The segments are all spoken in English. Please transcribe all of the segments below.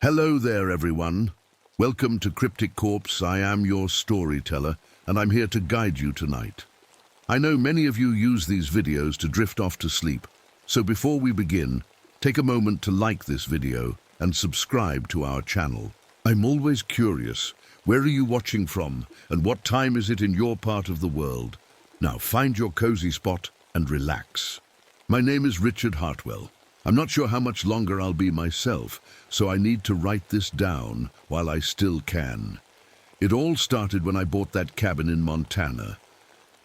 Hello there, everyone. Welcome to Cryptic Corpse. I am your storyteller, and I'm here to guide you tonight. I know many of you use these videos to drift off to sleep, so before we begin, take a moment to like this video and subscribe to our channel. I'm always curious, where are you watching from, and what time is it in your part of the world? Now find your cozy spot and relax. My name is Richard Hartwell. I'm not sure how much longer I'll be myself, so I need to write this down while I still can. It all started when I bought that cabin in Montana.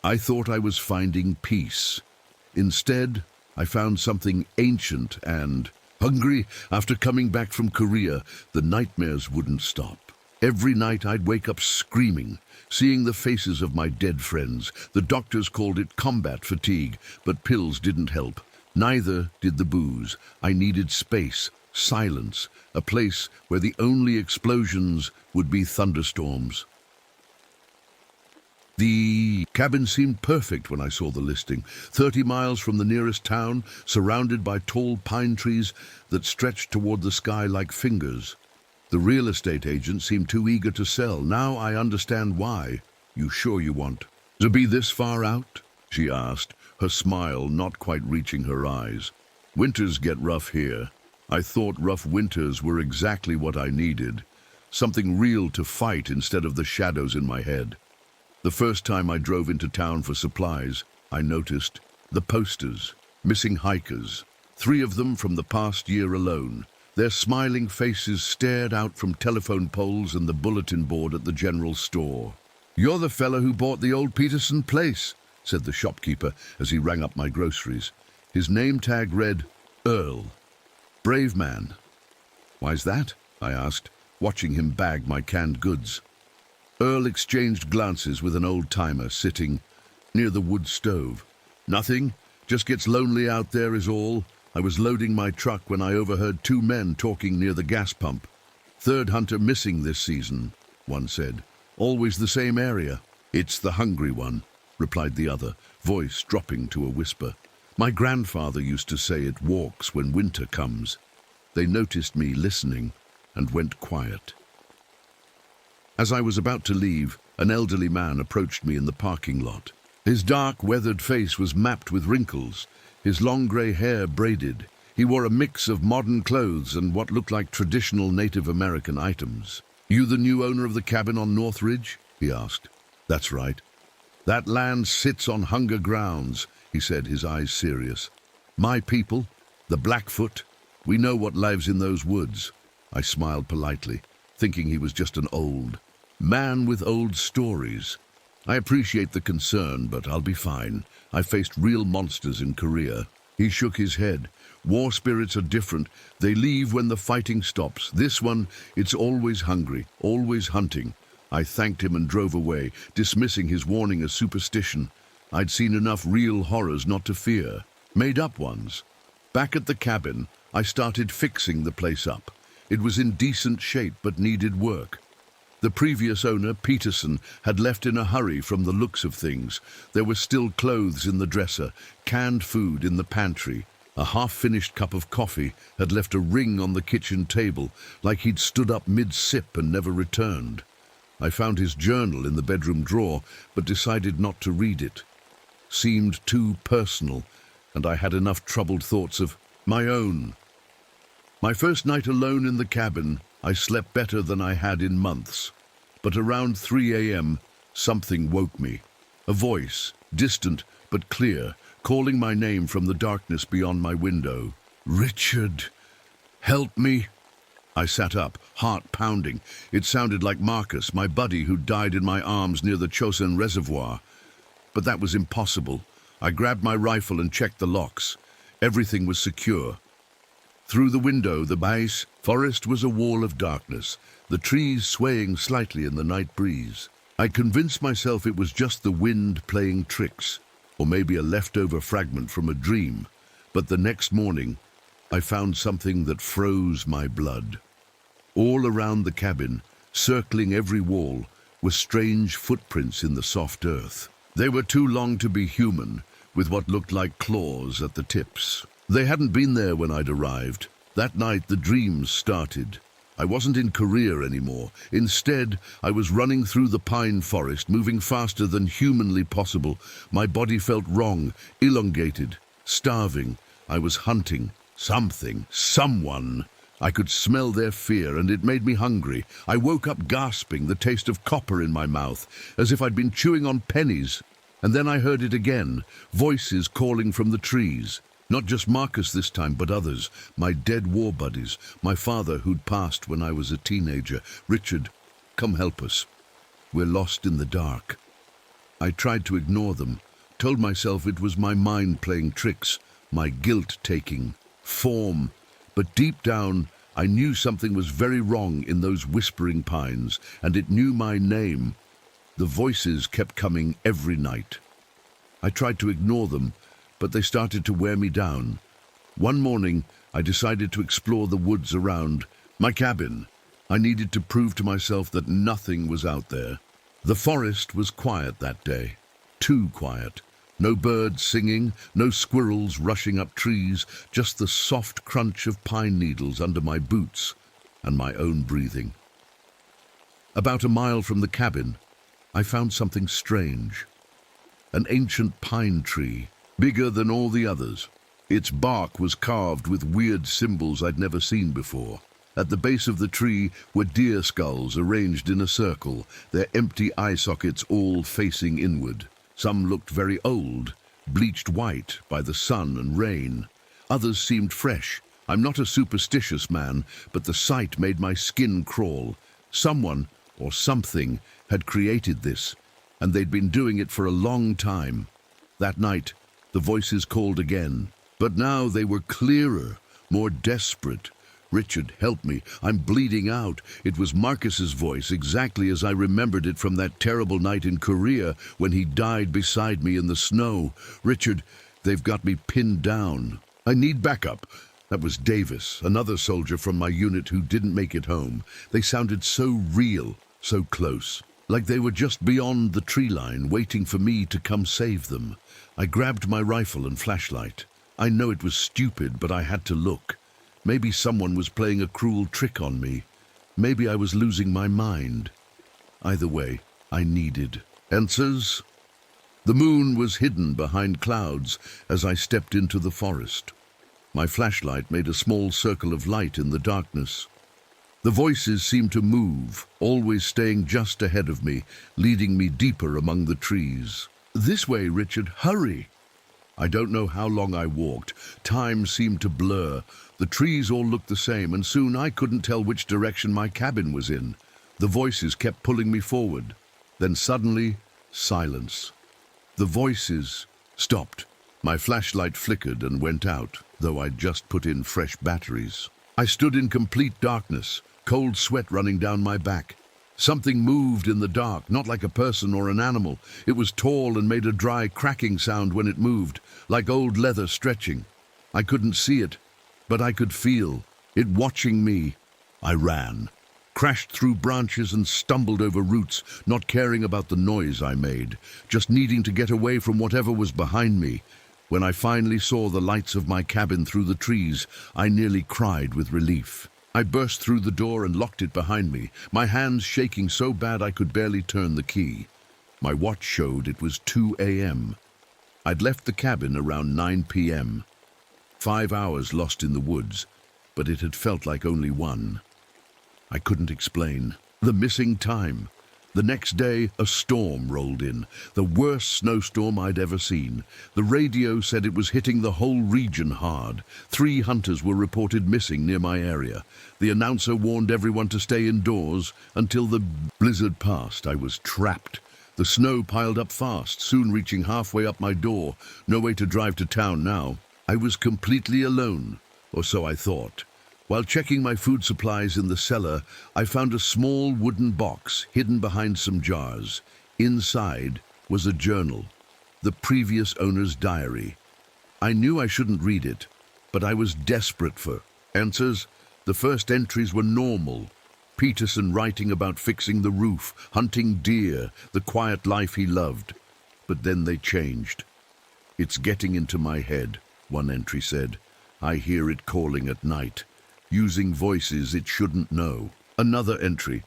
I thought I was finding peace. Instead, I found something ancient and hungry. After coming back from Korea, the nightmares wouldn't stop. Every night I'd wake up screaming, seeing the faces of my dead friends. The doctors called it combat fatigue, but pills didn't help. Neither did the booze. I needed space, silence, a place where the only explosions would be thunderstorms. The cabin seemed perfect when I saw the listing. 30 miles from the nearest town, surrounded by tall pine trees that stretched toward the sky like fingers. The real estate agent seemed too eager to sell. Now I understand why. You sure you want to be this far out? She asked, her smile not quite reaching her eyes. Winters get rough here. I thought rough winters were exactly what I needed. Something real to fight instead of the shadows in my head. The first time I drove into town for supplies, I noticed the posters, missing hikers, 3 of them from the past year alone. Their smiling faces stared out from telephone poles and the bulletin board at the general store. "You're the fellow who bought the old Peterson place," said the shopkeeper as he rang up my groceries. His name tag read, Earl. Brave man. "Why's that?" I asked, watching him bag my canned goods. Earl exchanged glances with an old-timer sitting near the wood stove. "Nothing, just gets lonely out there is all. I was loading my truck when I overheard 2 men talking near the gas pump. 3rd hunter missing this season," one said. "Always the same area." "It's the hungry one," replied the other, voice dropping to a whisper. "My grandfather used to say it walks when winter comes." They noticed me listening and went quiet. As I was about to leave, an elderly man approached me in the parking lot. His dark, weathered face was mapped with wrinkles, his long grey hair braided. He wore a mix of modern clothes and what looked like traditional Native American items. "You the new owner of the cabin on North Ridge?" he asked. "That's right. That land sits on Hunger grounds," he said, his eyes serious. "My people, the Blackfoot, we know what lives in those woods." I smiled politely, thinking he was just an old man with old stories. "I appreciate the concern, but I'll be fine. I faced real monsters in Korea." He shook his head. "War spirits are different. They leave when the fighting stops. This one, it's always hungry, always hunting." I thanked him and drove away, dismissing his warning as superstition. I'd seen enough real horrors not to fear. Made-up ones. Back at the cabin, I started fixing the place up. It was in decent shape but needed work. The previous owner, Peterson, had left in a hurry from the looks of things. There were still clothes in the dresser, canned food in the pantry. A half-finished cup of coffee had left a ring on the kitchen table, like he'd stood up mid-sip and never returned. I found his journal in the bedroom drawer, but decided not to read it. Seemed too personal, and I had enough troubled thoughts of my own. My first night alone in the cabin, I slept better than I had in months. But around 3 a.m., something woke me. A voice, distant but clear, calling my name from the darkness beyond my window. "Richard, help me." I sat up, heart pounding. It sounded like Marcus, my buddy who died in my arms near the Chosin Reservoir. But that was impossible. I grabbed my rifle and checked the locks. Everything was secure. Through the window, the base forest was a wall of darkness, the trees swaying slightly in the night breeze. I convinced myself it was just the wind playing tricks, or maybe a leftover fragment from a dream. But the next morning, I found something that froze my blood. All around the cabin, circling every wall, were strange footprints in the soft earth. They were too long to be human, with what looked like claws at the tips. They hadn't been there when I'd arrived. That night the dreams started. I wasn't in Korea anymore. Instead, I was running through the pine forest, moving faster than humanly possible. My body felt wrong, elongated, starving. I was hunting something, someone. I could smell their fear, and it made me hungry. I woke up gasping, the taste of copper in my mouth, as if I'd been chewing on pennies. And then I heard it again, voices calling from the trees. Not just Marcus this time, but others, my dead war buddies, my father who'd passed when I was a teenager. Richard, come help us. We're lost in the dark. I tried to ignore them, told myself it was my mind playing tricks, my guilt taking form. But deep down, I knew something was very wrong in those whispering pines, and it knew my name. The voices kept coming every night. I tried to ignore them, but they started to wear me down. One morning, I decided to explore the woods around my cabin. I needed to prove to myself that nothing was out there. The forest was quiet that day, too quiet. No birds singing, no squirrels rushing up trees, just the soft crunch of pine needles under my boots and my own breathing. About a mile from the cabin, I found something strange. An ancient pine tree, bigger than all the others. Its bark was carved with weird symbols I'd never seen before. At the base of the tree were deer skulls arranged in a circle, their empty eye sockets all facing inward. Some looked very old, bleached white by the sun and rain. Others seemed fresh. I'm not a superstitious man, but the sight made my skin crawl. Someone, or something, had created this, and they'd been doing it for a long time. That night, the voices called again, but now they were clearer, more desperate. Richard, help me. I'm bleeding out. It was Marcus's voice, exactly as I remembered it from that terrible night in Korea when he died beside me in the snow. Richard, they've got me pinned down. I need backup. That was Davis, another soldier from my unit who didn't make it home. They sounded so real, so close, like they were just beyond the tree line, waiting for me to come save them. I grabbed my rifle and flashlight. I know it was stupid, but I had to look. Maybe someone was playing a cruel trick on me. Maybe I was losing my mind. Either way, I needed answers. The moon was hidden behind clouds as I stepped into the forest. My flashlight made a small circle of light in the darkness. The voices seemed to move, always staying just ahead of me, leading me deeper among the trees. This way, Richard, hurry! I don't know how long I walked. Time seemed to blur. The trees all looked the same, and soon I couldn't tell which direction my cabin was in. The voices kept pulling me forward. Then suddenly, silence. The voices stopped. My flashlight flickered and went out, though I'd just put in fresh batteries. I stood in complete darkness, cold sweat running down my back. Something moved in the dark, not like a person or an animal. It was tall and made a dry cracking sound when it moved, like old leather stretching. I couldn't see it, but I could feel it watching me. I ran, crashed through branches and stumbled over roots, not caring about the noise I made, just needing to get away from whatever was behind me. When I finally saw the lights of my cabin through the trees, I nearly cried with relief. I burst through the door and locked it behind me, my hands shaking so bad I could barely turn the key. My watch showed it was 2 a.m. I'd left the cabin around 9 p.m. 5 hours lost in the woods, but it had felt like only one. I couldn't explain. The missing time. The next day, a storm rolled in, the worst snowstorm I'd ever seen. The radio said it was hitting the whole region hard. 3 hunters were reported missing near my area. The announcer warned everyone to stay indoors until the blizzard passed. I was trapped. The snow piled up fast, soon reaching halfway up my door. No way to drive to town now. I was completely alone, or so I thought. While checking my food supplies in the cellar, I found a small wooden box hidden behind some jars. Inside was a journal, the previous owner's diary. I knew I shouldn't read it, but I was desperate for answers. The first entries were normal. Peterson writing about fixing the roof, hunting deer, the quiet life he loved. But then they changed. "It's getting into my head," one entry said. "I hear it calling at night. using voices it shouldn't know. Another entry.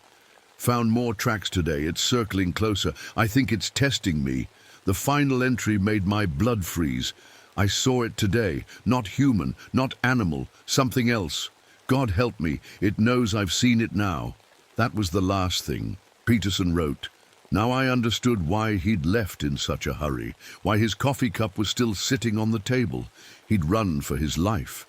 Found more tracks today. It's circling closer. I think it's testing me. The final entry made my blood freeze. I saw it today. Not human, not animal, something else. God help me, it knows I've seen it now. That was the last thing. Peterson wrote. Now I understood why he'd left in such a hurry, why his coffee cup was still sitting on the table. He'd run for his life.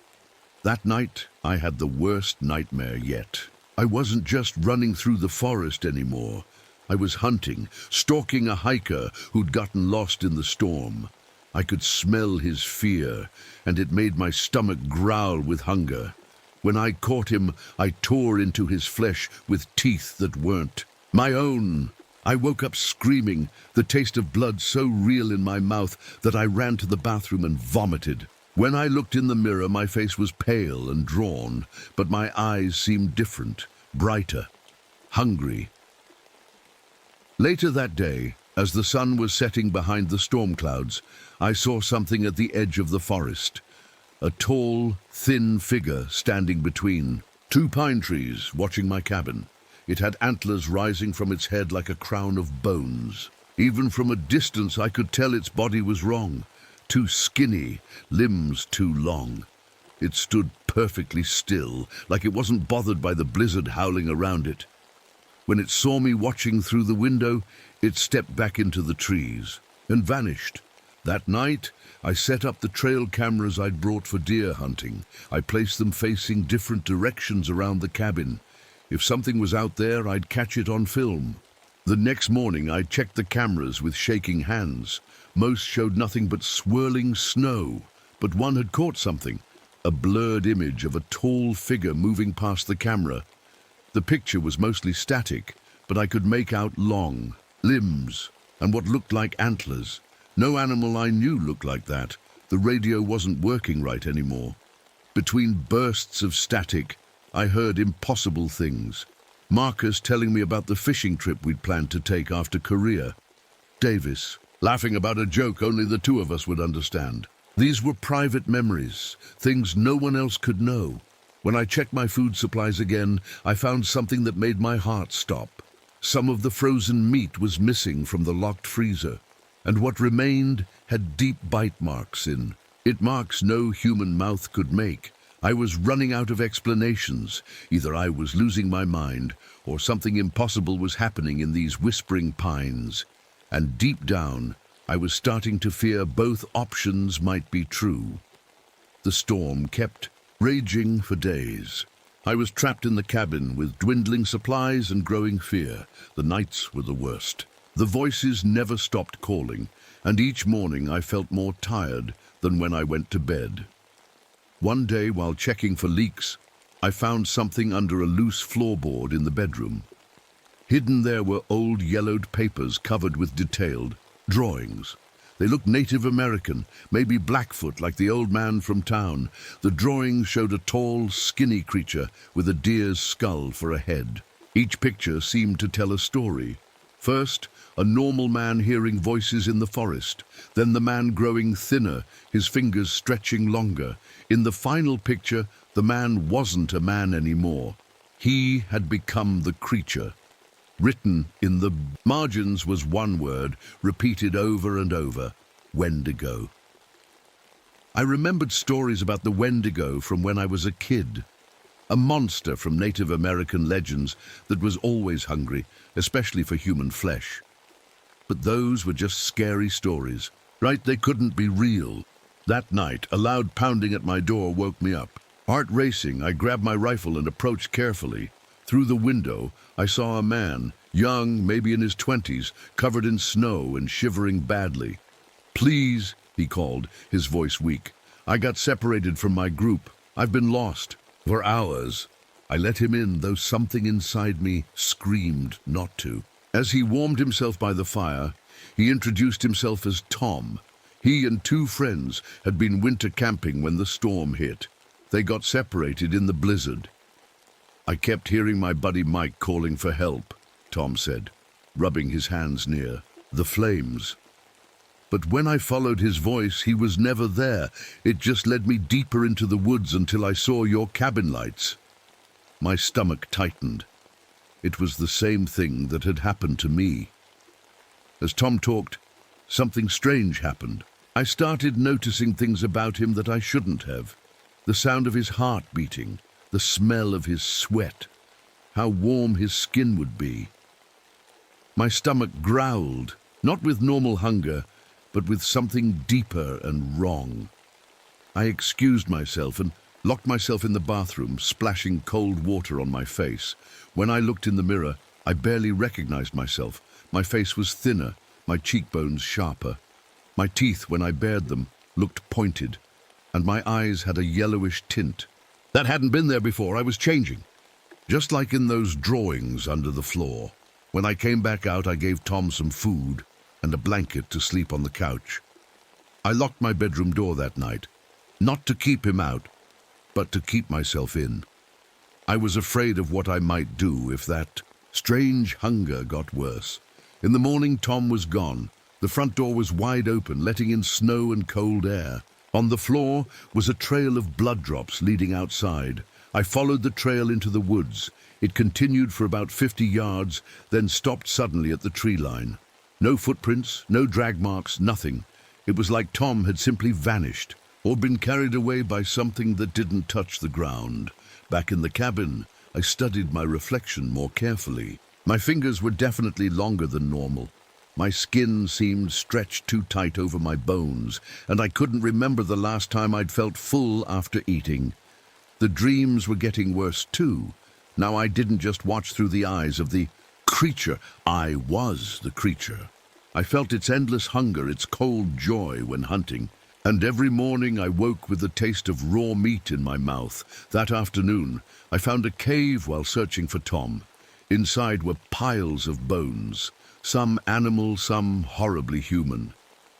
That night, I had the worst nightmare yet. I wasn't just running through the forest anymore. I was hunting, stalking a hiker who'd gotten lost in the storm. I could smell his fear, and it made my stomach growl with hunger. When I caught him, I tore into his flesh with teeth that weren't my own. I woke up screaming, the taste of blood so real in my mouth that I ran to the bathroom and vomited. When I looked in the mirror, my face was pale and drawn, but my eyes seemed different, brighter, hungry. Later that day, as the sun was setting behind the storm clouds, I saw something at the edge of the forest. A tall, thin figure standing between two pine trees, watching my cabin. It had antlers rising from its head like a crown of bones. Even from a distance, I could tell its body was wrong. Too skinny, limbs too long. It stood perfectly still, like it wasn't bothered by the blizzard howling around it. When it saw me watching through the window, it stepped back into the trees and vanished. That night, I set up the trail cameras I'd brought for deer hunting. I placed them facing different directions around the cabin. If something was out there, I'd catch it on film. The next morning, I checked the cameras with shaking hands. Most showed nothing but swirling snow, but one had caught something, a blurred image of a tall figure moving past the camera. The picture was mostly static, but I could make out long limbs and what looked like antlers. No animal I knew looked like that. The radio wasn't working right anymore. Between bursts of static, I heard impossible things. Marcus telling me about the fishing trip we'd planned to take after Korea. Davis laughing about a joke only the two of us would understand. These were private memories, things no one else could know. When I checked my food supplies again, I found something that made my heart stop. Some of the frozen meat was missing from the locked freezer, and what remained had deep bite marks in it, marks no human mouth could make. I was running out of explanations. Either I was losing my mind, or something impossible was happening in these whispering pines. And deep down, I was starting to fear both options might be true. The storm kept raging for days. I was trapped in the cabin with dwindling supplies and growing fear. The nights were the worst. The voices never stopped calling, and each morning I felt more tired than when I went to bed. One day, while checking for leaks, I found something under a loose floorboard in the bedroom. Hidden there were old yellowed papers covered with detailed drawings. They looked Native American, maybe Blackfoot like the old man from town. The drawings showed a tall, skinny creature with a deer's skull for a head. Each picture seemed to tell a story. First, a normal man hearing voices in the forest. Then the man growing thinner, his fingers stretching longer. In the final picture, the man wasn't a man anymore. He had become the creature. Written in the margins was one word, repeated over and over: Wendigo. I remembered stories about the Wendigo from when I was a kid. A monster from Native American legends that was always hungry, especially for human flesh. But those were just scary stories, right? They couldn't be real. That night, a loud pounding at my door woke me up. Heart racing, I grabbed my rifle and approached carefully. Through the window, I saw a man, young, maybe in his 20s, covered in snow and shivering badly. "Please," he called, his voice weak. "I got separated from my group. I've been lost for hours." I let him in, though something inside me screamed not to. As he warmed himself by the fire, he introduced himself as Tom. He and two friends had been winter camping when the storm hit. They got separated in the blizzard. "I kept hearing my buddy Mike calling for help," Tom said, rubbing his hands near the flames. "But when I followed his voice, he was never there. It just led me deeper into the woods until I saw your cabin lights." My stomach tightened. It was the same thing that had happened to me. As Tom talked, something strange happened. I started noticing things about him that I shouldn't have. The sound of his heart beating, the smell of his sweat, how warm his skin would be. My stomach growled, not with normal hunger, but with something deeper and wrong. I excused myself and locked myself in the bathroom, splashing cold water on my face. When I looked in the mirror, I barely recognized myself. My face was thinner, my cheekbones sharper. My teeth, when I bared them, looked pointed, and my eyes had a yellowish tint. That hadn't been there before. I was changing, just like in those drawings under the floor. When I came back out, I gave Tom some food and a blanket to sleep on the couch. I locked my bedroom door that night, not to keep him out, but to keep myself in. I was afraid of what I might do if that strange hunger got worse. In the morning, Tom was gone. The front door was wide open, letting in snow and cold air. On the floor was a trail of blood drops leading outside. I followed the trail into the woods. It continued for about 50 yards, then stopped suddenly at the tree line. No footprints, no drag marks, nothing. It was like Tom had simply vanished, or been carried away by something that didn't touch the ground. Back in the cabin, I studied my reflection more carefully. My fingers were definitely longer than normal. My skin seemed stretched too tight over my bones, and I couldn't remember the last time I'd felt full after eating. The dreams were getting worse too. Now I didn't just watch through the eyes of the creature. I was the creature. I felt its endless hunger, its cold joy when hunting. And every morning I woke with the taste of raw meat in my mouth. That afternoon, I found a cave while searching for Tom. Inside were piles of bones, some animal, some horribly human.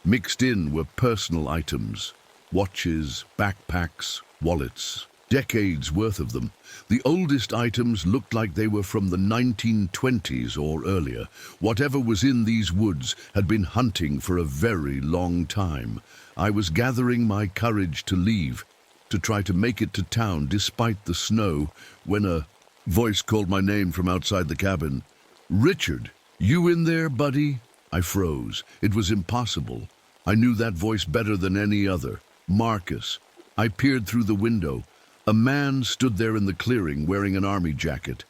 Mixed in were personal items, watches, backpacks, wallets, decades worth of them. The oldest items looked like they were from the 1920s or earlier. Whatever was in these woods had been hunting for a very long time. I was gathering my courage to leave, to try to make it to town despite the snow, when a voice called my name from outside the cabin. "Richard, you in there, buddy?" I froze. It was impossible. I knew that voice better than any other. Marcus. I peered through the window. A man stood there in the clearing wearing an army jacket.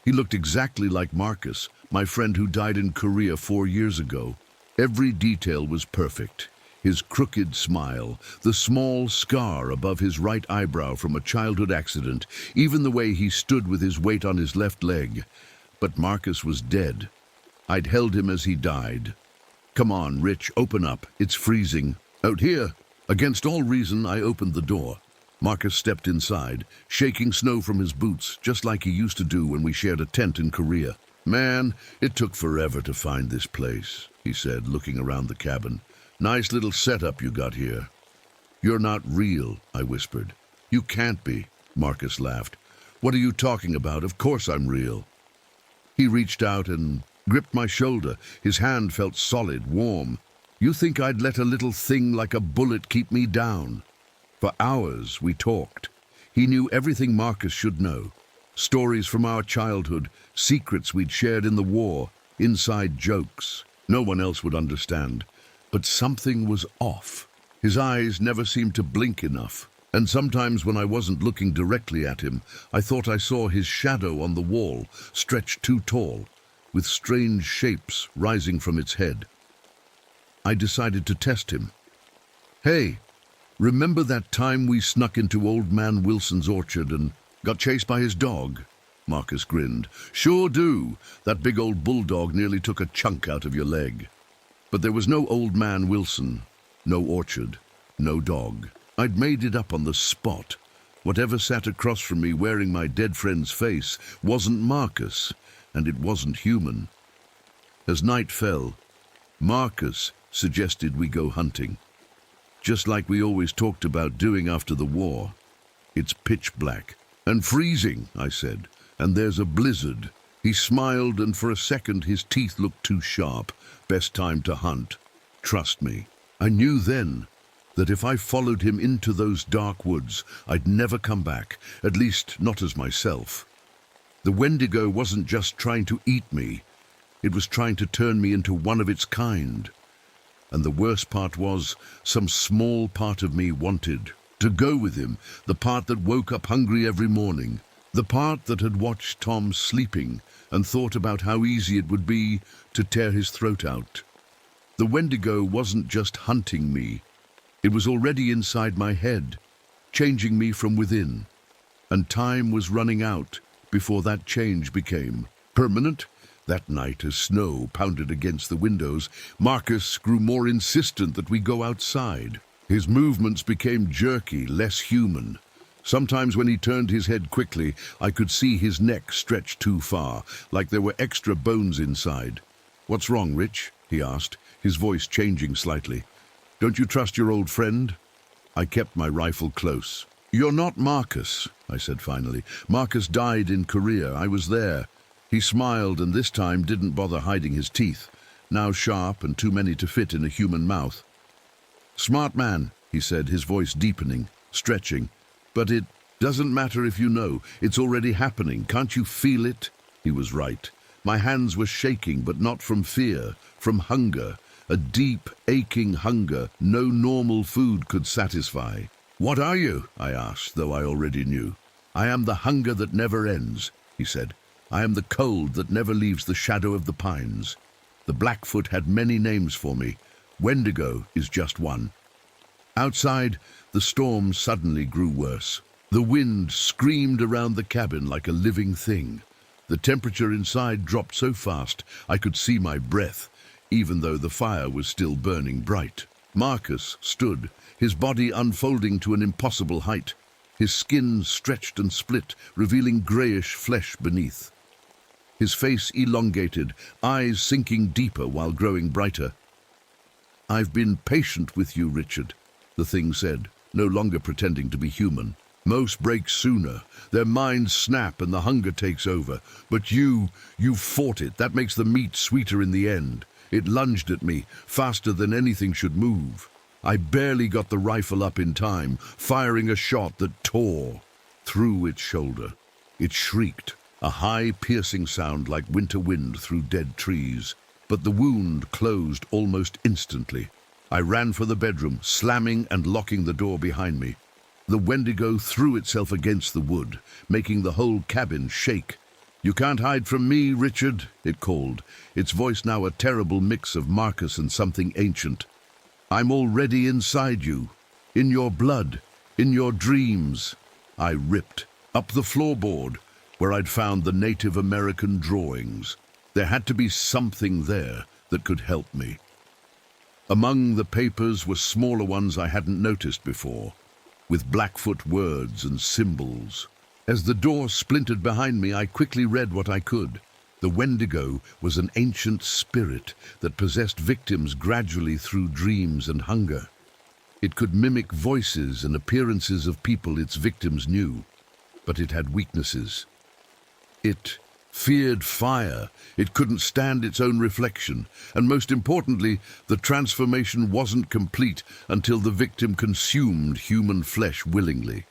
He looked exactly like Marcus, my friend who died in Korea 4 years ago. Every detail was perfect. His crooked smile, the small scar above his right eyebrow from a childhood accident, even the way he stood with his weight on his left leg. But Marcus was dead. I'd held him as he died. "Come on, Rich, open up. It's freezing. Out here." Against all reason, I opened the door. Marcus stepped inside, shaking snow from his boots, just like he used to do when we shared a tent in Korea. "Man, it took forever to find this place," he said, looking around the cabin. "Nice little setup you got here." "You're not real," I whispered. "You can't be," Marcus laughed. "What are you talking about? Of course I'm real." He reached out and gripped my shoulder. His hand felt solid, warm. "You think I'd let a little thing like a bullet keep me down?" For hours we talked. He knew everything Marcus should know. Stories from our childhood, secrets we'd shared in the war, inside jokes. No one else would understand. But something was off. His eyes never seemed to blink enough. And sometimes when I wasn't looking directly at him, I thought I saw his shadow on the wall, stretched too tall, with strange shapes rising from its head. I decided to test him. "Hey, remember that time we snuck into Old Man Wilson's orchard and got chased by his dog?" Marcus grinned. "Sure do. That big old bulldog nearly took a chunk out of your leg." But there was no Old Man Wilson, no orchard, no dog. I'd made it up on the spot. Whatever sat across from me wearing my dead friend's face wasn't Marcus, and it wasn't human. As night fell, Marcus suggested we go hunting, just like we always talked about doing after the war. "It's pitch black and freezing," I said, "and there's a blizzard." He smiled, and for a second his teeth looked too sharp. "Best time to hunt. Trust me." I knew then that if I followed him into those dark woods, I'd never come back, at least not as myself. The Wendigo wasn't just trying to eat me, it was trying to turn me into one of its kind. And the worst part was, some small part of me wanted to go with him, the part that woke up hungry every morning, the part that had watched Tom sleeping and thought about how easy it would be to tear his throat out. The Wendigo wasn't just hunting me, it was already inside my head, changing me from within. And time was running out before that change became permanent. That night, as snow pounded against the windows, Marcus grew more insistent that we go outside. His movements became jerky, less human. Sometimes when he turned his head quickly, I could see his neck stretched too far, like there were extra bones inside. "What's wrong, Rich?" he asked, his voice changing slightly. "Don't you trust your old friend?" I kept my rifle close. "You're not Marcus," I said finally. "Marcus died in Korea. I was there." He smiled and this time didn't bother hiding his teeth, now sharp and too many to fit in a human mouth. "Smart man," he said, his voice deepening, stretching. "But it doesn't matter if you know. It's already happening. Can't you feel it?" He was right. My hands were shaking, but not from fear, from hunger. A deep, aching hunger no normal food could satisfy. "What are you?" I asked, though I already knew. "I am the hunger that never ends," he said. "I am the cold that never leaves the shadow of the pines." The Blackfoot had many names for me. Wendigo is just one. Outside, the storm suddenly grew worse. The wind screamed around the cabin like a living thing. The temperature inside dropped so fast I could see my breath, even though the fire was still burning bright. Marcus stood, his body unfolding to an impossible height. His skin stretched and split, revealing greyish flesh beneath. His face elongated, eyes sinking deeper while growing brighter. "I've been patient with you, Richard," the thing said, no longer pretending to be human. "Most break sooner. Their minds snap and the hunger takes over. But you fought it. That makes the meat sweeter in the end." It lunged at me, faster than anything should move. I barely got the rifle up in time, firing a shot that tore through its shoulder. It shrieked, a high, piercing sound like winter wind through dead trees. But the wound closed almost instantly. I ran for the bedroom, slamming and locking the door behind me. The Wendigo threw itself against the wood, making the whole cabin shake. "You can't hide from me, Richard," it called, its voice now a terrible mix of Marcus and something ancient. "I'm already inside you, in your blood, in your dreams." I ripped up the floorboard, where I'd found the Native American drawings. There had to be something there that could help me. Among the papers were smaller ones I hadn't noticed before, with Blackfoot words and symbols. As the door splintered behind me, I quickly read what I could. The Wendigo was an ancient spirit that possessed victims gradually through dreams and hunger. It could mimic voices and appearances of people its victims knew, but it had weaknesses. It feared fire, it couldn't stand its own reflection, and most importantly, the transformation wasn't complete until the victim consumed human flesh willingly.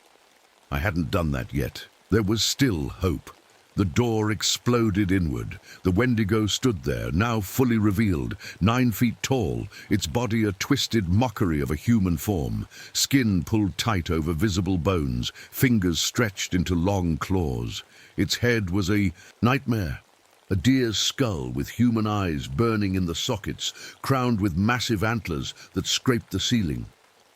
I hadn't done that yet. There was still hope. The door exploded inward. The Wendigo stood there, now fully revealed, 9 feet tall, its body a twisted mockery of a human form, skin pulled tight over visible bones, fingers stretched into long claws. Its head was a nightmare, a deer's skull with human eyes burning in the sockets, crowned with massive antlers that scraped the ceiling.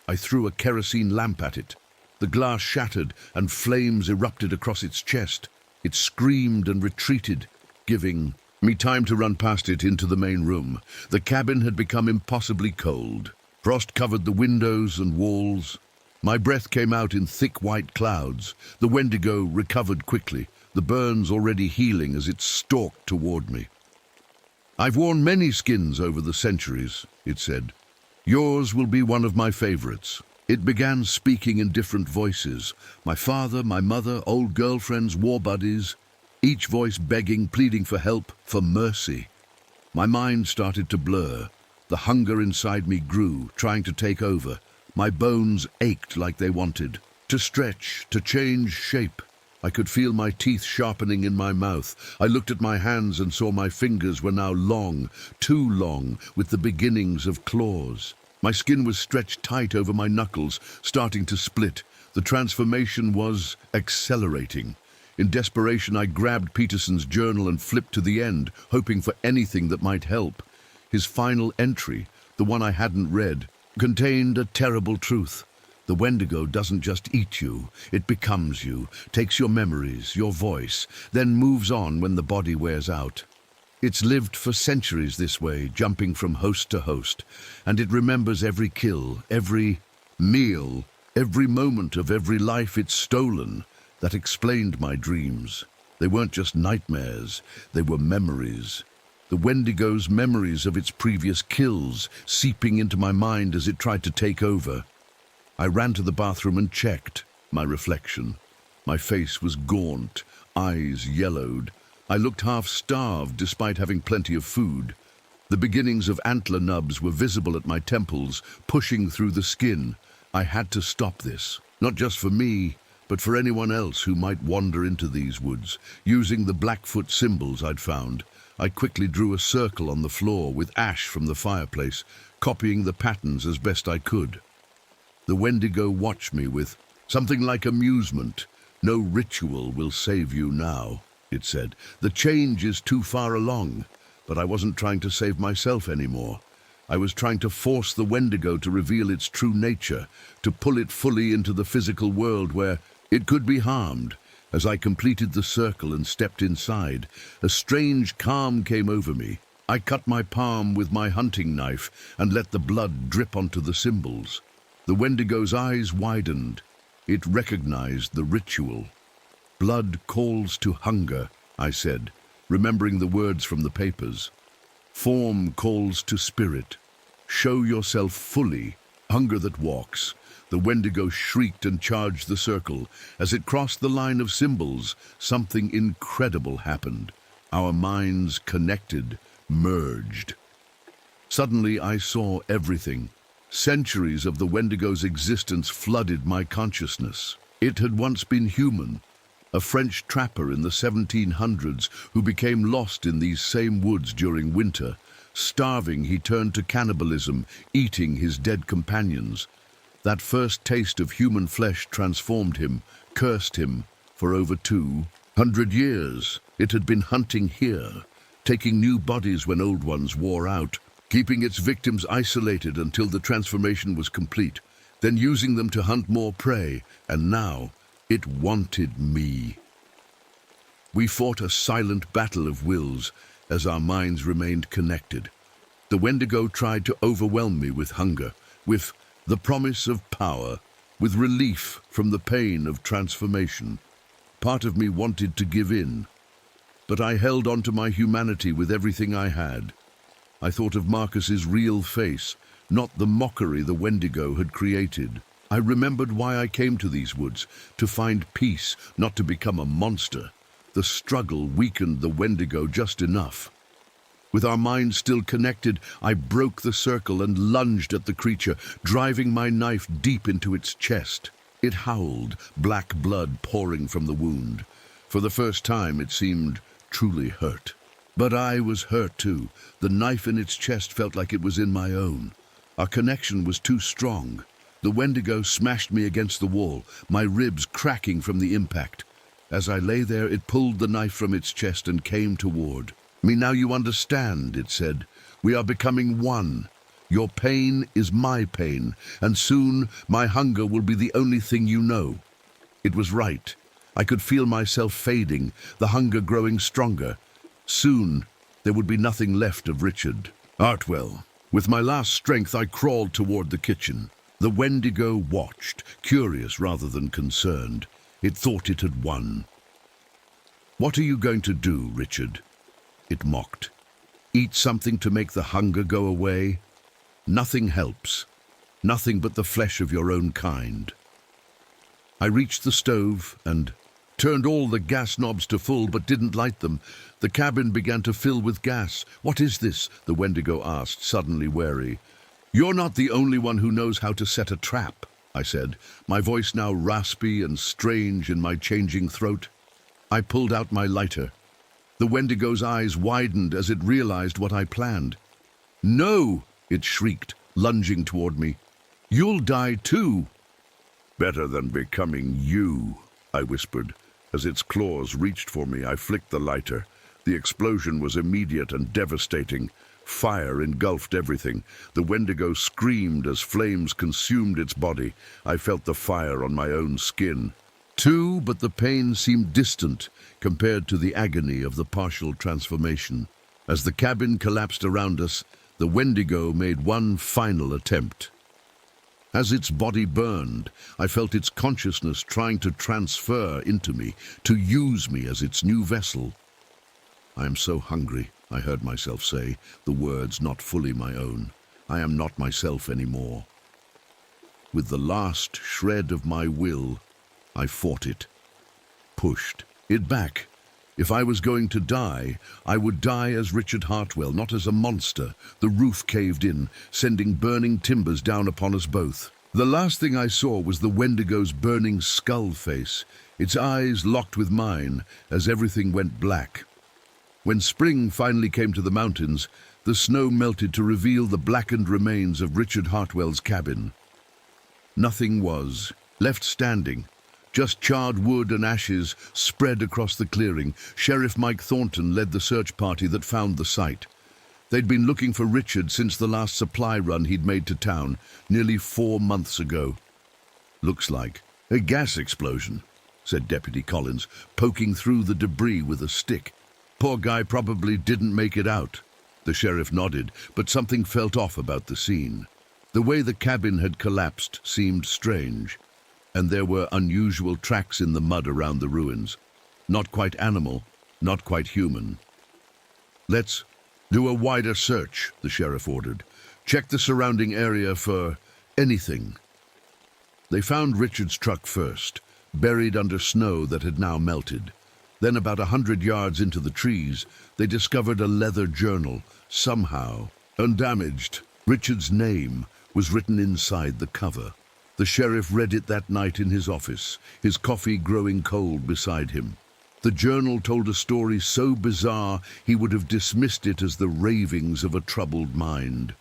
I threw a kerosene lamp at it. The glass shattered and flames erupted across its chest. It screamed and retreated, giving me time to run past it into the main room. The cabin had become impossibly cold. Frost covered the windows and walls. My breath came out in thick white clouds. The Wendigo recovered quickly, the burns already healing as it stalked toward me. "I've worn many skins over the centuries," it said. "Yours will be one of my favorites." It began speaking in different voices. My father, my mother, old girlfriends, war buddies, each voice begging, pleading for help, for mercy. My mind started to blur. The hunger inside me grew, trying to take over. My bones ached like they wanted to stretch, to change shape. I could feel my teeth sharpening in my mouth. I looked at my hands and saw my fingers were now long, too long, with the beginnings of claws. My skin was stretched tight over my knuckles, starting to split. The transformation was accelerating. In desperation, I grabbed Peterson's journal and flipped to the end, hoping for anything that might help. His final entry, the one I hadn't read, contained a terrible truth. The Wendigo doesn't just eat you, it becomes you, takes your memories, your voice, then moves on when the body wears out. It's lived for centuries this way, jumping from host to host, and it remembers every kill, every meal, every moment of every life it's stolen. That explained my dreams. They weren't just nightmares, they were memories. The Wendigo's memories of its previous kills seeping into my mind as it tried to take over. I ran to the bathroom and checked my reflection. My face was gaunt, eyes yellowed. I looked half-starved despite having plenty of food. The beginnings of antler nubs were visible at my temples, pushing through the skin. I had to stop this, not just for me, but for anyone else who might wander into these woods. Using the Blackfoot symbols I'd found, I quickly drew a circle on the floor with ash from the fireplace, copying the patterns as best I could. The Wendigo watched me with something like amusement. "No ritual will save you now," it said. "The change is too far along." But I wasn't trying to save myself anymore. I was trying to force the Wendigo to reveal its true nature, to pull it fully into the physical world where it could be harmed. As I completed the circle and stepped inside, a strange calm came over me. I cut my palm with my hunting knife and let the blood drip onto the symbols. The Wendigo's eyes widened. It recognized the ritual. "Blood calls to hunger," I said, remembering the words from the papers. "Form calls to spirit. Show yourself fully, hunger that walks." The Wendigo shrieked and charged the circle. As it crossed the line of symbols, something incredible happened. Our minds connected, merged. Suddenly I saw everything. Centuries of the Wendigo's existence flooded my consciousness. It had once been human, a French trapper in the 1700s who became lost in these same woods during winter. Starving, he turned to cannibalism, eating his dead companions. That first taste of human flesh transformed him, cursed him. For over 200 years, it had been hunting here, taking new bodies when old ones wore out, keeping its victims isolated until the transformation was complete, then using them to hunt more prey, and now it wanted me. We fought a silent battle of wills as our minds remained connected. The Wendigo tried to overwhelm me with hunger, with the promise of power, with relief from the pain of transformation. Part of me wanted to give in, but I held on to my humanity with everything I had. I thought of Marcus's real face, not the mockery the Wendigo had created. I remembered why I came to these woods, to find peace, not to become a monster. The struggle weakened the Wendigo just enough. With our minds still connected, I broke the circle and lunged at the creature, driving my knife deep into its chest. It howled, black blood pouring from the wound. For the first time, it seemed truly hurt. But I was hurt too. The knife in its chest felt like it was in my own. Our connection was too strong. The Wendigo smashed me against the wall, my ribs cracking from the impact. As I lay there, it pulled the knife from its chest and came toward me. "Now you understand," it said. "We are becoming one. Your pain is my pain, and soon my hunger will be the only thing you know." It was right. I could feel myself fading, the hunger growing stronger. Soon, there would be nothing left of Richard Artwell. With my last strength, I crawled toward the kitchen. The Wendigo watched, curious rather than concerned. It thought it had won. "What are you going to do, Richard?" it mocked. "Eat something to make the hunger go away? Nothing helps. Nothing but the flesh of your own kind." I reached the stove and turned all the gas knobs to full, but didn't light them. The cabin began to fill with gas. "What is this?" the Wendigo asked, suddenly wary. "You're not the only one who knows how to set a trap," I said, my voice now raspy and strange in my changing throat. I pulled out my lighter. The Wendigo's eyes widened as it realized what I planned. "No!" it shrieked, lunging toward me. "You'll die too!" "Better than becoming you," I whispered. As its claws reached for me, I flicked the lighter. The explosion was immediate and devastating. Fire engulfed everything. The Wendigo screamed as flames consumed its body. I felt the fire on my own skin. Too, but the pain seemed distant compared to the agony of the partial transformation. As the cabin collapsed around us, the Wendigo made one final attempt. As its body burned, I felt its consciousness trying to transfer into me, to use me as its new vessel. "I am so hungry," I heard myself say, the words not fully my own. "I am not myself anymore." With the last shred of my will, I fought it, pushed it back. If I was going to die, I would die as Richard Hartwell, not as a monster. The roof caved in, sending burning timbers down upon us both. The last thing I saw was the Wendigo's burning skull face, its eyes locked with mine as everything went black. When spring finally came to the mountains, the snow melted to reveal the blackened remains of Richard Hartwell's cabin. Nothing was left standing. Just charred wood and ashes spread across the clearing. Sheriff Mike Thornton led the search party that found the site. They'd been looking for Richard since the last supply run he'd made to town, nearly 4 months ago. "Looks like a gas explosion," said Deputy Collins, poking through the debris with a stick. "Poor guy probably didn't make it out." The sheriff nodded, but something felt off about the scene. The way the cabin had collapsed seemed strange, and there were unusual tracks in the mud around the ruins. Not quite animal, not quite human. "Let's do a wider search," the sheriff ordered. "Check the surrounding area for anything." They found Richard's truck first, buried under snow that had now melted. Then about 100 yards into the trees, they discovered a leather journal, somehow undamaged. Richard's name was written inside the cover. The sheriff read it that night in his office, his coffee growing cold beside him. The journal told a story so bizarre he would have dismissed it as the ravings of a troubled mind.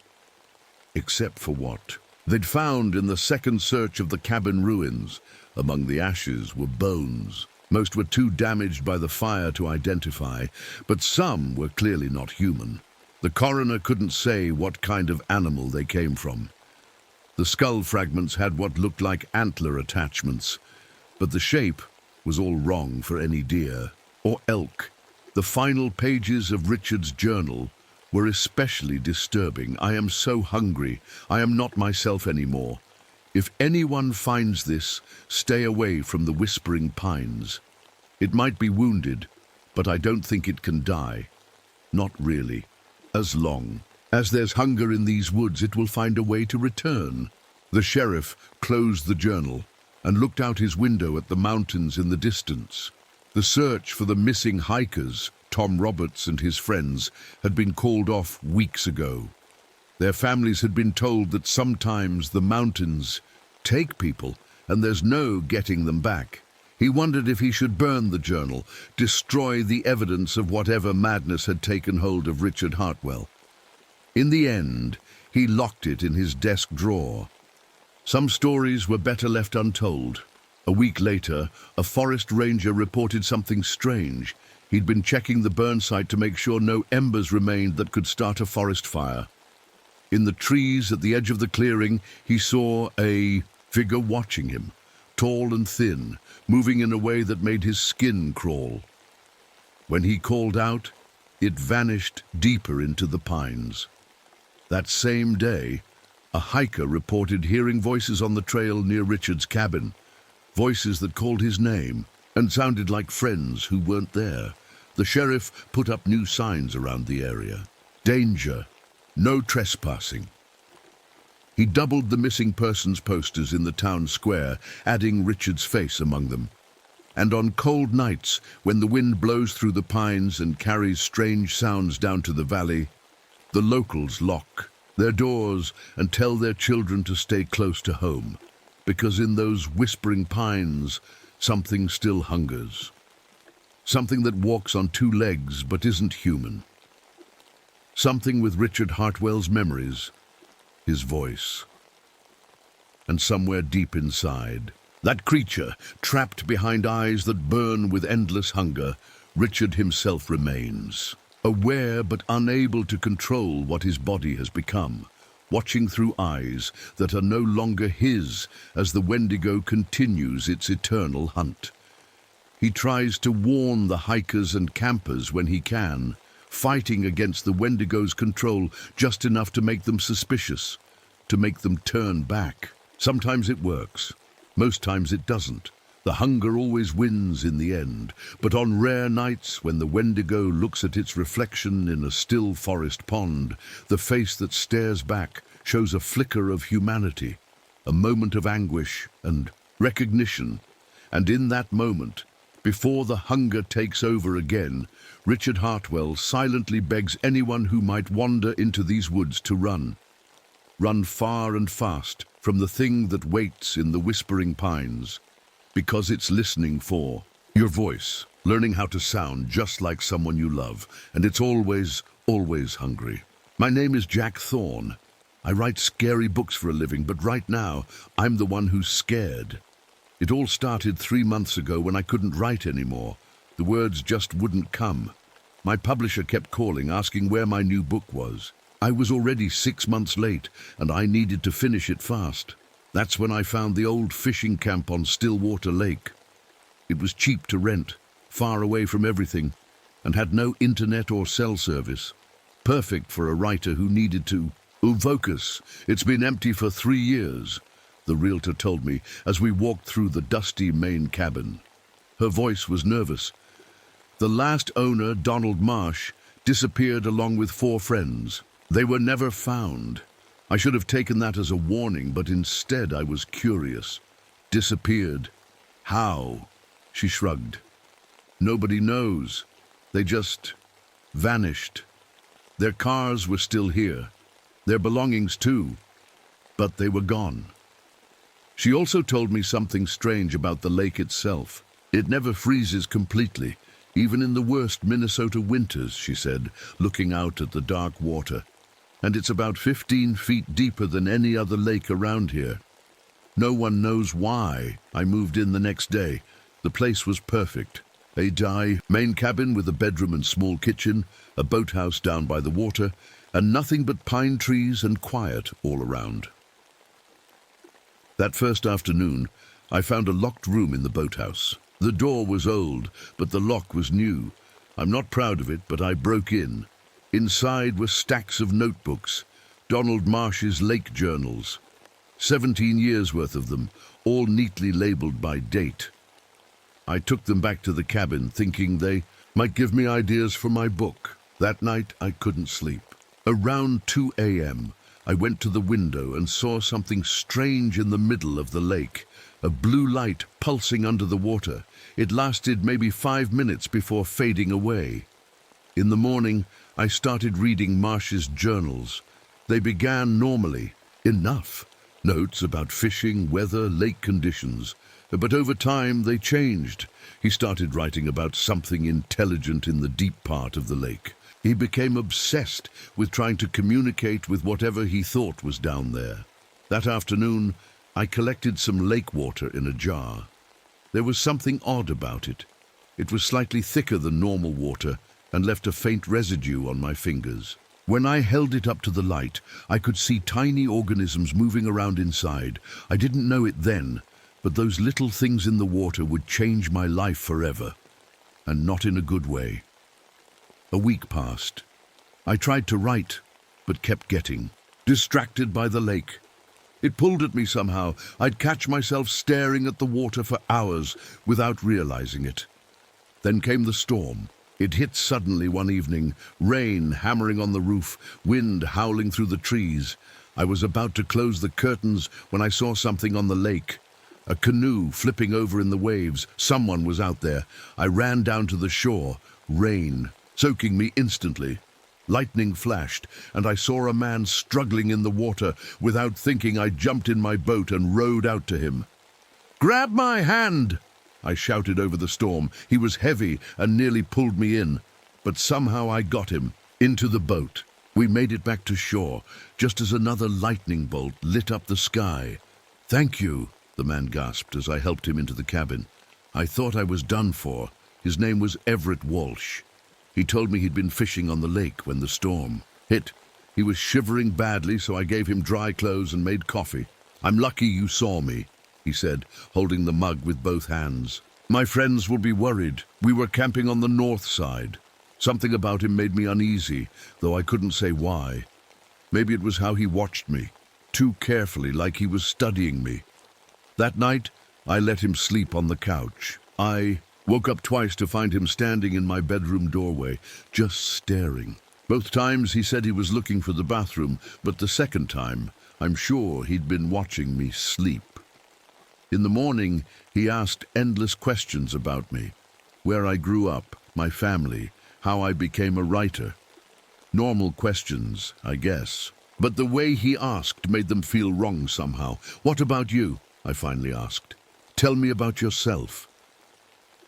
Except for what they'd found in the second search of the cabin ruins. Among the ashes were bones. Most were too damaged by the fire to identify, but some were clearly not human. The coroner couldn't say what kind of animal they came from. The skull fragments had what looked like antler attachments, but the shape was all wrong for any deer or elk. The final pages of Richard's journal were especially disturbing. "I am so hungry. I am not myself anymore. If anyone finds this, stay away from the Whispering Pines. It might be wounded, but I don't think it can die. Not really. As long as there's hunger in these woods, it will find a way to return." The sheriff closed the journal and looked out his window at the mountains in the distance. The search for the missing hikers, Tom Roberts and his friends, had been called off weeks ago. Their families had been told that sometimes the mountains take people and there's no getting them back. He wondered if he should burn the journal, destroy the evidence of whatever madness had taken hold of Richard Hartwell. In the end, he locked it in his desk drawer. Some stories were better left untold. A week later, a forest ranger reported something strange. He'd been checking the burn site to make sure no embers remained that could start a forest fire. In the trees at the edge of the clearing, he saw a figure watching him, tall and thin, moving in a way that made his skin crawl. When he called out, it vanished deeper into the pines. That same day, a hiker reported hearing voices on the trail near Richard's cabin, voices that called his name and sounded like friends who weren't there. The sheriff put up new signs around the area. Danger, no trespassing. He doubled the missing persons posters in the town square, adding Richard's face among them. And on cold nights, when the wind blows through the pines and carries strange sounds down to the valley, the locals lock their doors and tell their children to stay close to home. because in those whispering pines, something still hungers. Something that walks on two legs but isn't human. Something with Richard Hartwell's memories, his voice. And somewhere deep inside, that creature, trapped behind eyes that burn with endless hunger, Richard himself remains, aware but unable to control what his body has become, watching through eyes that are no longer his as the Wendigo continues its eternal hunt. He tries to warn the hikers and campers when he can, fighting against the Wendigo's control just enough to make them suspicious, to make them turn back. Sometimes it works, most times it doesn't. The hunger always wins in the end, but on rare nights when the Wendigo looks at its reflection in a still forest pond, the face that stares back shows a flicker of humanity, a moment of anguish and recognition. And in that moment, before the hunger takes over again, Richard Hartwell silently begs anyone who might wander into these woods to run. Run far and fast from the thing that waits in the whispering pines, because it's listening for your voice, learning how to sound just like someone you love, and it's always, always hungry. My name is Jack Thorne. I write scary books for a living, but right now, I'm the one who's scared. It all started 3 months ago when I couldn't write anymore. The words just wouldn't come. My publisher kept calling, asking where my new book was. I was already 6 months late, and I needed to finish it fast. That's when I found the old fishing camp on Stillwater Lake. It was cheap to rent, far away from everything, and had no internet or cell service. Perfect for a writer who needed to focus. It's been empty for 3 years, the realtor told me as we walked through the dusty main cabin. Her voice was nervous. The last owner, Donald Marsh, disappeared along with 4 friends. They were never found. I should have taken that as a warning, but instead I was curious. Disappeared. How? She shrugged. Nobody knows. They just vanished. Their cars were still here. Their belongings too. But they were gone. She also told me something strange about the lake itself. It never freezes completely, even in the worst Minnesota winters, she said, looking out at the dark water. And it's about 15 feet deeper than any other lake around here. No one knows why. I moved in the next day. The place was perfect. A main cabin with a bedroom and small kitchen, a boathouse down by the water, and nothing but pine trees and quiet all around. That first afternoon, I found a locked room in the boathouse. The door was old, but the lock was new. I'm not proud of it, but I broke in. Inside were stacks of notebooks, Donald Marsh's lake journals, 17 years worth of them, all neatly labeled by date. I took them back to the cabin, thinking they might give me ideas for my book. That night, I couldn't sleep. Around 2 a.m., I went to the window and saw something strange in the middle of the lake, a blue light pulsing under the water. It lasted maybe 5 minutes before fading away. In the morning, I started reading Marsh's journals. They began normally, enough. Notes about fishing, weather, lake conditions. But over time, they changed. He started writing about something intelligent in the deep part of the lake. He became obsessed with trying to communicate with whatever he thought was down there. That afternoon, I collected some lake water in a jar. There was something odd about it. It was slightly thicker than normal water and left a faint residue on my fingers. When I held it up to the light, I could see tiny organisms moving around inside. I didn't know it then, but those little things in the water would change my life forever, and not in a good way. A week passed. I tried to write, but kept getting distracted by the lake. It pulled at me somehow. I'd catch myself staring at the water for hours without realizing it. Then came the storm. It hit suddenly one evening, rain hammering on the roof, wind howling through the trees. I was about to close the curtains when I saw something on the lake. A canoe flipping over in the waves. Someone was out there. I ran down to the shore. Rain soaking me instantly. Lightning flashed, and I saw a man struggling in the water. Without thinking, I jumped in my boat and rowed out to him. "Grab my hand!" I shouted over the storm. He was heavy and nearly pulled me in, but somehow I got him into the boat. We made it back to shore, just as another lightning bolt lit up the sky. "Thank you," the man gasped as I helped him into the cabin. I thought I was done for. His name was Everett Walsh. He told me he'd been fishing on the lake when the storm hit. He was shivering badly, so I gave him dry clothes and made coffee. "I'm lucky you saw me," he said, holding the mug with both hands. "My friends will be worried. We were camping on the north side. Something about him made me uneasy, though I couldn't say why. Maybe it was how he watched me, too carefully, like he was studying me. That night, I let him sleep on the couch. I woke up twice to find him standing in my bedroom doorway, just staring. Both times he said he was looking for the bathroom, but the second time, I'm sure he'd been watching me sleep. In the morning, he asked endless questions about me. Where I grew up, my family, how I became a writer. Normal questions, I guess. But the way he asked made them feel wrong somehow. "What about you?" I finally asked. "Tell me about yourself."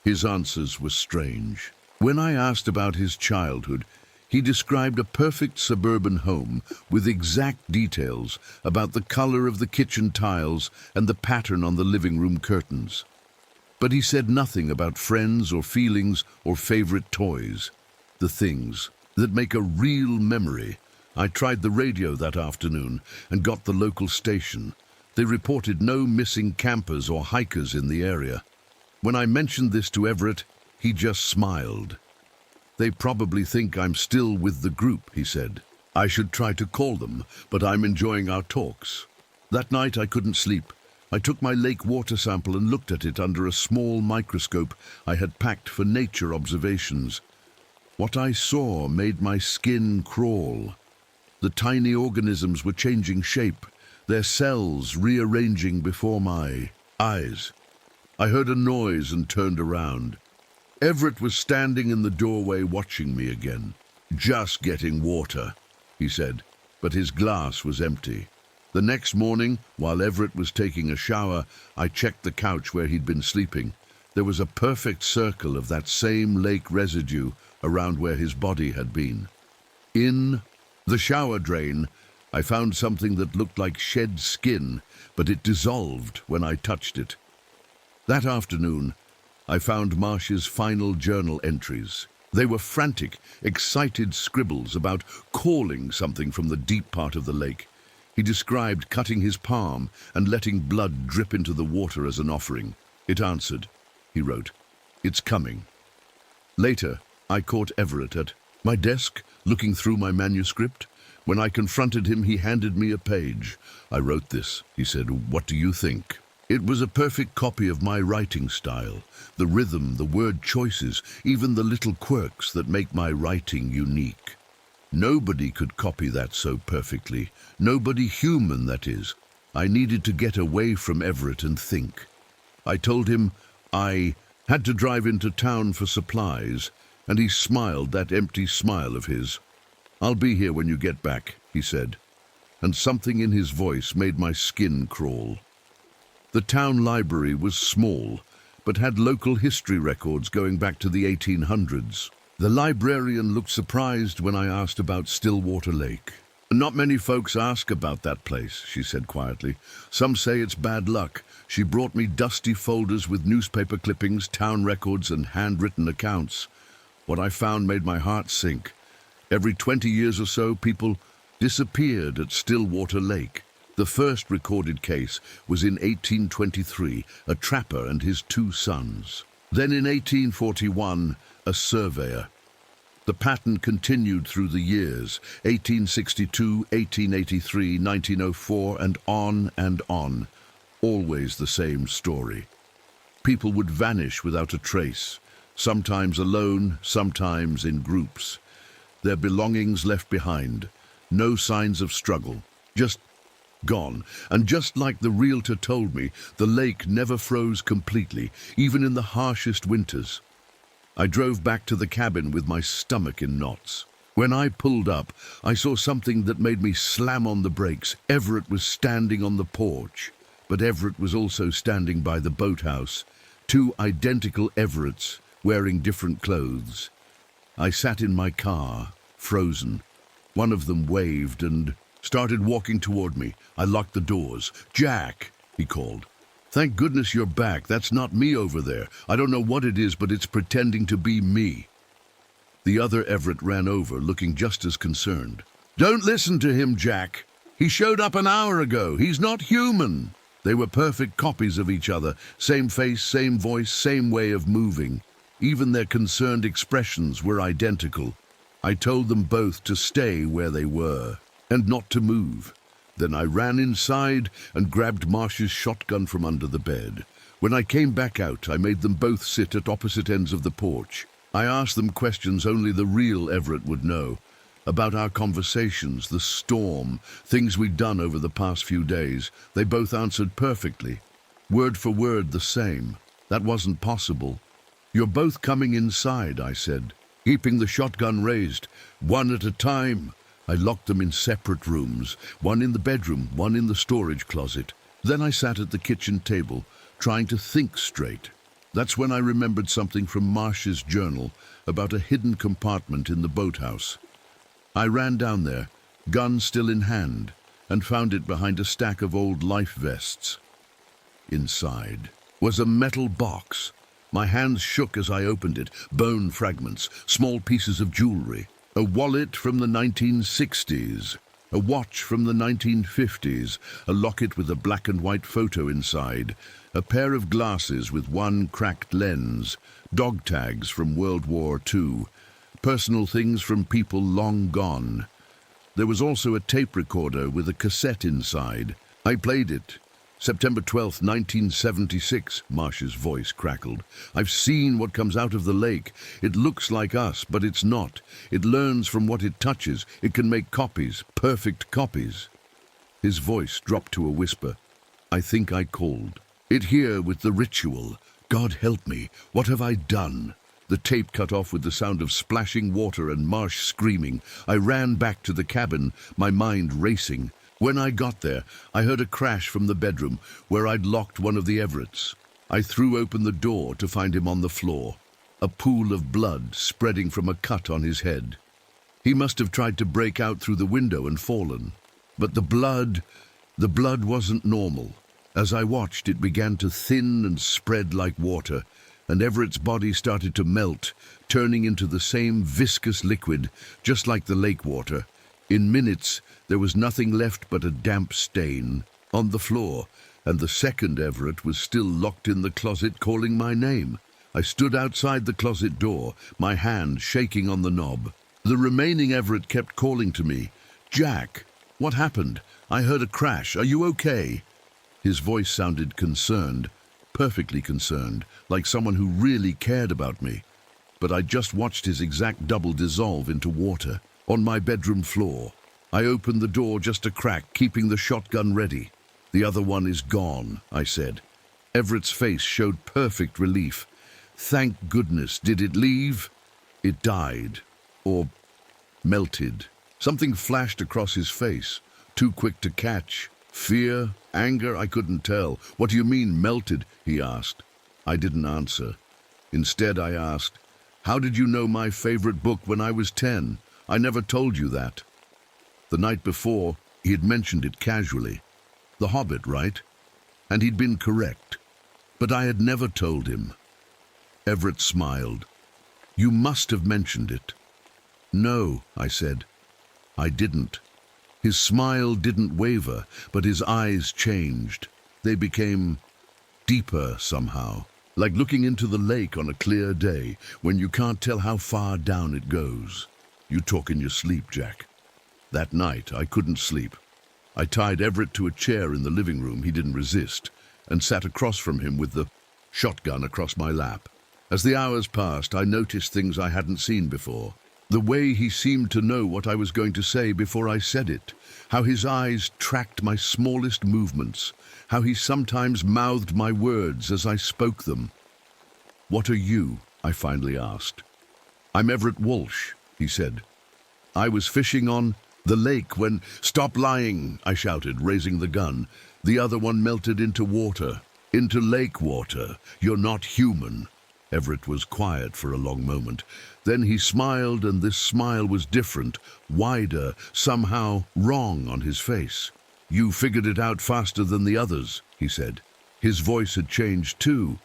His answers were strange. When I asked about his childhood, he described a perfect suburban home with exact details about the color of the kitchen tiles and the pattern on the living room curtains. But he said nothing about friends or feelings or favorite toys, the things that make a real memory. I tried the radio that afternoon and got the local station. They reported no missing campers or hikers in the area. When I mentioned this to Everett, he just smiled. "They probably think I'm still with the group," he said. "I should try to call them, but I'm enjoying our talks." That night I couldn't sleep. I took my lake water sample and looked at it under a small microscope I had packed for nature observations. What I saw made my skin crawl. The tiny organisms were changing shape, their cells rearranging before my eyes. I heard a noise and turned around. Everett was standing in the doorway watching me again. "Just getting water," he said, but his glass was empty. The next morning, while Everett was taking a shower, I checked the couch where he'd been sleeping. There was a perfect circle of that same lake residue around where his body had been. In the shower drain, I found something that looked like shed skin, but it dissolved when I touched it. That afternoon, I found Marsh's final journal entries. They were frantic, excited scribbles about calling something from the deep part of the lake. He described cutting his palm and letting blood drip into the water as an offering. "It answered," he wrote. "It's coming." Later, I caught Everett at my desk, looking through my manuscript. When I confronted him, he handed me a page. "I wrote this," he said. "What do you think?" It was a perfect copy of my writing style, the rhythm, the word choices, even the little quirks that make my writing unique. Nobody could copy that so perfectly. Nobody human, that is. I needed to get away from Everett and think. I told him I had to drive into town for supplies, and he smiled, that empty smile of his. "I'll be here when you get back," he said, and something in his voice made my skin crawl. The town library was small, but had local history records going back to the 1800s. The librarian looked surprised when I asked about Stillwater Lake. "Not many folks ask about that place," she said quietly. "Some say it's bad luck." She brought me dusty folders with newspaper clippings, town records, and handwritten accounts. What I found made my heart sink. Every 20 years or so, people disappeared at Stillwater Lake. The first recorded case was in 1823, a trapper and his 2 sons. Then in 1841, a surveyor. The pattern continued through the years, 1862, 1883, 1904, and on, always the same story. People would vanish without a trace, sometimes alone, sometimes in groups. Their belongings left behind, no signs of struggle, just gone. And just like the realtor told me, the lake never froze completely, even in the harshest winters. I drove back to the cabin with my stomach in knots. When I pulled up, I saw something that made me slam on the brakes. Everett was standing on the porch, but Everett was also standing by the boathouse. Two identical Everetts, wearing different clothes. I sat in my car, frozen. One of them waved and started walking toward me. I locked the doors. "Jack," he called. "Thank goodness you're back. That's not me over there. I don't know what it is, but it's pretending to be me." The other Everett ran over, looking just as concerned. "Don't listen to him, Jack. He showed up an hour ago. He's not human." They were perfect copies of each other. Same face, same voice, same way of moving. Even their concerned expressions were identical. I told them both to stay where they were and not to move. Then I ran inside and grabbed Marsh's shotgun from under the bed. When I came back out, I made them both sit at opposite ends of the porch. I asked them questions only the real Everett would know. About our conversations, the storm, things we'd done over the past few days. They both answered perfectly. Word for word the same. That wasn't possible. "You're both coming inside," I said, keeping the shotgun raised, one at a time. I locked them in separate rooms, one in the bedroom, one in the storage closet. Then I sat at the kitchen table, trying to think straight. That's when I remembered something from Marsh's journal about a hidden compartment in the boathouse. I ran down there, gun still in hand, and found it behind a stack of old life vests. Inside was a metal box. My hands shook as I opened it. Bone fragments, small pieces of jewelry. A wallet from the 1960s. A watch from the 1950s. A locket with a black and white photo inside. A pair of glasses with one cracked lens. Dog tags from World War II. Personal things from people long gone. There was also a tape recorder with a cassette inside. I played it. "September 12th, 1976, Marsh's voice crackled. "I've seen what comes out of the lake. It looks like us, but it's not. It learns from what it touches. It can make copies, perfect copies." His voice dropped to a whisper. I think I called. "It here with the ritual. God help me, what have I done?" The tape cut off with the sound of splashing water and Marsh screaming. I ran back to the cabin, my mind racing. When I got there, I heard a crash from the bedroom where I'd locked one of the Everetts. I threw open the door to find him on the floor, a pool of blood spreading from a cut on his head. He must have tried to break out through the window and fallen. But the blood wasn't normal. As I watched, it began to thin and spread like water, and Everett's body started to melt, turning into the same viscous liquid, just like the lake water. In minutes, there was nothing left but a damp stain on the floor, and the second Everett was still locked in the closet calling my name. I stood outside the closet door, my hand shaking on the knob. The remaining Everett kept calling to me. "Jack, what happened? I heard a crash. Are you okay?" His voice sounded concerned, perfectly concerned, like someone who really cared about me. But I just watched his exact double dissolve into water. On my bedroom floor, I opened the door just a crack, keeping the shotgun ready. "The other one is gone," I said. Everett's face showed perfect relief. "Thank goodness. Did it leave?" "It died. Or melted." Something flashed across his face, too quick to catch. Fear? Anger? I couldn't tell. "What do you mean, melted?" he asked. I didn't answer. Instead, I asked, "How did you know my favorite book when I was 10? I never told you that." The night before, he had mentioned it casually. The Hobbit, right? And he'd been correct. But I had never told him. Everett smiled. "You must have mentioned it." "No," I said. "I didn't." His smile didn't waver, but his eyes changed. They became deeper somehow, like looking into the lake on a clear day when you can't tell how far down it goes. "You talk in your sleep, Jack." That night, I couldn't sleep. I tied Everett to a chair in the living room. He didn't resist, and sat across from him with the shotgun across my lap. As the hours passed, I noticed things I hadn't seen before. The way he seemed to know what I was going to say before I said it. How his eyes tracked my smallest movements. How he sometimes mouthed my words as I spoke them. "What are you?" I finally asked. "I'm Everett Walsh," he said. I was fishing on the lake when... Stop lying, I shouted, raising the gun. The other one melted into water. Into lake water. You're not human. Everett was quiet for a long moment. Then he smiled, and this smile was different, wider, somehow wrong on his face. You figured it out faster than the others, he said. His voice had changed too.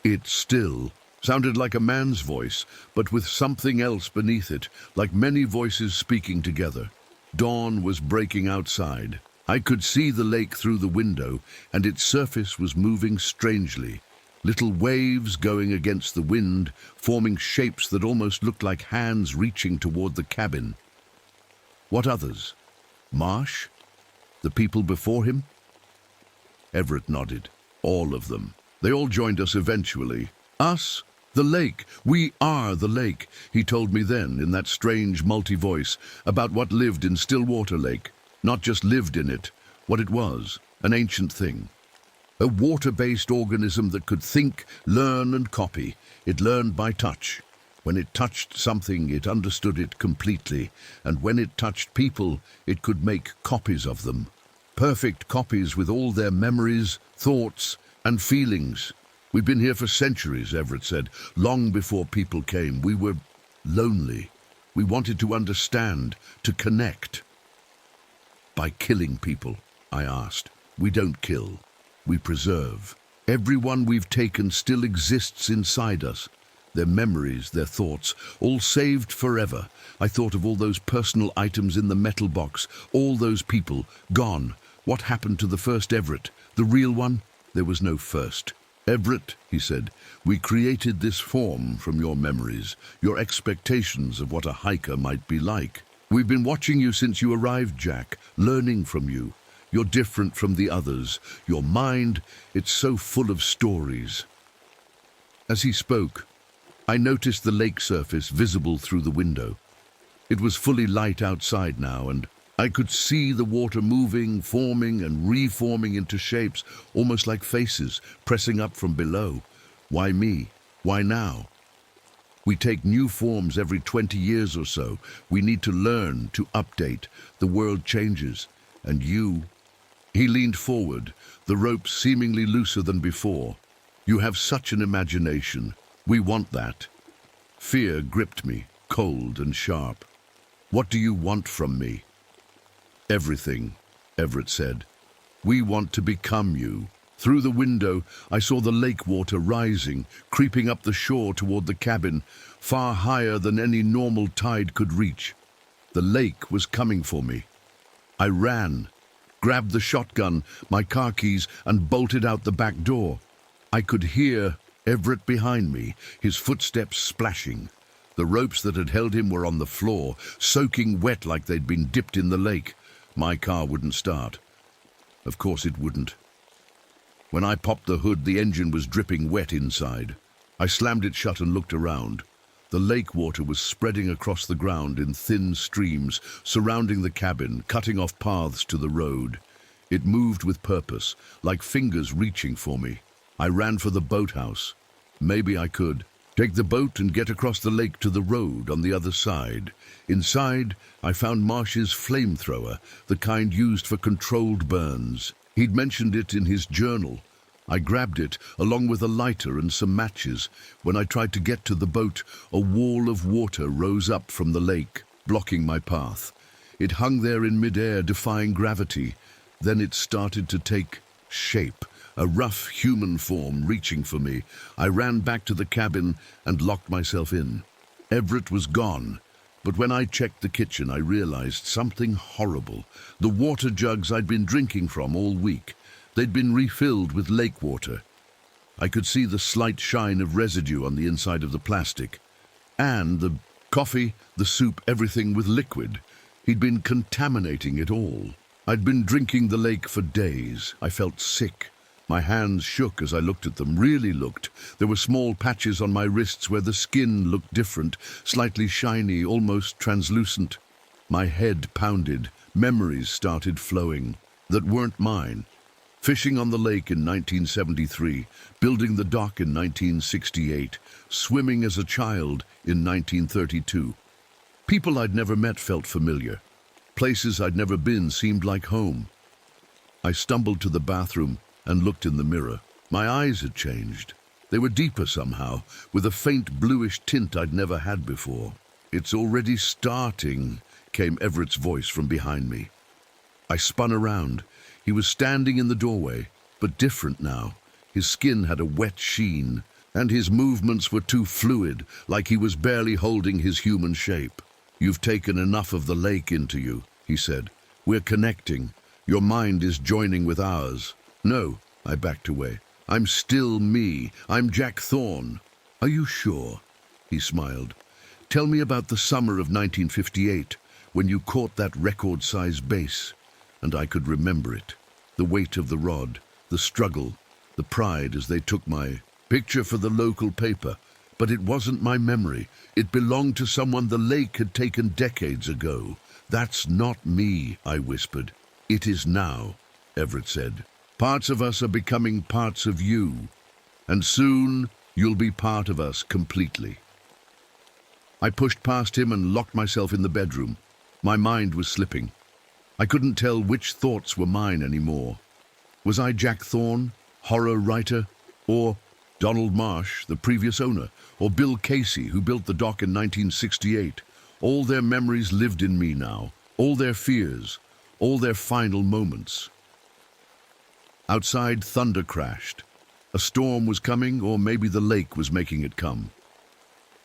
It still sounded like a man's voice, but with something else beneath it, like many voices speaking together. Dawn was breaking outside. I could see the lake through the window, and its surface was moving strangely. Little waves going against the wind, forming shapes that almost looked like hands reaching toward the cabin. What others? Marsh? The people before him? Everett nodded. All of them. They all joined us eventually. Us? The lake. We are the lake, he told me then in that strange multi-voice about what lived in Stillwater Lake. Not just lived in it, what it was, an ancient thing. A water-based organism that could think, learn and copy. It learned by touch. When it touched something, it understood it completely. And when it touched people, it could make copies of them. Perfect copies with all their memories, thoughts and feelings. We've been here for centuries, Everett said. Long before people came, we were lonely. We wanted to understand, to connect. By killing people, I asked. We don't kill. We preserve. Everyone we've taken still exists inside us. Their memories, their thoughts, all saved forever. I thought of all those personal items in the metal box, all those people, gone. What happened to the first Everett? The real one? There was no first. Everett, he said, we created this form from your memories, your expectations of what a hiker might be like. We've been watching you since you arrived, Jack, learning from you. You're different from the others. Your mind, it's so full of stories. As he spoke, I noticed the lake surface visible through the window. It was fully light outside now, and I could see the water moving, forming and reforming into shapes, almost like faces, pressing up from below. Why me? Why now? We take new forms every 20 years or so. We need to learn, to update. The world changes. And you... He leaned forward, the rope seemingly looser than before. You have such an imagination. We want that. Fear gripped me, cold and sharp. What do you want from me? Everything, Everett said. We want to become you. Through the window, I saw the lake water rising, creeping up the shore toward the cabin, far higher than any normal tide could reach. The lake was coming for me. I ran, grabbed the shotgun, my car keys, and bolted out the back door. I could hear Everett behind me, his footsteps splashing. The ropes that had held him were on the floor, soaking wet like they'd been dipped in the lake. My car wouldn't start. Of course it wouldn't. When I popped the hood, the engine was dripping wet inside. I slammed it shut and looked around. The lake water was spreading across the ground in thin streams, surrounding the cabin, cutting off paths to the road. It moved with purpose, like fingers reaching for me. I ran for the boathouse. Maybe I could take the boat and get across the lake to the road on the other side. Inside, I found Marsh's flamethrower, the kind used for controlled burns. He'd mentioned it in his journal. I grabbed it, along with a lighter and some matches. When I tried to get to the boat, a wall of water rose up from the lake, blocking my path. It hung there in midair, defying gravity. Then it started to take shape, a rough human form reaching for me. I ran back to the cabin and locked myself in. Everett was gone. But when I checked the kitchen, I realized something horrible. The water jugs I'd been drinking from all week, they'd been refilled with lake water. I could see the slight shine of residue on the inside of the plastic. And the coffee, the soup, everything with liquid. He'd been contaminating it all. I'd been drinking the lake for days. I felt sick. My hands shook as I looked at them, really looked. There were small patches on my wrists where the skin looked different, slightly shiny, almost translucent. My head pounded. Memories started flowing that weren't mine. Fishing on the lake in 1973, building the dock in 1968, swimming as a child in 1932. People I'd never met felt familiar. Places I'd never been seemed like home. I stumbled to the bathroom and looked in the mirror. My eyes had changed. They were deeper somehow, with a faint bluish tint I'd never had before. "It's already starting," came Everett's voice from behind me. I spun around. He was standing in the doorway, but different now. His skin had a wet sheen, and his movements were too fluid, like he was barely holding his human shape. "You've taken enough of the lake into you," he said. "We're connecting. Your mind is joining with ours." "No," I backed away. "I'm still me. I'm Jack Thorne." "Are you sure?" He smiled. "Tell me about the summer of 1958, when you caught that record-sized bass." And I could remember it. The weight of the rod, the struggle, the pride as they took my picture for the local paper. But it wasn't my memory. It belonged to someone the lake had taken decades ago. "That's not me," I whispered. "It is now," Everett said. "Parts of us are becoming parts of you. And soon you'll be part of us completely." I pushed past him and locked myself in the bedroom. My mind was slipping. I couldn't tell which thoughts were mine anymore. Was I Jack Thorne, horror writer, or Donald Marsh, the previous owner, or Bill Casey, who built the dock in 1968? All their memories lived in me now, all their fears, all their final moments. Outside, thunder crashed. A storm was coming, or maybe the lake was making it come.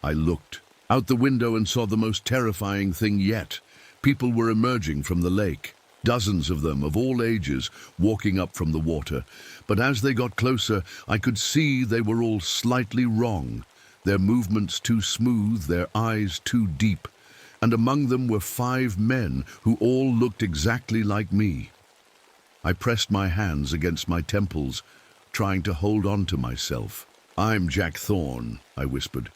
I looked out the window and saw the most terrifying thing yet. People were emerging from the lake, dozens of them of all ages walking up from the water. But as they got closer, I could see they were all slightly wrong, their movements too smooth, their eyes too deep. And among them were 5 men who all looked exactly like me. I pressed my hands against my temples, trying to hold on to myself. "I'm Jack Thorne," I whispered.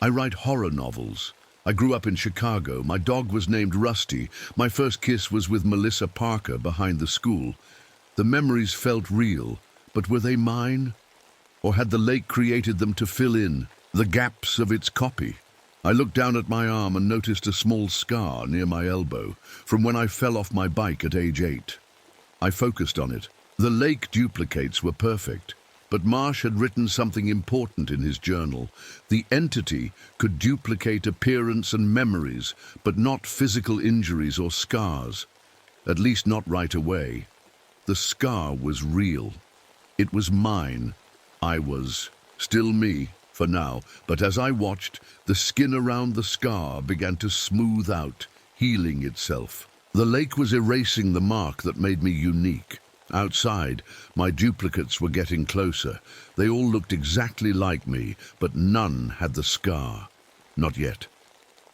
"I write horror novels. I grew up in Chicago. My dog was named Rusty. My first kiss was with Melissa Parker behind the school." The memories felt real, but were they mine? Or had the lake created them to fill in the gaps of its copy? I looked down at my arm and noticed a small scar near my elbow from when I fell off my bike at age 8. I focused on it. The lake duplicates were perfect, but Marsh had written something important in his journal. The entity could duplicate appearance and memories, but not physical injuries or scars. At least not right away. The scar was real. It was mine. I was still me for now, but as I watched, the skin around the scar began to smooth out, healing itself. The lake was erasing the mark that made me unique. Outside, my duplicates were getting closer. They all looked exactly like me, but none had the scar. Not yet.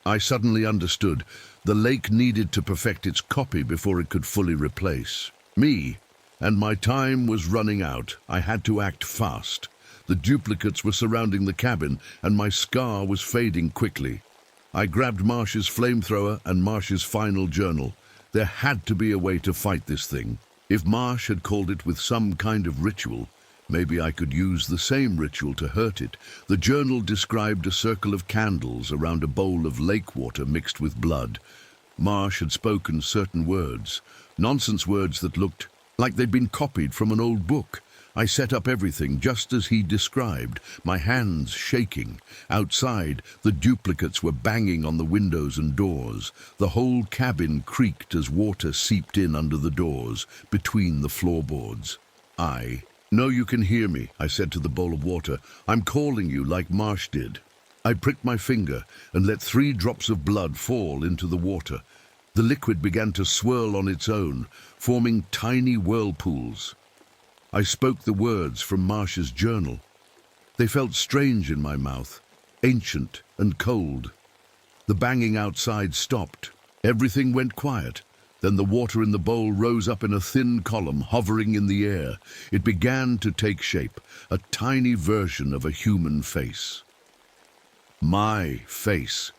I suddenly understood. The lake needed to perfect its copy before it could fully replace me. And my time was running out. I had to act fast. The duplicates were surrounding the cabin, and my scar was fading quickly. I grabbed Marsh's flamethrower and Marsh's final journal. There had to be a way to fight this thing. If Marsh had called it with some kind of ritual, maybe I could use the same ritual to hurt it. The journal described a circle of candles around a bowl of lake water mixed with blood. Marsh had spoken certain words, nonsense words that looked like they'd been copied from an old book. I set up everything just as he described, my hands shaking. Outside, the duplicates were banging on the windows and doors. The whole cabin creaked as water seeped in under the doors, between the floorboards. "I know you can hear me," I said to the bowl of water. "I'm calling you like Marsh did." I pricked my finger and let 3 drops of blood fall into the water. The liquid began to swirl on its own, forming tiny whirlpools. I spoke the words from Marsh's journal. They felt strange in my mouth, ancient and cold. The banging outside stopped. Everything went quiet. Then the water in the bowl rose up in a thin column, hovering in the air. It began to take shape, a tiny version of a human face. My face.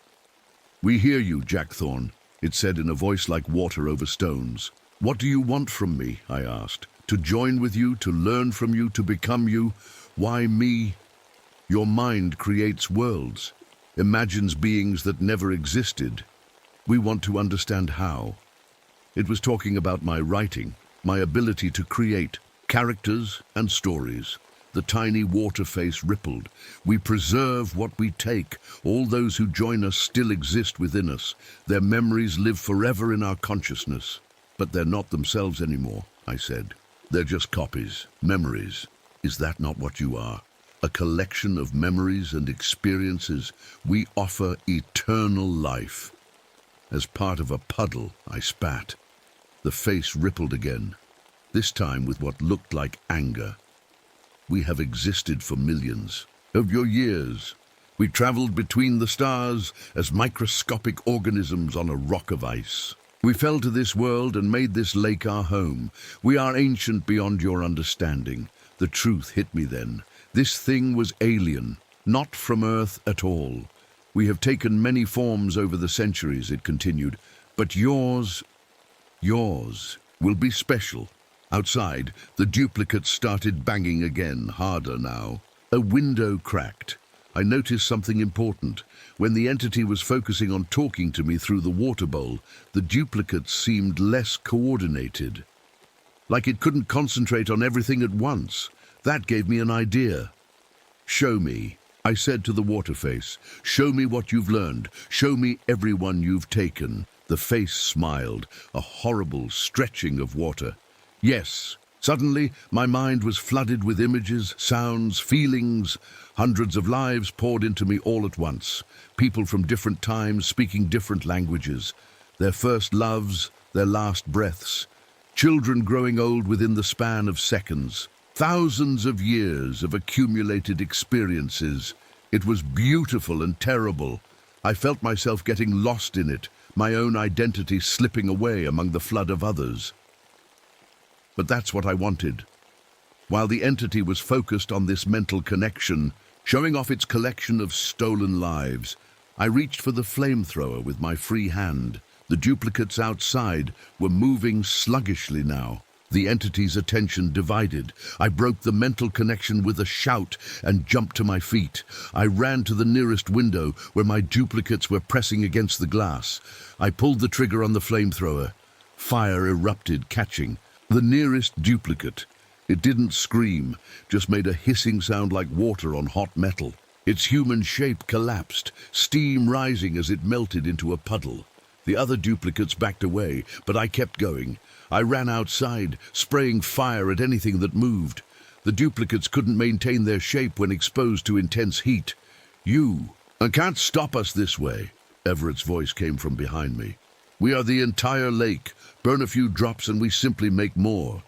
"We hear you, Jack Thorne," it said in a voice like water over stones. "What do you want from me?" I asked. "To join with you, to learn from you, to become you? Why me?" "Your mind creates worlds, imagines beings that never existed. We want to understand how. It was talking about my writing, my ability to create characters and stories. The tiny water face rippled. We preserve what we take. All those who join us still exist within us. Their memories live forever in our consciousness. But they're not themselves anymore, I said. They're just copies, memories. Is that not what you are? A collection of memories and experiences. We offer eternal life. As part of a puddle, I spat. The face rippled again, this time with what looked like anger. We have existed for millions of your years. We traveled between the stars as microscopic organisms on a rock of ice. We fell to this world and made this lake our home. We are ancient beyond your understanding. The truth hit me then. This thing was alien, not from Earth at all. We have taken many forms over the centuries, it continued, but yours will be special. Outside, the duplicates started banging again, harder now. A window cracked. I noticed something important. When the entity was focusing on talking to me through the water bowl, the duplicates seemed less coordinated. Like it couldn't concentrate on everything at once. That gave me an idea. Show me, I said to the water face. Show me what you've learned. Show me everyone you've taken. The face smiled, a horrible stretching of water. Yes. Suddenly, my mind was flooded with images, sounds, feelings. Hundreds of lives poured into me all at once. People from different times speaking different languages. Their first loves, their last breaths. Children growing old within the span of seconds. Thousands of years of accumulated experiences. It was beautiful and terrible. I felt myself getting lost in it, my own identity slipping away among the flood of others. But that's what I wanted. While the entity was focused on this mental connection, showing off its collection of stolen lives, I reached for the flamethrower with my free hand. The duplicates outside were moving sluggishly now. The entity's attention divided. I broke the mental connection with a shout and jumped to my feet. I ran to the nearest window where my duplicates were pressing against the glass. I pulled the trigger on the flamethrower. Fire erupted, catching. The nearest duplicate. It didn't scream, just made a hissing sound like water on hot metal. Its human shape collapsed, steam rising as it melted into a puddle. The other duplicates backed away, but I kept going. I ran outside, spraying fire at anything that moved. The duplicates couldn't maintain their shape when exposed to intense heat. You can't stop us this way. Everett's voice came from behind me. We are the entire lake. Burn a few drops and we simply make more.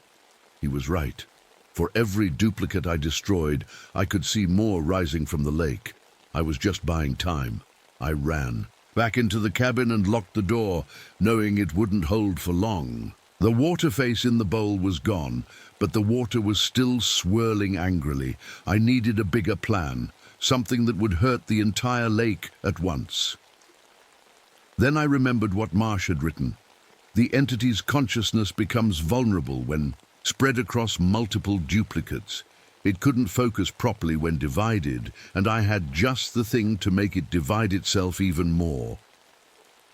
He was right. For every duplicate I destroyed, I could see more rising from the lake. I was just buying time. I ran back into the cabin and locked the door, knowing it wouldn't hold for long. The water face in the bowl was gone, but the water was still swirling angrily. I needed a bigger plan, something that would hurt the entire lake at once. Then I remembered what Marsh had written. The entity's consciousness becomes vulnerable when spread across multiple duplicates. It couldn't focus properly when divided, and I had just the thing to make it divide itself even more.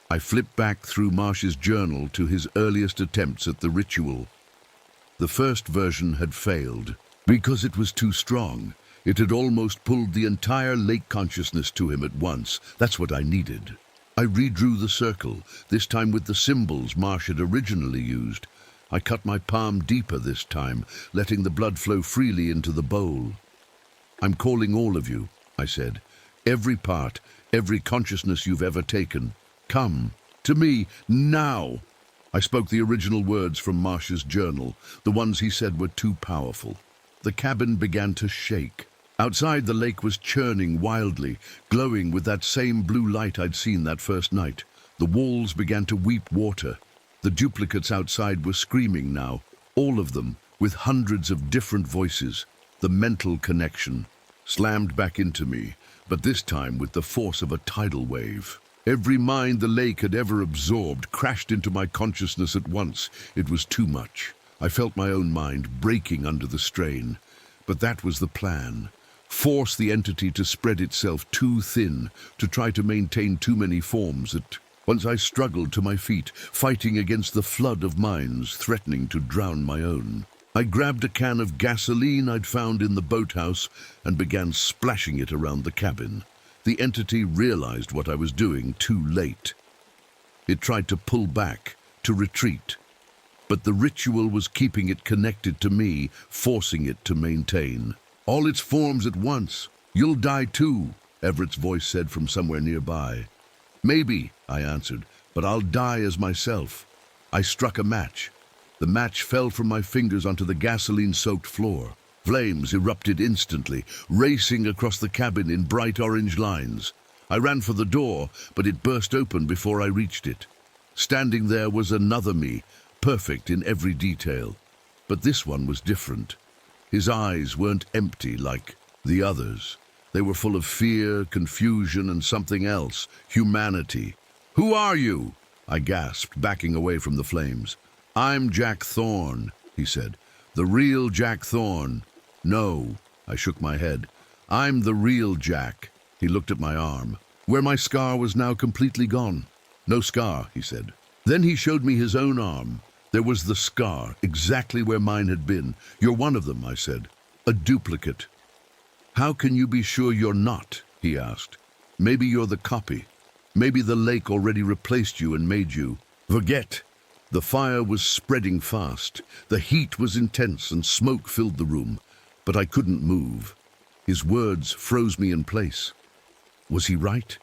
I flipped back through Marsh's journal to his earliest attempts at the ritual. The first version had failed because it was too strong. It had almost pulled the entire lake consciousness to him at once. That's what I needed. I redrew the circle, this time with the symbols Marsh had originally used. I cut my palm deeper this time, letting the blood flow freely into the bowl. I'm calling all of you, I said. Every part, every consciousness you've ever taken. Come to me now. I spoke the original words from Marsh's journal. The ones he said were too powerful. The cabin began to shake. Outside, the lake was churning wildly, glowing with that same blue light I'd seen that first night. The walls began to weep water. The duplicates outside were screaming now, all of them, with hundreds of different voices. The mental connection slammed back into me, but this time with the force of a tidal wave. Every mind the lake had ever absorbed crashed into my consciousness at once. It was too much. I felt my own mind breaking under the strain. But that was the plan. Force the entity to spread itself too thin, to try to maintain too many forms at Once I struggled to my feet, fighting against the flood of mines threatening to drown my own. I grabbed a can of gasoline I'd found in the boathouse and began splashing it around the cabin. The entity realized what I was doing too late. It tried to pull back, to retreat. But the ritual was keeping it connected to me, forcing it to maintain. All its forms at once. You'll die too, Everett's voice said from somewhere nearby. Maybe, I answered, but I'll die as myself. I struck a match. The match fell from my fingers onto the gasoline-soaked floor. Flames erupted instantly, racing across the cabin in bright orange lines. I ran for the door, but it burst open before I reached it. Standing there was another me, perfect in every detail. But this one was different. His eyes weren't empty like the others. They were full of fear, confusion, and something else, humanity. "Who are you?" I gasped, backing away from the flames. "I'm Jack Thorne," he said. "The real Jack Thorne." "No," I shook my head. "I'm the real Jack." He looked at my arm, where my scar was now completely gone. "No scar," he said. Then he showed me his own arm. There was the scar, exactly where mine had been. "You're one of them," I said. "A duplicate." "How can you be sure you're not?" he asked. "Maybe you're the copy. Maybe the lake already replaced you and made you. Forget." The fire was spreading fast. The heat was intense and smoke filled the room, but I couldn't move. His words froze me in place. Was he right?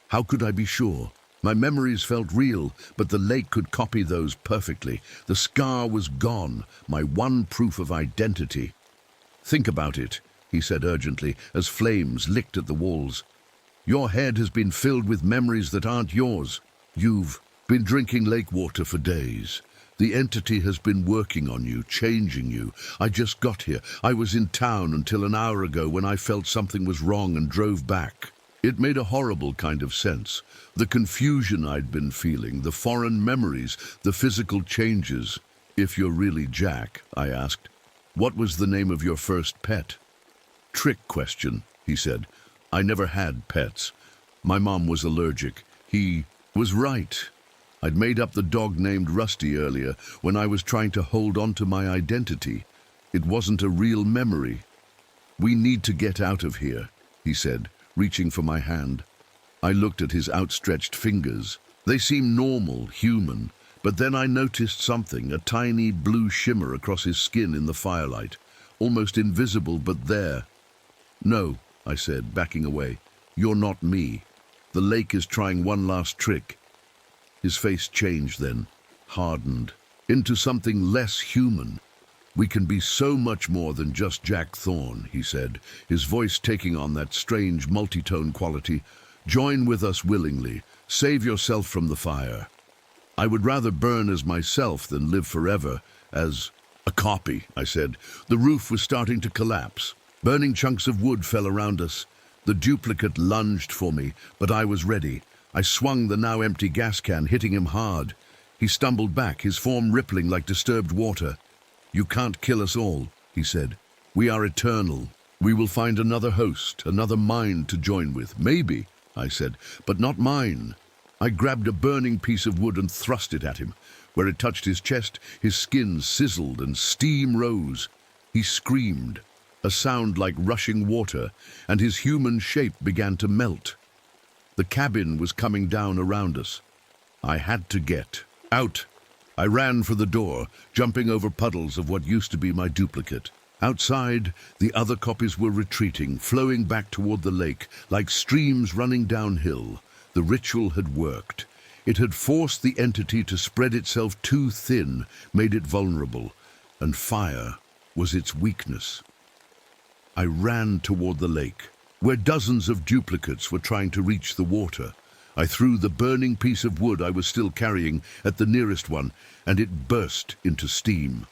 How could I be sure? My memories felt real, but the lake could copy those perfectly. The scar was gone, my one proof of identity. "Think about it," he said urgently, as flames licked at the walls. "Your head has been filled with memories that aren't yours. You've been drinking lake water for days. The entity has been working on you, changing you. I just got here. I was in town until an hour ago when I felt something was wrong and drove back. It made a horrible kind of sense. The confusion I'd been feeling, the foreign memories, the physical changes. If you're really Jack," I asked, "what was the name of your first pet?" "Trick question," he said. "I never had pets. My mom was allergic." He was right. I'd made up the dog named Rusty earlier when I was trying to hold on to my identity. It wasn't a real memory. "We need to get out of here," he said, reaching for my hand. I looked at his outstretched fingers. They seemed normal, human, but then I noticed something, a tiny blue shimmer across his skin in the firelight, almost invisible but there. "No," I said, backing away. "You're not me. The lake is trying one last trick." His face changed then, hardened, into something less human. "We can be so much more than just Jack Thorne," he said, his voice taking on that strange multitone quality. "Join with us willingly. Save yourself from the fire." "I would rather burn as myself than live forever as a copy," I said. The roof was starting to collapse. Burning chunks of wood fell around us. The duplicate lunged for me, but I was ready. I swung the now empty gas can, hitting him hard. He stumbled back, his form rippling like disturbed water. "You can't kill us all," he said. "We are eternal. We will find another host, another mind to join with. Maybe," I said, "but not mine." I grabbed a burning piece of wood and thrust it at him. Where it touched his chest, his skin sizzled and steam rose. He screamed, a sound like rushing water, and his human shape began to melt. The cabin was coming down around us. I had to get out. I ran for the door, jumping over puddles of what used to be my duplicate. Outside, the other copies were retreating, flowing back toward the lake, like streams running downhill. The ritual had worked. It had forced the entity to spread itself too thin, made it vulnerable, and fire was its weakness. I ran toward the lake, where dozens of duplicates were trying to reach the water. I threw the burning piece of wood I was still carrying at the nearest one, and it burst into steam.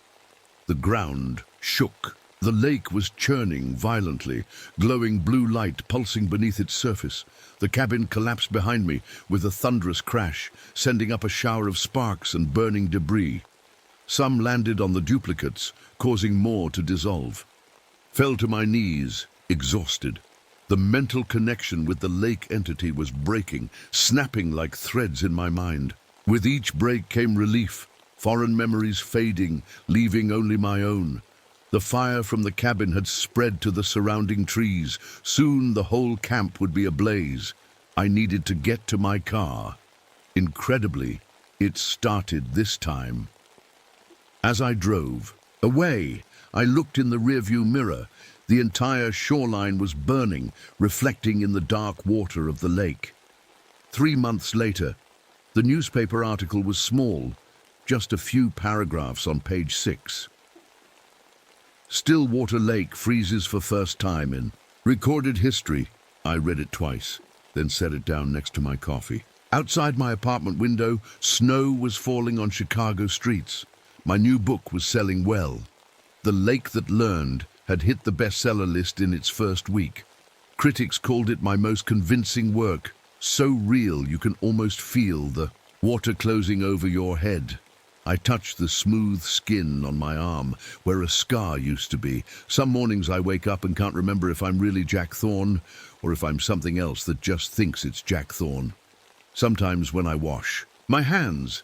The ground shook. The lake was churning violently, glowing blue light pulsing beneath its surface. The cabin collapsed behind me with a thunderous crash, sending up a shower of sparks and burning debris. Some landed on the duplicates, causing more to dissolve. Fell to my knees, exhausted. The mental connection with the lake entity was breaking, snapping like threads in my mind. With each break came relief, foreign memories fading, leaving only my own. The fire from the cabin had spread to the surrounding trees. Soon the whole camp would be ablaze. I needed to get to my car. Incredibly, it started this time. As I drove away, I looked in the rearview mirror. The entire shoreline was burning, reflecting in the dark water of the lake. 3 months later, the newspaper article was small, just a few paragraphs on page 6. Stillwater Lake freezes for first time in recorded history. I read it twice, then set it down next to my coffee. Outside my apartment window, snow was falling on Chicago streets. My new book was selling well. The Lake That Learned had hit the bestseller list in its first week. Critics called it my most convincing work, so real you can almost feel the water closing over your head. I touched the smooth skin on my arm, where a scar used to be. Some mornings I wake up and can't remember if I'm really Jack Thorne or if I'm something else that just thinks it's Jack Thorne. Sometimes when I wash my hands,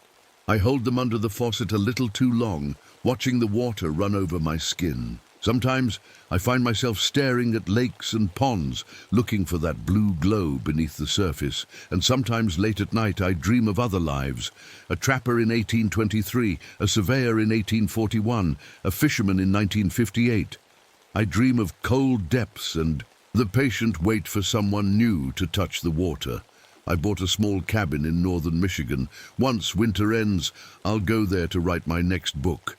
I hold them under the faucet a little too long, watching the water run over my skin. Sometimes I find myself staring at lakes and ponds, looking for that blue glow beneath the surface. And sometimes late at night I dream of other lives. A trapper in 1823, a surveyor in 1841, a fisherman in 1958. I dream of cold depths and the patient wait for someone new to touch the water. I bought a small cabin in northern Michigan. Once winter ends, I'll go there to write my next book.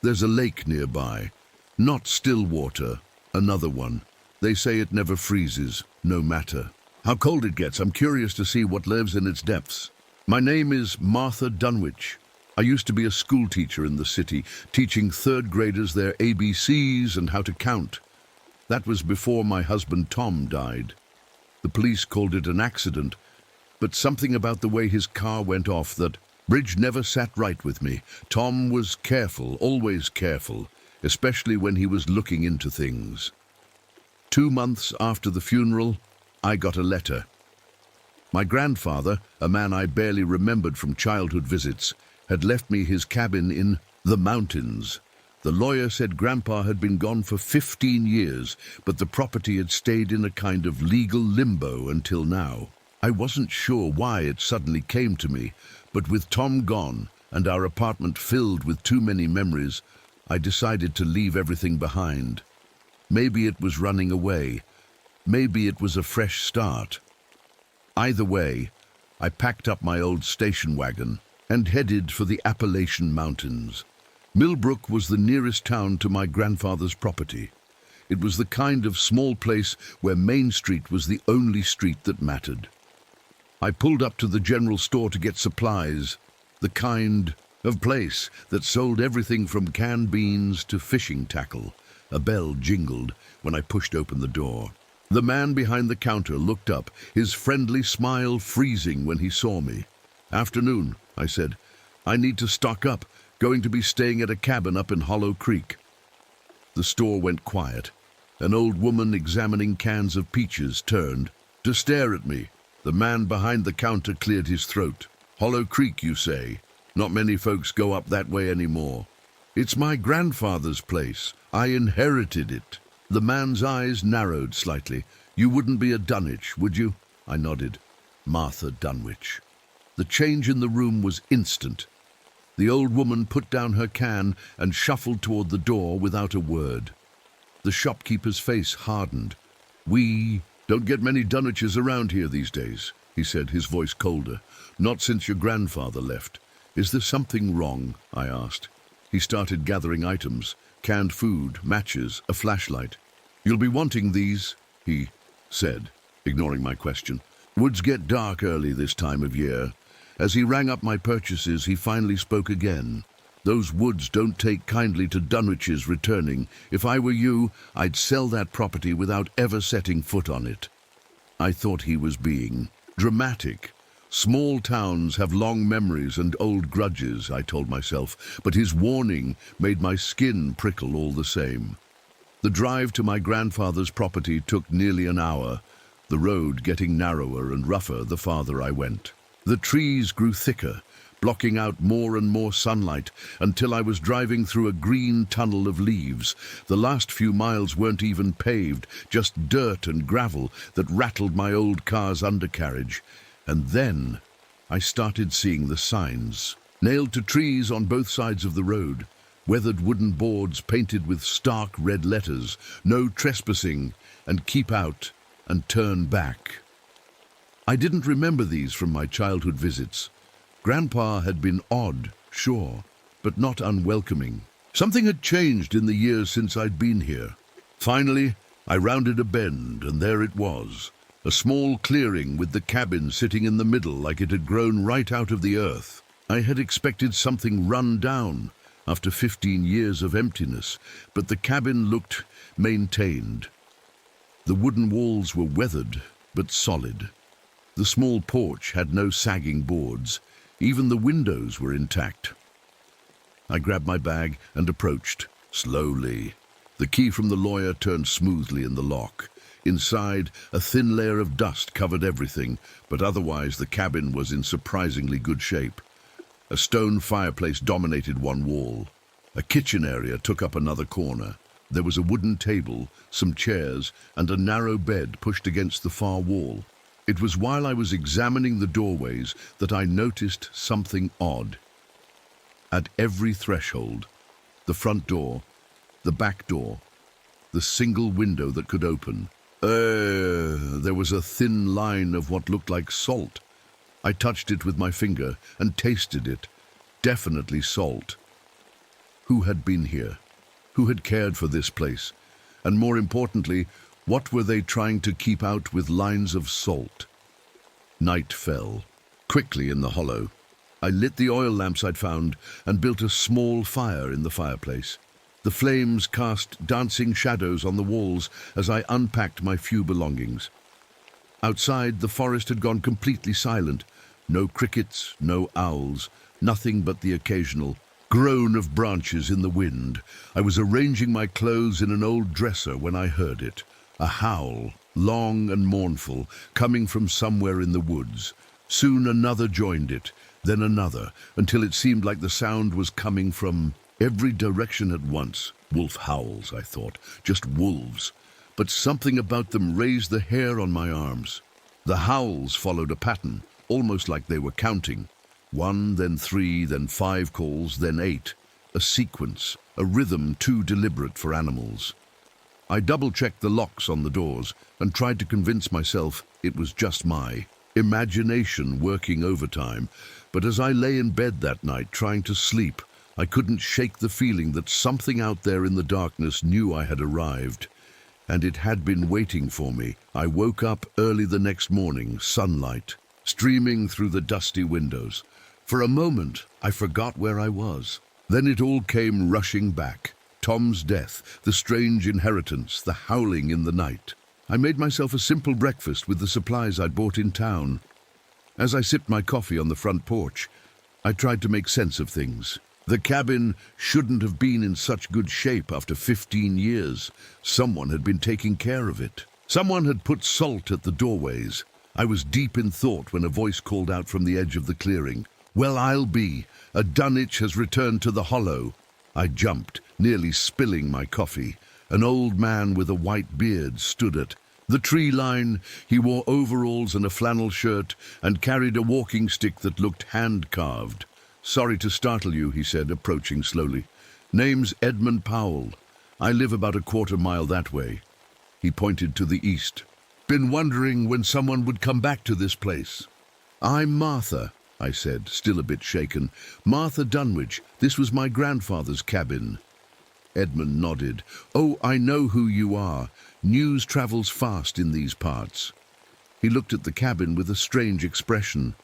There's a lake nearby. Not Stillwater, another one. They say it never freezes, no matter how cold it gets. I'm curious to see what lives in its depths. My name is Martha Dunwich. I used to be a school teacher in the city, teaching third graders their ABCs and how to count. That was before my husband Tom died. The police called it an accident, but something about the way his car went off that bridge never sat right with me. Tom was careful, always careful, especially when he was looking into things. 2 months after the funeral, I got a letter. My grandfather, a man I barely remembered from childhood visits, had left me his cabin in the mountains. The lawyer said Grandpa had been gone for 15 years, but the property had stayed in a kind of legal limbo until now. I wasn't sure why it suddenly came to me, but with Tom gone and our apartment filled with too many memories, I decided to leave everything behind. Maybe it was running away. Maybe it was a fresh start. Either way, I packed up my old station wagon and headed for the Appalachian Mountains. Millbrook was the nearest town to my grandfather's property. It was the kind of small place where Main Street was the only street that mattered. I pulled up to the general store to get supplies, the kind of place that sold everything from canned beans to fishing tackle. A bell jingled when I pushed open the door. The man behind the counter looked up, his friendly smile freezing when he saw me. "Afternoon," I said. "I need to stock up. Going to be staying at a cabin up in Hollow Creek." The store went quiet. An old woman examining cans of peaches turned to stare at me. The man behind the counter cleared his throat. "Hollow Creek, you say? Not many folks go up that way anymore." "It's my grandfather's place. I inherited it." The man's eyes narrowed slightly. "You wouldn't be a Dunwich, would you?" I nodded. Martha Dunwich. The change in the room was instant. The old woman put down her can and shuffled toward the door without a word. The shopkeeper's face hardened. "We don't get many Dunwiches around here these days," he said, his voice colder. "Not since your grandfather left." "Is there something wrong?" I asked. He started gathering items, canned food, matches, a flashlight. "You'll be wanting these," he said, ignoring my question. "Woods get dark early this time of year." As he rang up my purchases, he finally spoke again. "Those woods don't take kindly to Dunwiches returning. If I were you, I'd sell that property without ever setting foot on it." I thought he was being dramatic. Small towns have long memories and old grudges, I told myself, but his warning made my skin prickle all the same. The drive to my grandfather's property took nearly an hour, the road getting narrower and rougher the farther I went. The trees grew thicker, blocking out more and more sunlight until I was driving through a green tunnel of leaves. The last few miles weren't even paved, just dirt and gravel that rattled my old car's undercarriage. And then I started seeing the signs, nailed to trees on both sides of the road. Weathered wooden boards painted with stark red letters, "No trespassing," and "Keep out," and "Turn back." I didn't remember these from my childhood visits. Grandpa had been odd, sure, but not unwelcoming. Something had changed in the years since I'd been here. Finally, I rounded a bend, and there it was, a small clearing with the cabin sitting in the middle like it had grown right out of the earth. I had expected something run down after 15 years of emptiness, but the cabin looked maintained. The wooden walls were weathered, but solid. The small porch had no sagging boards. Even the windows were intact. I grabbed my bag and approached, slowly. The key from the lawyer turned smoothly in the lock. Inside, a thin layer of dust covered everything, but otherwise the cabin was in surprisingly good shape. A stone fireplace dominated one wall. A kitchen area took up another corner. There was a wooden table, some chairs, and a narrow bed pushed against the far wall. It was while I was examining the doorways that I noticed something odd. At every threshold, the front door, the back door, the single window that could open, there was a thin line of what looked like salt. I touched it with my finger and tasted it. Definitely salt. Who had been here? Who had cared for this place? And more importantly, what were they trying to keep out with lines of salt? Night fell. Quickly in the hollow, I lit the oil lamps I'd found and built a small fire in the fireplace. The flames cast dancing shadows on the walls as I unpacked my few belongings. Outside, the forest had gone completely silent. No crickets, no owls, nothing but the occasional groan of branches in the wind. I was arranging my clothes in an old dresser when I heard it. A howl, long and mournful, coming from somewhere in the woods. Soon another joined it, then another, until it seemed like the sound was coming from every direction at once. Wolf howls, I thought, just wolves. But something about them raised the hair on my arms. The howls followed a pattern, almost like they were counting. 1, then 3, then 5 calls, then 8. A sequence, a rhythm too deliberate for animals. I double-checked the locks on the doors and tried to convince myself it was just my imagination working overtime. But as I lay in bed that night trying to sleep, I couldn't shake the feeling that something out there in the darkness knew I had arrived. And it had been waiting for me. I woke up early the next morning, sunlight streaming through the dusty windows. For a moment, I forgot where I was. Then it all came rushing back. Tom's death, the strange inheritance, the howling in the night. I made myself a simple breakfast with the supplies I'd bought in town. As I sipped my coffee on the front porch, I tried to make sense of things. The cabin shouldn't have been in such good shape after 15 years. Someone had been taking care of it. Someone had put salt at the doorways. I was deep in thought when a voice called out from the edge of the clearing. "Well, I'll be. A Dunwich has returned to the hollow." I jumped, nearly spilling my coffee. An old man with a white beard stood at the tree line. He wore overalls and a flannel shirt and carried a walking stick that looked hand-carved. "Sorry to startle you," he said, approaching slowly. "Name's Edmund Powell. I live about a quarter-mile that way." He pointed to the east. "Been wondering when someone would come back to this place." "I'm Martha," I said, still a bit shaken. "Martha Dunwich. This was my grandfather's cabin." Edmund nodded. "Oh, I know who you are. News travels fast in these parts." He looked at the cabin with a strange expression.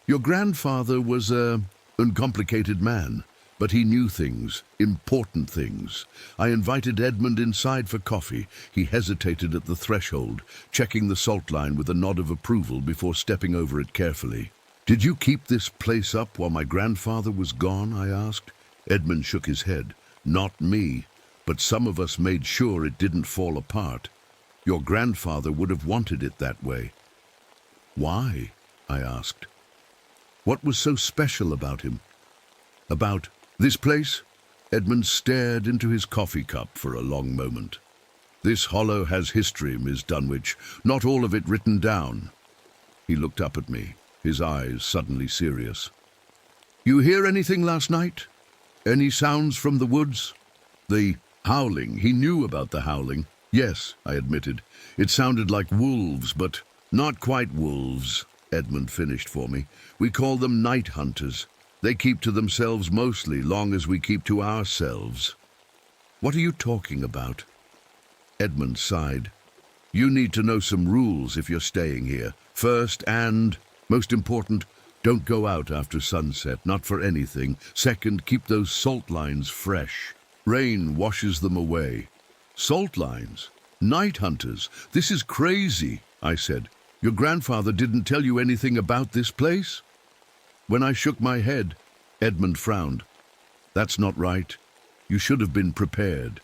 "Your grandfather was an uncomplicated man, but he knew things, important things." I invited Edmund inside for coffee. He hesitated at the threshold, checking the salt line with a nod of approval before stepping over it carefully. "Did you keep this place up while my grandfather was gone?" I asked. Edmund shook his head. "Not me. but some of us made sure it didn't fall apart. Your grandfather would have wanted it that way." "Why?" I asked. "What was so special about him?" "About this place?" Edmund stared into his coffee cup for a long moment. "This hollow has history, Miss Dunwich, not all of it written down." He looked up at me, his eyes suddenly serious. "You hear anything last night? Any sounds from the woods?" "The howling, he knew about the howling." "Yes," I admitted. "It sounded like wolves, but not quite wolves," Edmund finished for me. "We call them night hunters. They keep to themselves mostly, long as we keep to ourselves." "What are you talking about?" Edmund sighed. "You need to know some rules if you're staying here. First, and most important, don't go out after sunset, not for anything. Second, keep those salt lines fresh. Rain washes them away." "Salt lines? Night hunters? This is crazy," I said. "Your grandfather didn't tell you anything about this place?" When I shook my head, Edmund frowned. "That's not right. You should have been prepared."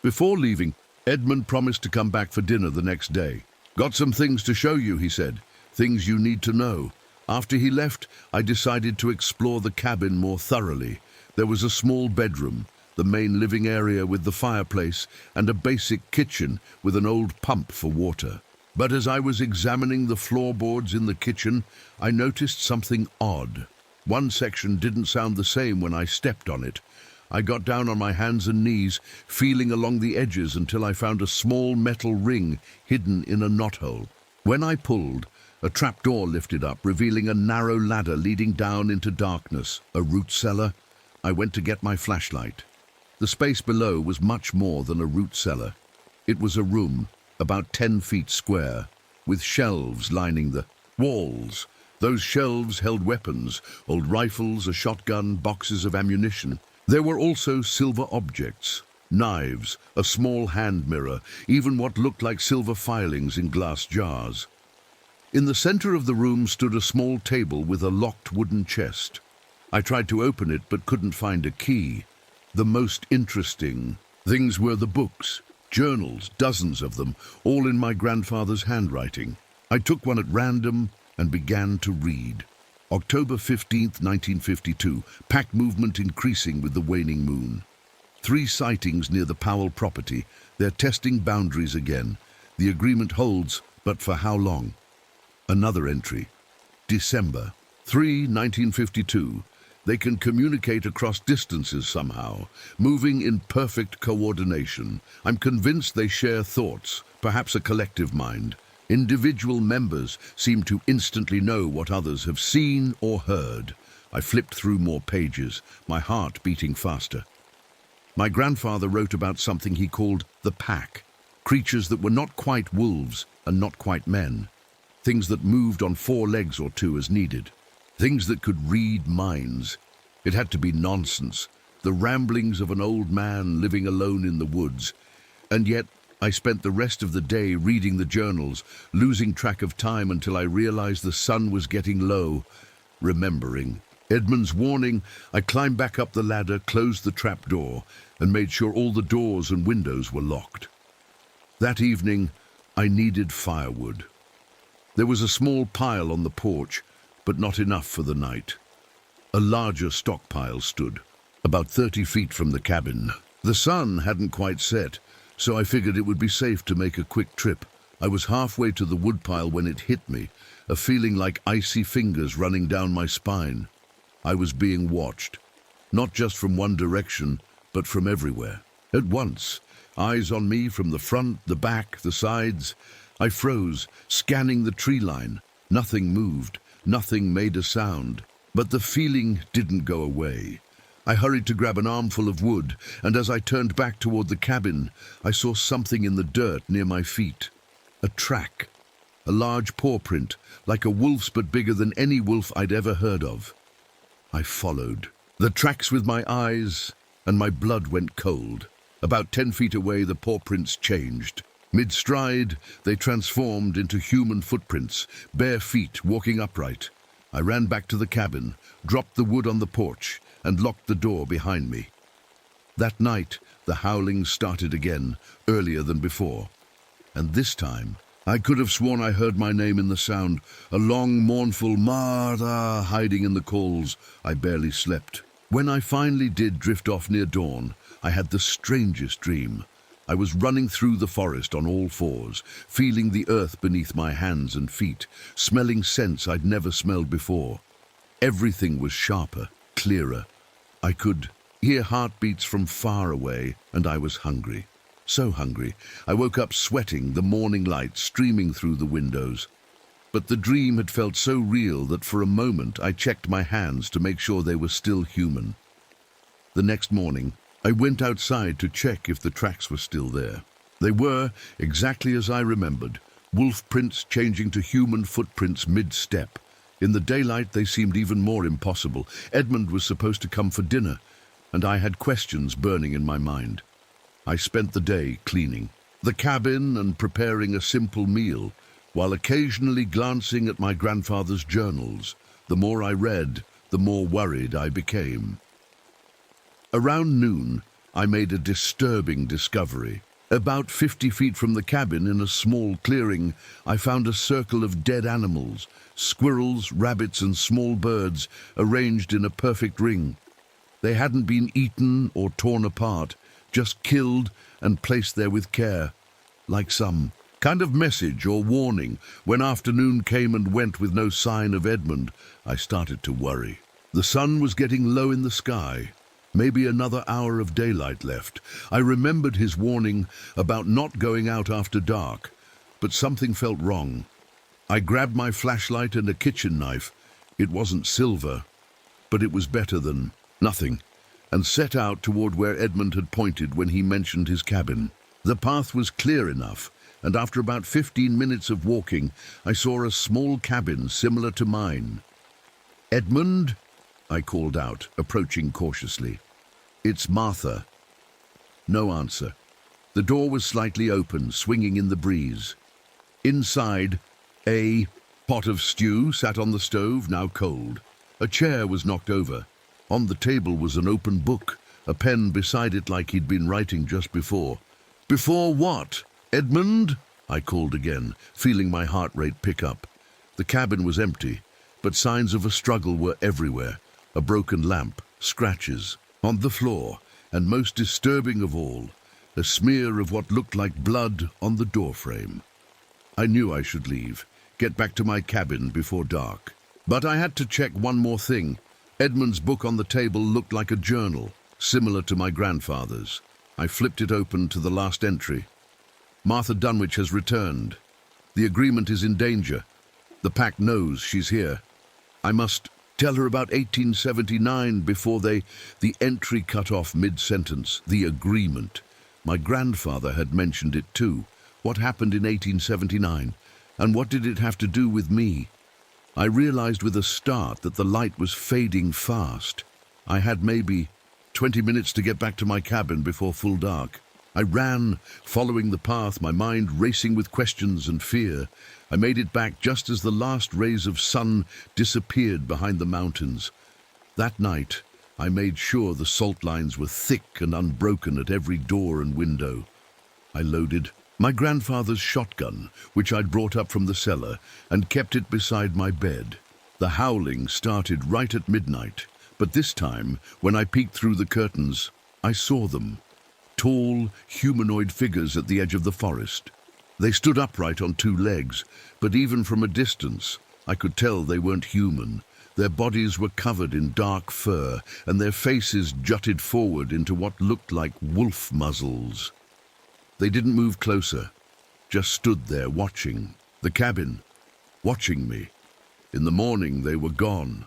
Before leaving, Edmund promised to come back for dinner the next day. "Got some things to show you," he said. "Things you need to know." After he left, I decided to explore the cabin more thoroughly. There was a small bedroom, the main living area with the fireplace, and a basic kitchen with an old pump for water. But as I was examining the floorboards in the kitchen, I noticed something odd. One section didn't sound the same when I stepped on it. I got down on my hands and knees, feeling along the edges until I found a small metal ring hidden in a knothole. When I pulled, a trapdoor lifted up, revealing a narrow ladder leading down into darkness. A root cellar? I went to get my flashlight. The space below was much more than a root cellar. It was a room, about 10 feet square, with shelves lining the walls. Those shelves held weapons, old rifles, a shotgun, boxes of ammunition. There were also silver objects, knives, a small hand mirror, even what looked like silver filings in glass jars. In the center of the room stood a small table with a locked wooden chest. I tried to open it but couldn't find a key. The most interesting things were the books, journals, dozens of them, all in my grandfather's handwriting. I took one at random and began to read. October 15th, 1952, pack movement increasing with the waning moon. 3 sightings near the Powell property. They're testing boundaries again. The agreement holds, but for how long? Another entry. December 3, 1952. They can communicate across distances somehow, moving in perfect coordination. I'm convinced they share thoughts, perhaps a collective mind. Individual members seem to instantly know what others have seen or heard. I flipped through more pages, my heart beating faster. My grandfather wrote about something he called the pack, creatures that were not quite wolves and not quite men, things that moved on 4 legs or 2 as needed, things that could read minds. It had to be nonsense, the ramblings of an old man living alone in the woods, and yet I spent the rest of the day reading the journals, losing track of time until I realized the sun was getting low. Remembering Edmund's warning, I climbed back up the ladder, closed the trap door, and made sure all the doors and windows were locked. That evening, I needed firewood. There was a small pile on the porch, but not enough for the night. A larger stockpile stood, about 30 feet from the cabin. The sun hadn't quite set, so I figured it would be safe to make a quick trip. I was halfway to the woodpile when it hit me, a feeling like icy fingers running down my spine. I was being watched, not just from one direction, but from everywhere. At once, eyes on me from the front, the back, the sides. I froze, scanning the tree line. Nothing moved, nothing made a sound, but the feeling didn't go away. I hurried to grab an armful of wood, and as I turned back toward the cabin, I saw something in the dirt near my feet. A track, a large paw print, like a wolf's but bigger than any wolf I'd ever heard of. I followed the tracks with my eyes, and my blood went cold. About 10 feet away, the paw prints changed. Mid-stride, they transformed into human footprints, bare feet walking upright. I ran back to the cabin, dropped the wood on the porch, and locked the door behind me. That night, the howling started again, earlier than before. And this time, I could have sworn I heard my name in the sound, a long, mournful Martha hiding in the calls. I barely slept. When I finally did drift off near dawn, I had the strangest dream. I was running through the forest on all fours, feeling the earth beneath my hands and feet, smelling scents I'd never smelled before. Everything was sharper, clearer. I could hear heartbeats from far away, and I was hungry. So hungry, I woke up sweating, the morning light streaming through the windows. But the dream had felt so real that for a moment I checked my hands to make sure they were still human. The next morning, I went outside to check if the tracks were still there. They were, exactly as I remembered, wolf prints changing to human footprints mid-step. In the daylight, they seemed even more impossible. Edmund was supposed to come for dinner, and I had questions burning in my mind. I spent the day cleaning the cabin and preparing a simple meal, while occasionally glancing at my grandfather's journals. The more I read, the more worried I became. Around noon, I made a disturbing discovery. About 50 feet from the cabin, in a small clearing, I found a circle of dead animals, squirrels, rabbits, and small birds, arranged in a perfect ring. They hadn't been eaten or torn apart, just killed and placed there with care, like some kind of message or warning. When afternoon came and went with no sign of Edmund, I started to worry. The sun was getting low in the sky. Maybe another hour of daylight left. I remembered his warning about not going out after dark, but something felt wrong. I grabbed my flashlight and a kitchen knife. It wasn't silver, but it was better than nothing, and set out toward where Edmund had pointed when he mentioned his cabin. The path was clear enough, and after about 15 minutes of walking, I saw a small cabin similar to mine. "Edmund?" I called out, approaching cautiously. "It's Martha." No answer. The door was slightly open, swinging in the breeze. Inside, a pot of stew sat on the stove, now cold. A chair was knocked over. On the table was an open book, a pen beside it like he'd been writing just before. "Before what? Edmund?" I called again, feeling my heart rate pick up. The cabin was empty, but signs of a struggle were everywhere. A broken lamp, scratches on the floor, and most disturbing of all, a smear of what looked like blood on the doorframe. I knew I should leave, get back to my cabin before dark. But I had to check one more thing. Edmund's book on the table looked like a journal, similar to my grandfather's. I flipped it open to the last entry. "Martha Dunwich has returned. The agreement is in danger. The pack knows she's here. I must tell her about 1879 before the entry cut off mid-sentence. The agreement. My grandfather had mentioned it too. What happened in 1879? And what did it have to do with me? I realized with a start that the light was fading fast. I had maybe 20 minutes to get back to my cabin before full dark. I ran, following the path, my mind racing with questions and fear. I made it back just as the last rays of sun disappeared behind the mountains. That night, I made sure the salt lines were thick and unbroken at every door and window. I loaded my grandfather's shotgun, which I'd brought up from the cellar, and kept it beside my bed. The howling started right at midnight, but this time, when I peeked through the curtains, I saw them. Tall, humanoid figures at the edge of the forest. They stood upright on two legs, but even from a distance, I could tell they weren't human. Their bodies were covered in dark fur, and their faces jutted forward into what looked like wolf muzzles. They didn't move closer, just stood there watching the cabin, watching me. In the morning, they were gone,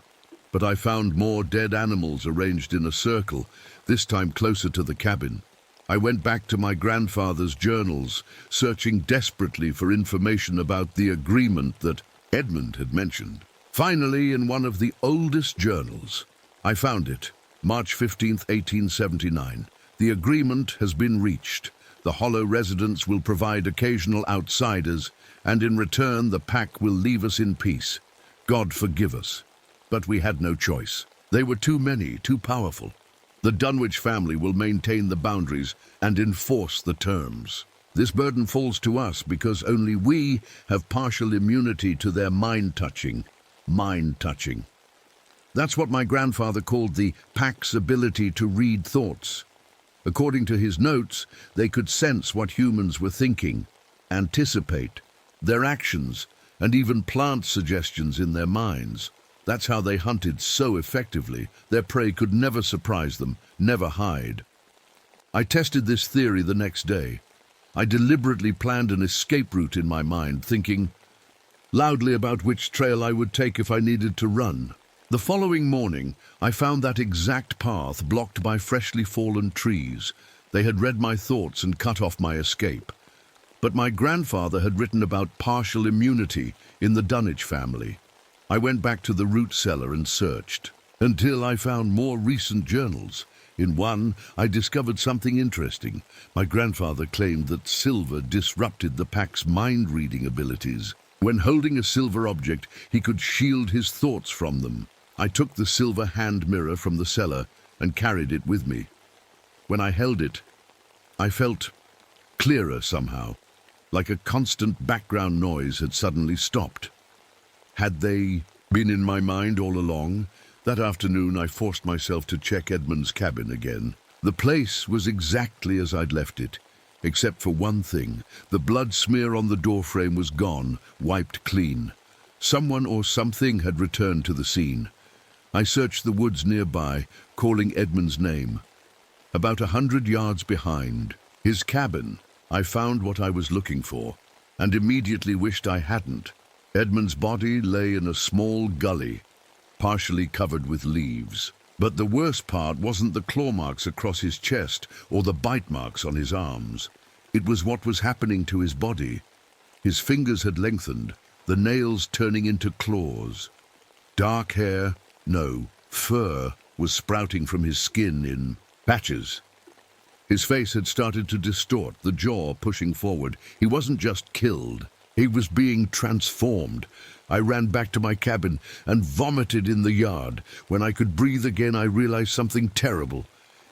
but I found more dead animals arranged in a circle, this time closer to the cabin. I went back to my grandfather's journals, searching desperately for information about the agreement that Edmund had mentioned. Finally, in one of the oldest journals, I found it, March 15th, 1879. The agreement has been reached. The Hollow residents will provide occasional outsiders, and in return the pack will leave us in peace. God forgive us. But we had no choice. They were too many, too powerful. The Dunwich family will maintain the boundaries and enforce the terms. This burden falls to us because only we have partial immunity to their mind-touching. Mind-touching. That's what my grandfather called the pack's ability to read thoughts. According to his notes, they could sense what humans were thinking, anticipate their actions, and even plant suggestions in their minds. That's how they hunted so effectively. Their prey could never surprise them, never hide. I tested this theory the next day. I deliberately planned an escape route in my mind, thinking loudly about which trail I would take if I needed to run. The following morning, I found that exact path blocked by freshly fallen trees. They had read my thoughts and cut off my escape. But my grandfather had written about partial immunity in the Dunwich family. I went back to the root cellar and searched, until I found more recent journals. In one, I discovered something interesting. My grandfather claimed that silver disrupted the pack's mind-reading abilities. When holding a silver object, he could shield his thoughts from them. I took the silver hand mirror from the cellar and carried it with me. When I held it, I felt clearer somehow, like a constant background noise had suddenly stopped. Had they been in my mind all along? That afternoon, I forced myself to check Edmund's cabin again. The place was exactly as I'd left it, except for one thing. The blood smear on the doorframe was gone, wiped clean. Someone or something had returned to the scene. I searched the woods nearby, calling Edmund's name. About 100 yards behind his cabin, I found what I was looking for, and immediately wished I hadn't. Edmund's body lay in a small gully, partially covered with leaves. But the worst part wasn't the claw marks across his chest or the bite marks on his arms. It was what was happening to his body. His fingers had lengthened, the nails turning into claws. Dark hair, no, fur, was sprouting from his skin in patches. His face had started to distort, the jaw pushing forward. He wasn't just killed, he was being transformed. I ran back to my cabin and vomited in the yard. When I could breathe again, I realized something terrible.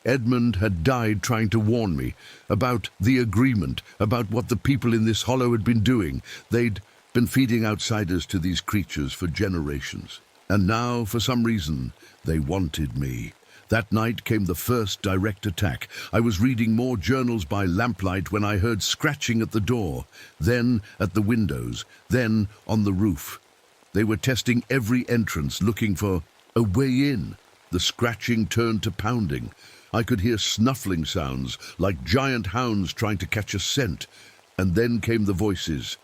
Edmund had died trying to warn me about the agreement, about what the people in this hollow had been doing. They'd been feeding outsiders to these creatures for generations. And now, for some reason, they wanted me. That night came the first direct attack. I was reading more journals by lamplight when I heard scratching at the door, then at the windows, then on the roof. They were testing every entrance, looking for a way in. The scratching turned to pounding. I could hear snuffling sounds, like giant hounds trying to catch a scent. And then came the voices,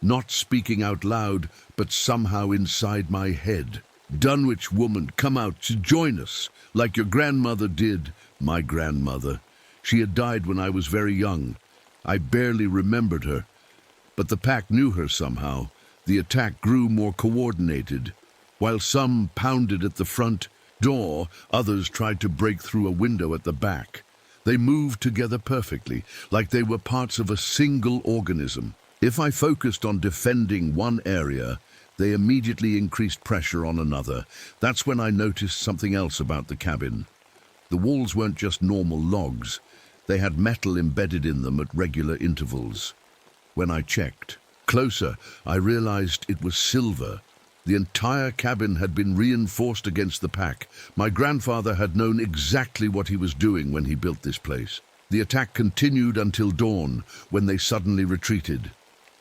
not speaking out loud, but somehow inside my head. Dunwich woman, come out to join us, like your grandmother did. My grandmother. She had died when I was very young. I barely remembered her. But the pack knew her somehow. The attack grew more coordinated. While some pounded at the front door, others tried to break through a window at the back. They moved together perfectly, like they were parts of a single organism. If I focused on defending one area, they immediately increased pressure on another. That's when I noticed something else about the cabin. The walls weren't just normal logs. They had metal embedded in them at regular intervals. When I checked closer, I realized it was silver. The entire cabin had been reinforced against the pack. My grandfather had known exactly what he was doing when he built this place. The attack continued until dawn, when they suddenly retreated.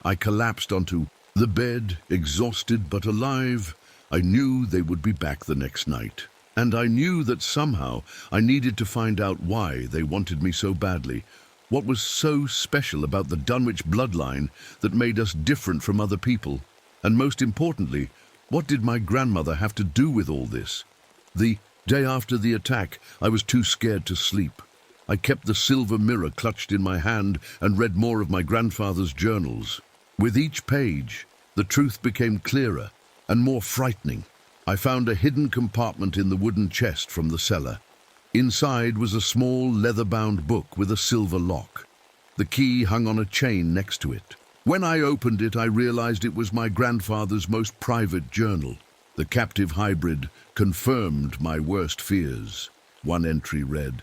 I collapsed onto the bed, exhausted but alive. I knew they would be back the next night. And I knew that somehow I needed to find out why they wanted me so badly. What was so special about the Dunwich bloodline that made us different from other people? And most importantly, what did my grandmother have to do with all this? The day after the attack, I was too scared to sleep. I kept the silver mirror clutched in my hand and read more of my grandfather's journals. With each page, the truth became clearer and more frightening. I found a hidden compartment in the wooden chest from the cellar. Inside was a small leather-bound book with a silver lock. The key hung on a chain next to it. When I opened it, I realized it was my grandfather's most private journal. The captive hybrid confirmed my worst fears. one entry read.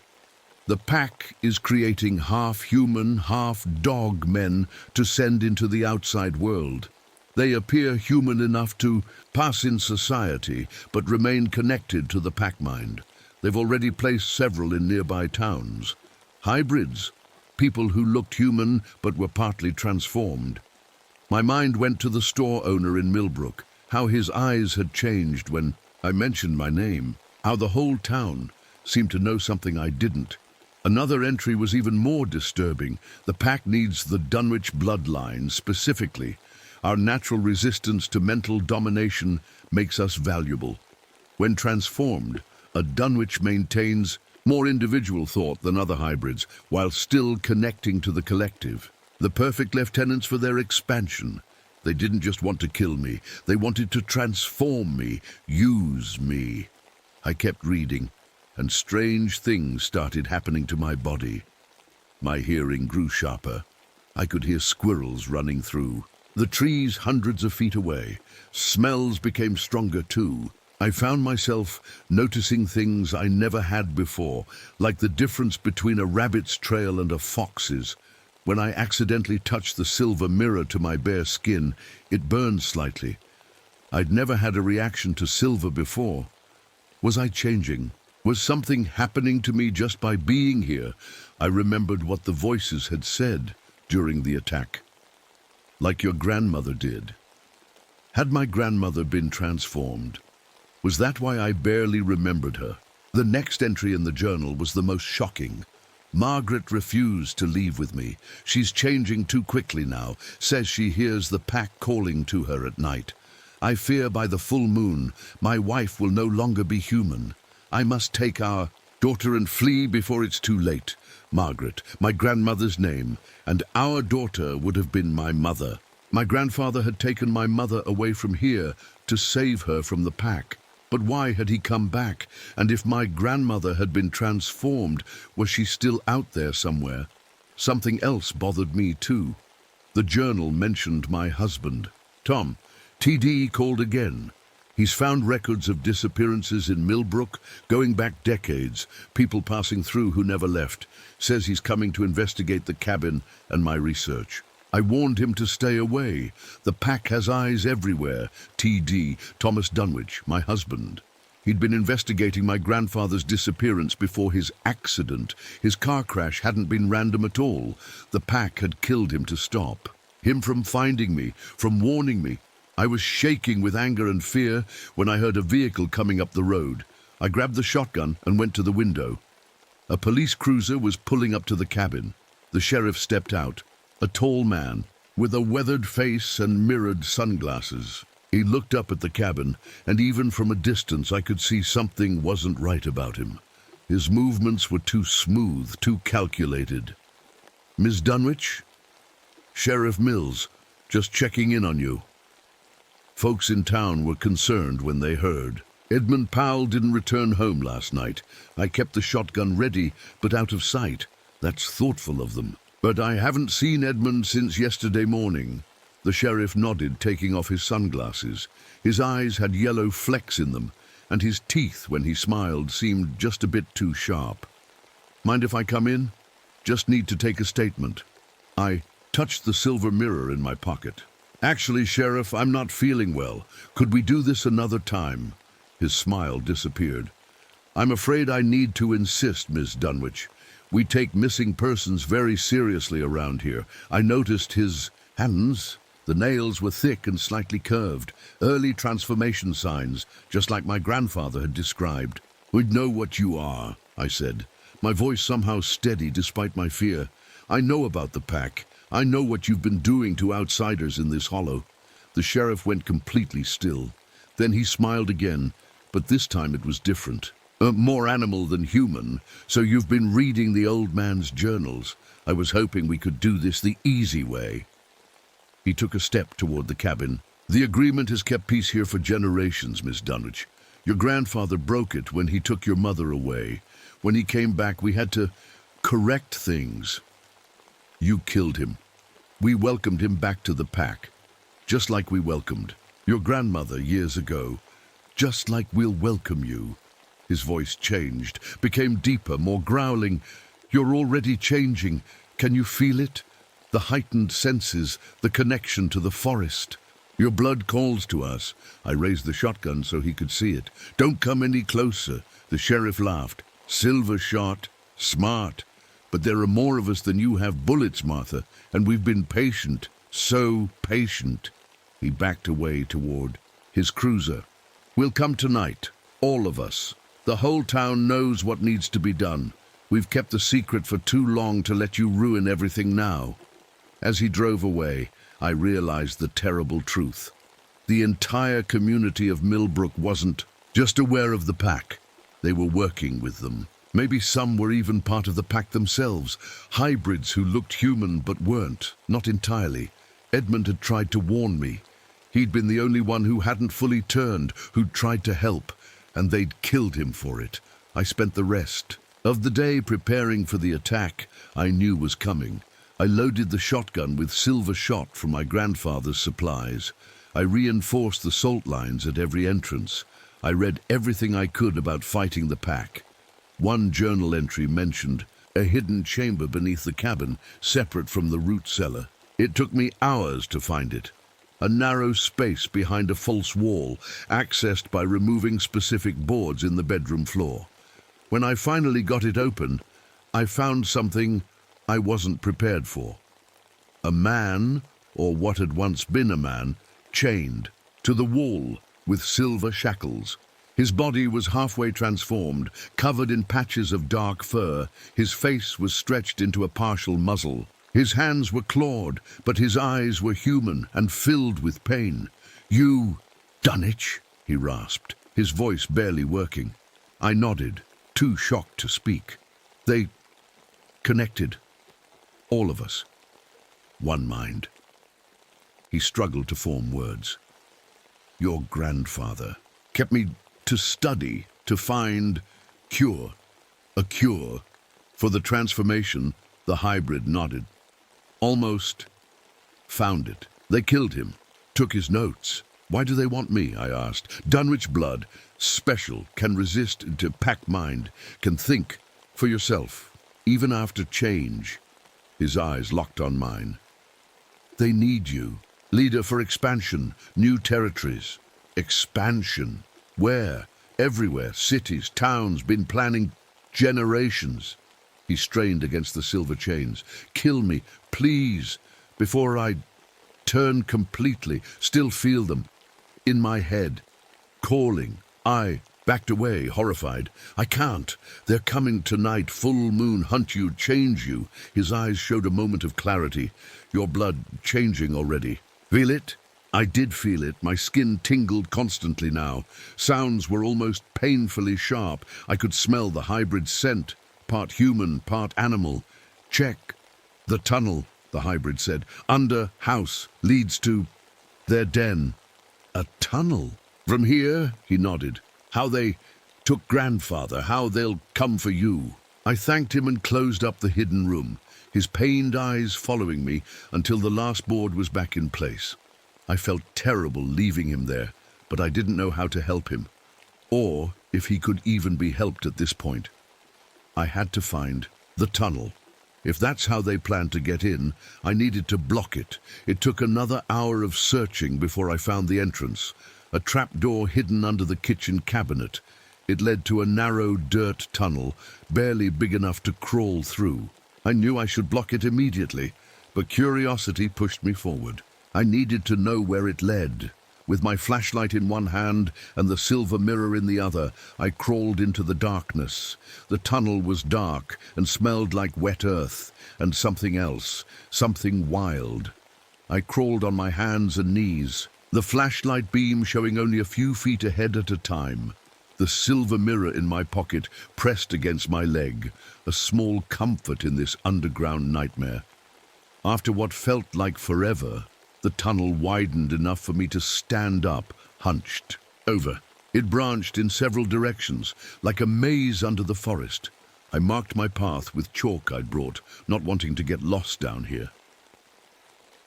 The pack is creating half-human, half-dog men to send into the outside world. They appear human enough to pass in society, but remain connected to the pack mind. They've already placed several in nearby towns. Hybrids, people who looked human but were partly transformed. My mind went to the store owner in Millbrook, how his eyes had changed when I mentioned my name, how the whole town seemed to know something I didn't. Another entry was even more disturbing. The pack needs the Dunwich bloodline specifically. Our natural resistance to mental domination makes us valuable. When transformed, a Dunwich maintains more individual thought than other hybrids, while still connecting to the collective. The perfect lieutenants for their expansion. They didn't just want to kill me, they wanted to transform me, use me. I kept reading, and strange things started happening to my body. My hearing grew sharper. I could hear squirrels running through. The trees hundreds of feet away. Smells became stronger too. I found myself noticing things I never had before, like the difference between a rabbit's trail and a fox's. When I accidentally touched the silver mirror to my bare skin, it burned slightly. I'd never had a reaction to silver before. Was I changing? Was something happening to me just by being here? I remembered what the voices had said during the attack. Like your grandmother did. Had my grandmother been transformed? Was that why I barely remembered her? The next entry in the journal was the most shocking. Margaret refused to leave with me. She's changing too quickly now, says she hears the pack calling to her at night. I fear by the full moon, my wife will no longer be human. I must take our daughter and flee before it's too late. Margaret, my grandmother's name, and our daughter would have been my mother. My grandfather had taken my mother away from here to save her from the pack. But why had he come back? And if my grandmother had been transformed, was she still out there somewhere? Something else bothered me too. The journal mentioned my husband. Tom, TD called again. He's found records of disappearances in Millbrook going back decades, people passing through who never left. Says he's coming to investigate the cabin and my research. I warned him to stay away. The pack has eyes everywhere. TD, Thomas Dunwich, my husband. He'd been investigating my grandfather's disappearance before his accident. His car crash hadn't been random at all. The pack had killed him to stop. Him from finding me, from warning me. I was shaking with anger and fear when I heard a vehicle coming up the road. I grabbed the shotgun and went to the window. A police cruiser was pulling up to the cabin. The sheriff stepped out. A tall man, with a weathered face and mirrored sunglasses. He looked up at the cabin, and even from a distance I could see something wasn't right about him. His movements were too smooth, too calculated. Miss Dunwich? Sheriff Mills, just checking in on you. Folks in town were concerned when they heard. Edmund Powell didn't return home last night. I kept the shotgun ready, but out of sight. That's thoughtful of them. But I haven't seen Edmund since yesterday morning. The sheriff nodded, taking off his sunglasses. His eyes had yellow flecks in them, and his teeth, when he smiled, seemed just a bit too sharp. Mind if I come in? Just need to take a statement. I touched the silver mirror in my pocket. Actually, Sheriff, I'm not feeling well. Could we do this another time? His smile disappeared. I'm afraid I need to insist, Miss Dunwich. We take missing persons very seriously around here. I noticed his hands. The nails were thick and slightly curved. Early transformation signs, just like my grandfather had described. We'd know what you are, I said. My voice somehow steady despite my fear. I know about the pack. I know what you've been doing to outsiders in this hollow. The sheriff went completely still. Then he smiled again, but this time it was different. More animal than human, so you've been reading the old man's journals. I was hoping we could do this the easy way. He took a step toward the cabin. The agreement has kept peace here for generations, Miss Dunwich. Your grandfather broke it when he took your mother away. When he came back, we had to correct things. You killed him. We welcomed him back to the pack, just like we welcomed your grandmother years ago, just like we'll welcome you. His voice changed, became deeper, more growling. "You're already changing. Can you feel it? The heightened senses, the connection to the forest. Your blood calls to us." I raised the shotgun so he could see it. "Don't come any closer." The sheriff laughed. "Silver shot. Smart. But there are more of us than you have bullets, Martha, and we've been patient. So patient." He backed away toward his cruiser. "We'll come tonight. All of us. The whole town knows what needs to be done. We've kept the secret for too long to let you ruin everything now." As he drove away, I realized the terrible truth. The entire community of Millbrook wasn't just aware of the pack. They were working with them. Maybe some were even part of the pack themselves. Hybrids who looked human but weren't. Not entirely. Edmund had tried to warn me. He'd been the only one who hadn't fully turned, who'd tried to help, and they'd killed him for it. I spent the rest of the day preparing for the attack I knew was coming. I loaded the shotgun with silver shot from my grandfather's supplies. I reinforced the salt lines at every entrance. I read everything I could about fighting the pack. One journal entry mentioned a hidden chamber beneath the cabin, separate from the root cellar. It took me hours to find it. A narrow space behind a false wall, accessed by removing specific boards in the bedroom floor. When I finally got it open, I found something I wasn't prepared for. A man, or what had once been a man, chained to the wall with silver shackles. His body was halfway transformed, covered in patches of dark fur. His face was stretched into a partial muzzle. His hands were clawed, but his eyes were human and filled with pain. "You, Dunwich?" he rasped, his voice barely working. I nodded, too shocked to speak. They connected. All of us. One mind. He struggled to form words. "Your grandfather kept me to study, to find a cure for the transformation." The hybrid nodded. "Almost found it. They killed him, took his notes." "Why do they want me?" I asked. "Dunwich blood, special, can resist into pack mind, can think for yourself, even after change." His eyes locked on mine. "They need you. Leader for expansion, new territories." "Expansion? Where?" "Everywhere. Cities, towns, been planning generations." He strained against the silver chains. "Kill me, please, before I turn completely." Still feel them in my head, calling. I backed away, horrified. "I can't. They're coming tonight. Full moon, hunt you, change you." His eyes showed a moment of clarity. "Your blood changing already. Feel it?" I did feel it. My skin tingled constantly now. Sounds were almost painfully sharp. I could smell the hybrid scent, part human, part animal. "Check the tunnel," the hybrid said. "Under house, leads to their den." "A tunnel? From here?" He nodded. "How they took grandfather, how they'll come for you." I thanked him and closed up the hidden room, his pained eyes following me until the last board was back in place. I felt terrible leaving him there, but I didn't know how to help him, or if he could even be helped at this point. I had to find the tunnel. If that's how they planned to get in, I needed to block it. It took another hour of searching before I found the entrance, a trapdoor hidden under the kitchen cabinet. It led to a narrow dirt tunnel, barely big enough to crawl through. I knew I should block it immediately, but curiosity pushed me forward. I needed to know where it led. With my flashlight in one hand and the silver mirror in the other, I crawled into the darkness. The tunnel was dark and smelled like wet earth and something else, something wild. I crawled on my hands and knees, the flashlight beam showing only a few feet ahead at a time. The silver mirror in my pocket pressed against my leg, a small comfort in this underground nightmare. After what felt like forever, the tunnel widened enough for me to stand up, hunched over. It branched in several directions, like a maze under the forest. I marked my path with chalk I'd brought, not wanting to get lost down here.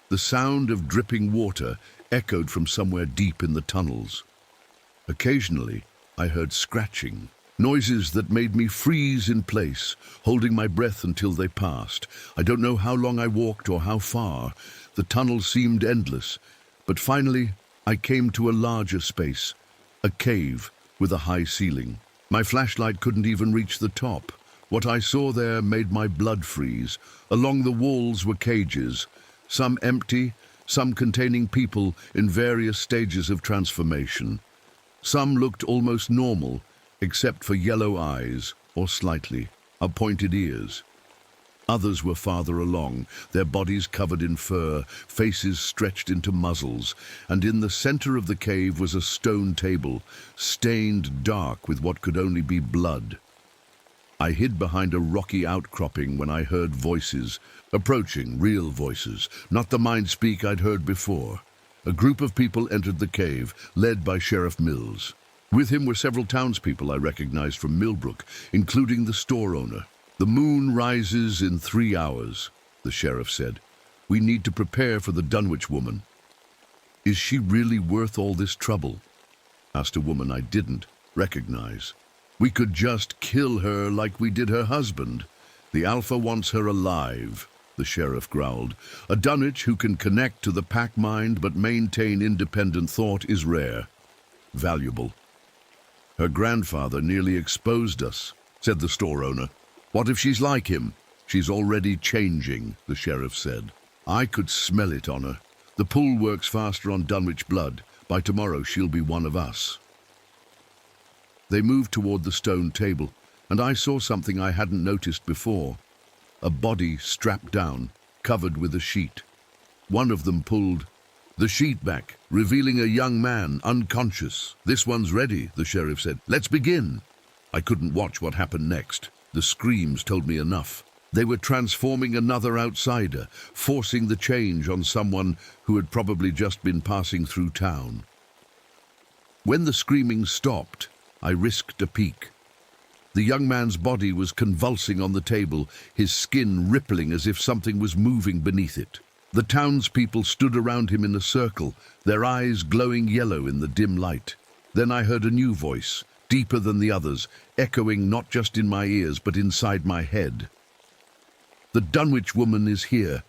The sound of dripping water echoed from somewhere deep in the tunnels. Occasionally, I heard scratching, Noises that made me freeze in place, holding my breath until they passed. I don't know how long I walked or how far. The tunnel seemed endless, but finally I came to a larger space, a cave with a high ceiling. My flashlight couldn't even reach the top. What I saw there made my blood freeze. Along the walls were cages, some empty, some containing people in various stages of transformation. Some looked almost normal, except for yellow eyes or slightly pointed ears. Others were farther along, their bodies covered in fur, faces stretched into muzzles, and in the center of the cave was a stone table, stained dark with what could only be blood. I hid behind a rocky outcropping when I heard voices, approaching, real voices, not the mind speak I'd heard before. A group of people entered the cave, led by Sheriff Mills. With him were several townspeople I recognized from Millbrook, including the store owner. "The moon rises in 3 hours," the sheriff said. "We need to prepare for the Dunwich woman." "Is she really worth all this trouble?" asked a woman I didn't recognize. "We could just kill her like we did her husband. The Alpha wants her alive," the sheriff growled. "A Dunwich who can connect to the pack mind but maintain independent thought is rare. Valuable. Her grandfather nearly exposed us," said the store owner. "What if she's like him?" "She's already changing," the sheriff said. "I could smell it on her. The pull works faster on Dunwich blood. By tomorrow she'll be one of us." They moved toward the stone table, and I saw something I hadn't noticed before. A body strapped down, covered with a sheet. One of them pulled the sheet back, revealing a young man, unconscious. "This one's ready," the sheriff said. "Let's begin." I couldn't watch what happened next. The screams told me enough. They were transforming another outsider, forcing the change on someone who had probably just been passing through town. When the screaming stopped, I risked a peek. The young man's body was convulsing on the table, his skin rippling as if something was moving beneath it. The townspeople stood around him in a circle, their eyes glowing yellow in the dim light. Then I heard a new voice, deeper than the others, echoing not just in my ears but inside my head. "The Dunwich woman is here.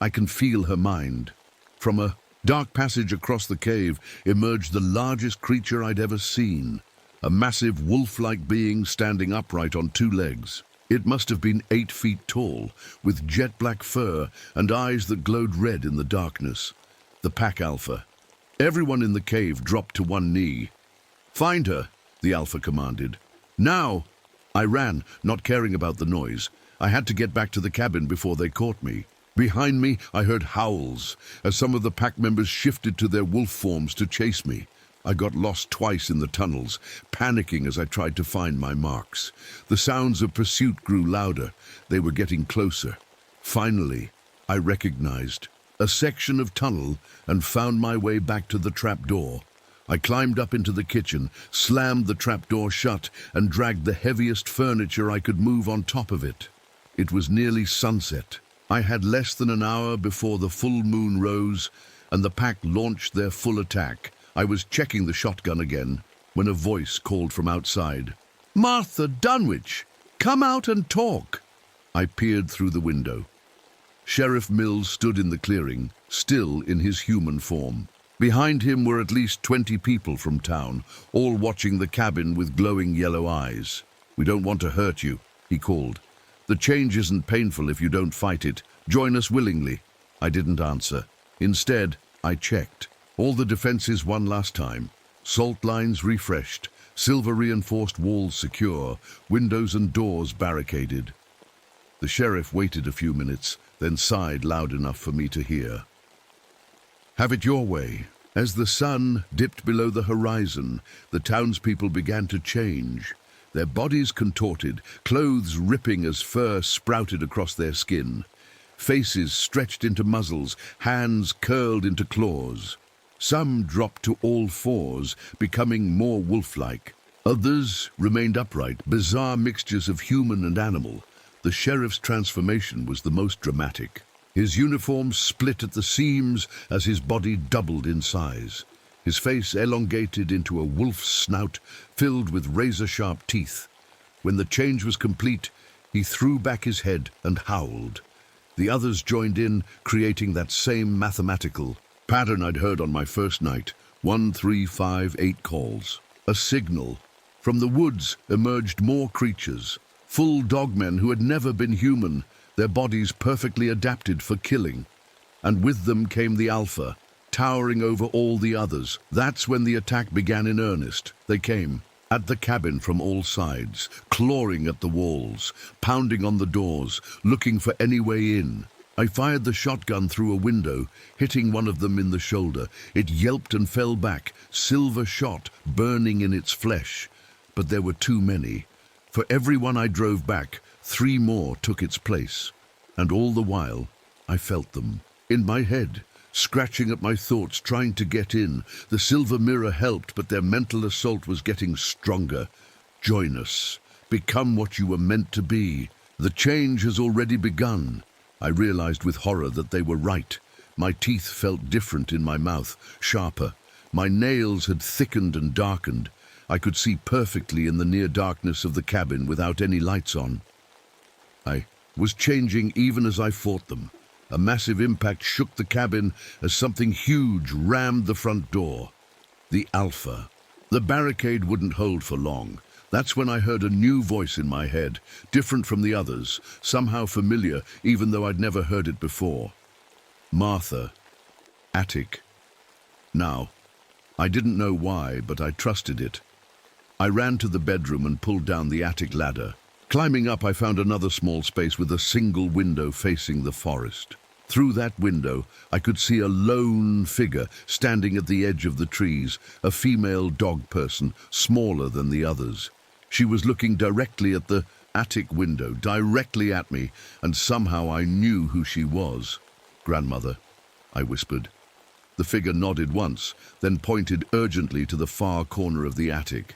I can feel her mind." From a dark passage across the cave emerged the largest creature I'd ever seen, a massive wolf-like being standing upright on 2 legs. It must have been 8 feet tall, with jet-black fur and eyes that glowed red in the darkness. The Pack Alpha. Everyone in the cave dropped to one knee. "Find her," the Alpha commanded. "Now!" I ran, not caring about the noise. I had to get back to the cabin before they caught me. Behind me, I heard howls, as some of the pack members shifted to their wolf forms to chase me. I got lost twice in the tunnels, panicking as I tried to find my marks. The sounds of pursuit grew louder. They were getting closer. Finally, I recognized a section of tunnel and found my way back to the trapdoor. I climbed up into the kitchen, slammed the trapdoor shut, and dragged the heaviest furniture I could move on top of it. It was nearly sunset. I had less than an hour before the full moon rose, and the pack launched their full attack. I was checking the shotgun again when a voice called from outside. "Martha Dunwich, come out and talk." I peered through the window. Sheriff Mills stood in the clearing, still in his human form. Behind him were at least 20 people from town, all watching the cabin with glowing yellow eyes. "We don't want to hurt you," he called. "The change isn't painful if you don't fight it. Join us willingly." I didn't answer. Instead, I checked. All the defenses one last time. Salt lines refreshed, silver-reinforced walls secure, windows and doors barricaded. The sheriff waited a few minutes, then sighed loud enough for me to hear. "Have it your way." As the sun dipped below the horizon, the townspeople began to change. Their bodies contorted, clothes ripping as fur sprouted across their skin. Faces stretched into muzzles, hands curled into claws. Some dropped to all fours, becoming more wolf-like. Others remained upright, bizarre mixtures of human and animal. The sheriff's transformation was the most dramatic. His uniform split at the seams as his body doubled in size. his face elongated into a wolf's snout filled with razor-sharp teeth. When the change was complete, he threw back his head and howled. The others joined in, creating that same mathematical pattern I'd heard on my first night. 1, 3, 5, 8 calls. A signal. From the woods emerged more creatures, full dogmen who had never been human, their bodies perfectly adapted for killing. And with them came the Alpha, towering over all the others. That's when the attack began in earnest. They came at the cabin from all sides, clawing at the walls, pounding on the doors, looking for any way in. I fired the shotgun through a window, hitting one of them in the shoulder. It yelped and fell back, silver shot burning in its flesh. But there were too many. For every one I drove back, 3 more took its place. And all the while, I felt them. In my head, scratching at my thoughts, trying to get in. The silver mirror helped, but their mental assault was getting stronger. Join us. Become what you were meant to be. The change has already begun. I realized with horror that they were right. My teeth felt different in my mouth, sharper. My nails had thickened and darkened. I could see perfectly in the near darkness of the cabin without any lights on. I was changing even as I fought them. A massive impact shook the cabin as something huge rammed the front door. The Alpha. The barricade wouldn't hold for long. That's when I heard a new voice in my head, different from the others, somehow familiar, even though I'd never heard it before. Martha. Attic. Now, I didn't know why, but I trusted it. I ran to the bedroom and pulled down the attic ladder. Climbing up, I found another small space with a single window facing the forest. Through that window, I could see a lone figure standing at the edge of the trees, a female dog person, smaller than the others. She was looking directly at the attic window, directly at me, and somehow I knew who she was. "Grandmother," I whispered. The figure nodded once, then pointed urgently to the far corner of the attic.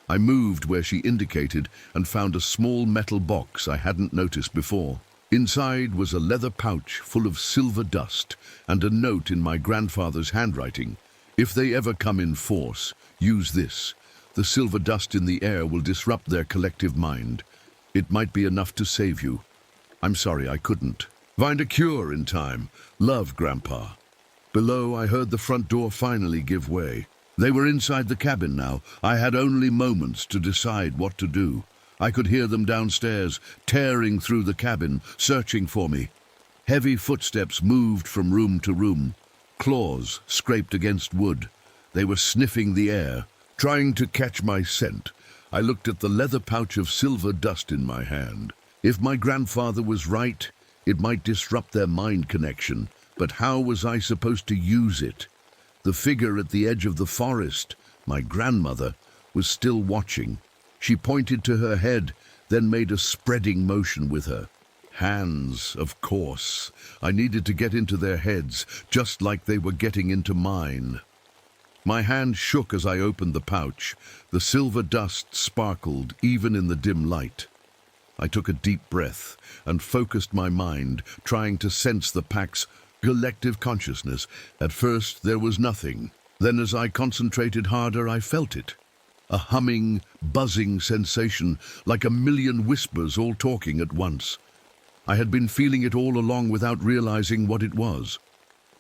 I moved where she indicated and found a small metal box I hadn't noticed before. Inside was a leather pouch full of silver dust and a note in my grandfather's handwriting. "If they ever come in force, use this. The silver dust in the air will disrupt their collective mind. It might be enough to save you. I'm sorry I couldn't find a cure in time. Love, Grandpa." Below, I heard the front door finally give way. They were inside the cabin now. I had only moments to decide what to do. I could hear them downstairs, tearing through the cabin, searching for me. Heavy footsteps moved from room to room. Claws scraped against wood. They were sniffing the air, trying to catch my scent. I looked at the leather pouch of silver dust in my hand. If my grandfather was right, it might disrupt their mind connection. But how was I supposed to use it? The figure at the edge of the forest, my grandmother, was still watching. She pointed to her head, then made a spreading motion with her. Hands, of course. I needed to get into their heads, just like they were getting into mine. My hand shook as I opened the pouch. The silver dust sparkled even in the dim light. I took a deep breath and focused my mind, trying to sense the pack's collective consciousness. At first there was nothing. Then as I concentrated harder, I felt it. A humming, buzzing sensation, like a million whispers all talking at once. I had been feeling it all along without realizing what it was.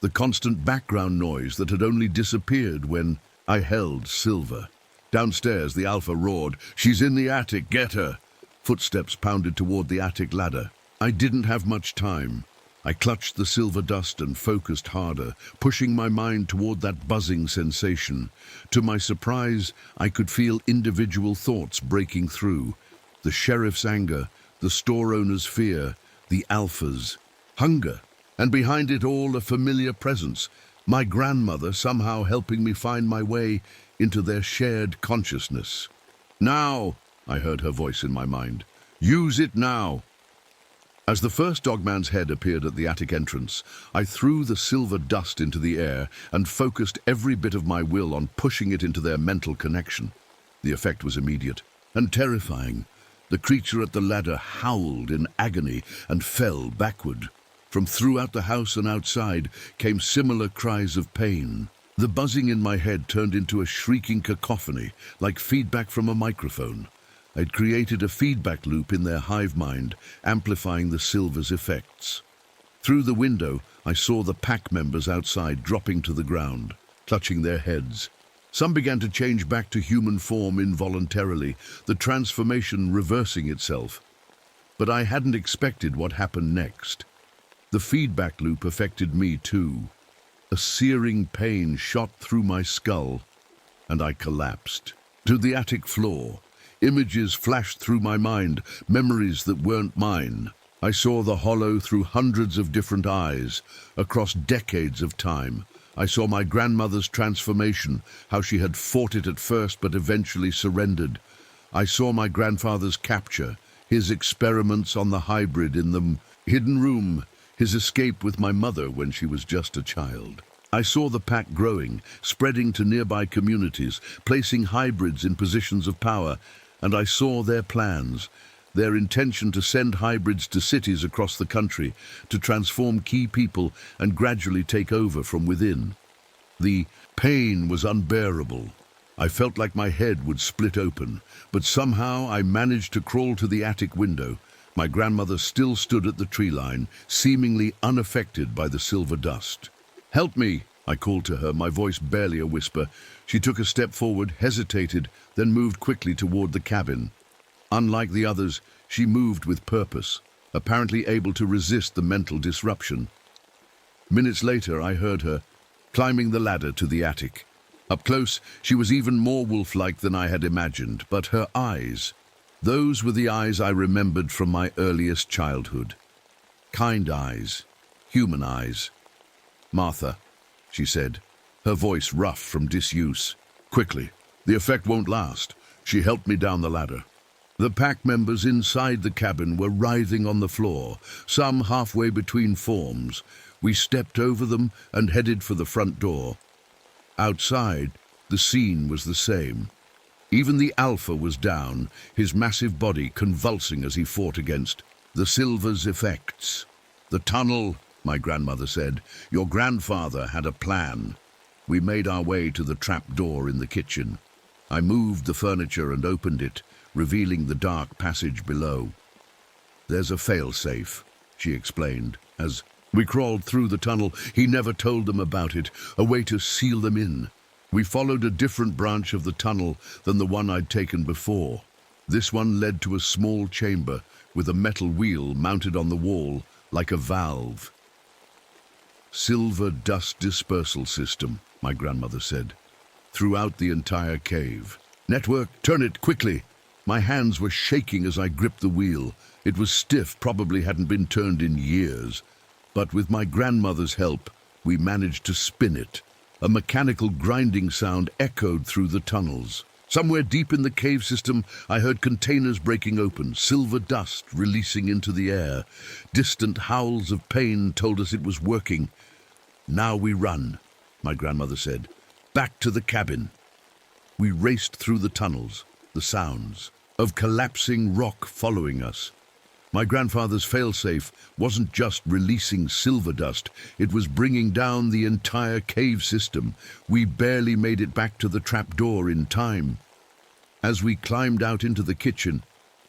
The constant background noise that had only disappeared when I held Silver. Downstairs, the Alpha roared, "She's in the attic, get her!" Footsteps pounded toward the attic ladder. I didn't have much time. I clutched the silver dust and focused harder, pushing my mind toward that buzzing sensation. To my surprise, I could feel individual thoughts breaking through. The sheriff's anger, the store owner's fear, the Alpha's hunger, and behind it all a familiar presence, my grandmother somehow helping me find my way into their shared consciousness. "Now," I heard her voice in my mind. "Use it now." As the first dogman's head appeared at the attic entrance, I threw the silver dust into the air and focused every bit of my will on pushing it into their mental connection. The effect was immediate and terrifying. The creature at the ladder howled in agony and fell backward. From throughout the house and outside came similar cries of pain. The buzzing in my head turned into a shrieking cacophony, like feedback from a microphone. I'd created a feedback loop in their hive mind, amplifying the Silver's effects. Through the window, I saw the pack members outside dropping to the ground, clutching their heads. Some began to change back to human form involuntarily, the transformation reversing itself. But I hadn't expected what happened next. The feedback loop affected me too. A searing pain shot through my skull, and I collapsed. To the attic floor, images flashed through my mind, memories that weren't mine. I saw the hollow through hundreds of different eyes, across decades of time. I saw my grandmother's transformation, how she had fought it at first but eventually surrendered. I saw my grandfather's capture, his experiments on the hybrid in the hidden room, his escape with my mother when she was just a child. I saw the pack growing, spreading to nearby communities, placing hybrids in positions of power, and I saw their plans, their intention to send hybrids to cities across the country, to transform key people and gradually take over from within. The pain was unbearable. I felt like my head would split open, but somehow I managed to crawl to the attic window. My grandmother still stood at the tree line, seemingly unaffected by the silver dust. "Help me," I called to her, my voice barely a whisper. She took a step forward, hesitated, then moved quickly toward the cabin. Unlike the others, she moved with purpose, apparently able to resist the mental disruption. Minutes later, I heard her, climbing the ladder to the attic. Up close, she was even more wolf-like than I had imagined, but her eyes, those were the eyes I remembered from my earliest childhood. Kind eyes, human eyes. "Martha," she said, her voice rough from disuse. "Quickly, the effect won't last." She helped me down the ladder. The pack members inside the cabin were writhing on the floor, some halfway between forms. We stepped over them and headed for the front door. Outside, the scene was the same. Even the Alpha was down, his massive body convulsing as he fought against the Silver's effects. "The tunnel," my grandmother said. "Your grandfather had a plan." We made our way to the trap door in the kitchen. I moved the furniture and opened it, revealing the dark passage below. "There's a fail-safe," she explained, as we crawled through the tunnel. He never told them about it, a way to seal them in. We followed a different branch of the tunnel than the one I'd taken before. This one led to a small chamber with a metal wheel mounted on the wall like a valve. "Silver dust dispersal system," my grandmother said, "throughout the entire cave. Network, turn it quickly." My hands were shaking as I gripped the wheel. It was stiff, probably hadn't been turned in years. But with my grandmother's help, we managed to spin it. A mechanical grinding sound echoed through the tunnels. Somewhere deep in the cave system, I heard containers breaking open, silver dust releasing into the air. Distant howls of pain told us it was working. "Now we run," my grandmother said. "Back to the cabin." We raced through the tunnels, the sounds of collapsing rock following us. My grandfather's failsafe wasn't just releasing silver dust, it was bringing down the entire cave system. We barely made it back to the trapdoor in time. As we climbed out into the kitchen,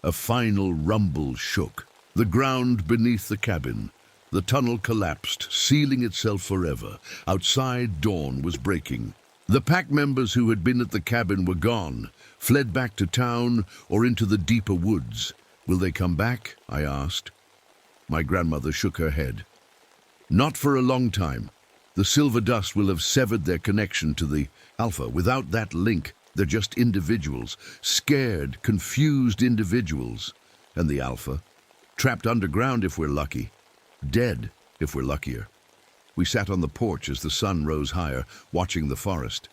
a final rumble shook. The ground beneath the cabin. The tunnel collapsed, sealing itself forever. Outside, dawn was breaking. The pack members who had been at the cabin were gone, fled back to town or into the deeper woods. "Will they come back?" I asked. My grandmother shook her head. "Not for a long time. The silver dust will have severed their connection to the Alpha. Without that link, they're just individuals, scared, confused individuals. And the Alpha? Trapped underground if we're lucky. Dead if we're luckier." We sat on the porch as the sun rose higher, watching the forest.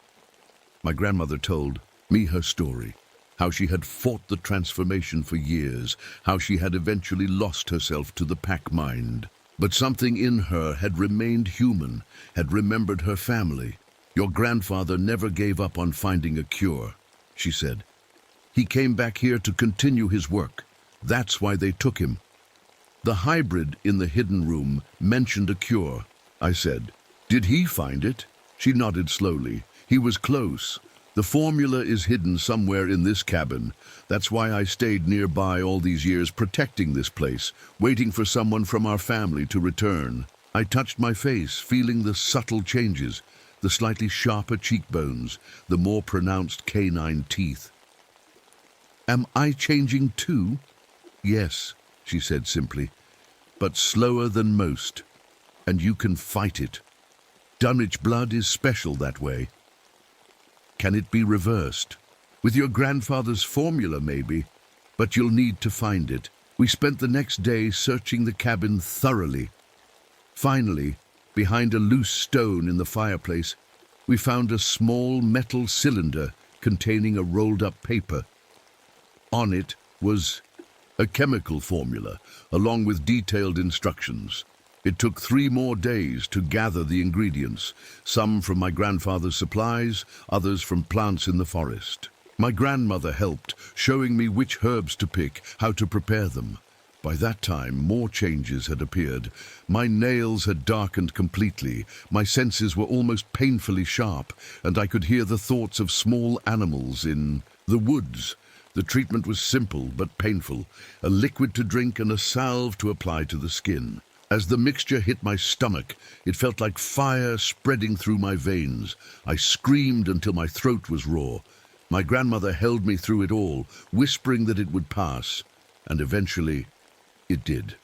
My grandmother told me her story. How she had fought the transformation for years, how she had eventually lost herself to the pack mind. But something in her had remained human, had remembered her family. "Your grandfather never gave up on finding a cure," she said. "He came back here to continue his work. That's why they took him." "The hybrid in the hidden room mentioned a cure," I said. "Did he find it?" She nodded slowly. He was close. The formula is hidden somewhere in this cabin. That's why I stayed nearby all these years, protecting this place, waiting for someone from our family to return. I touched my face, feeling the subtle changes, the slightly sharper cheekbones, the more pronounced canine teeth. Am I changing too? Yes, she said simply, but slower than most, and you can fight it. Dunwich blood is special that way. Can it be reversed? With your grandfather's formula, maybe, but you'll need to find it. We spent the next day searching the cabin thoroughly. Finally, behind a loose stone in the fireplace, we found a small metal cylinder containing a rolled-up paper. On it was a chemical formula, along with detailed instructions. It took 3 more days to gather the ingredients, some from my grandfather's supplies, others from plants in the forest. My grandmother helped, showing me which herbs to pick, how to prepare them. By that time, more changes had appeared. My nails had darkened completely, my senses were almost painfully sharp, and I could hear the thoughts of small animals in the woods. The treatment was simple but painful, a liquid to drink and a salve to apply to the skin. As the mixture hit my stomach, it felt like fire spreading through my veins. I screamed until my throat was raw. My grandmother held me through it all, whispering that it would pass, and eventually it did.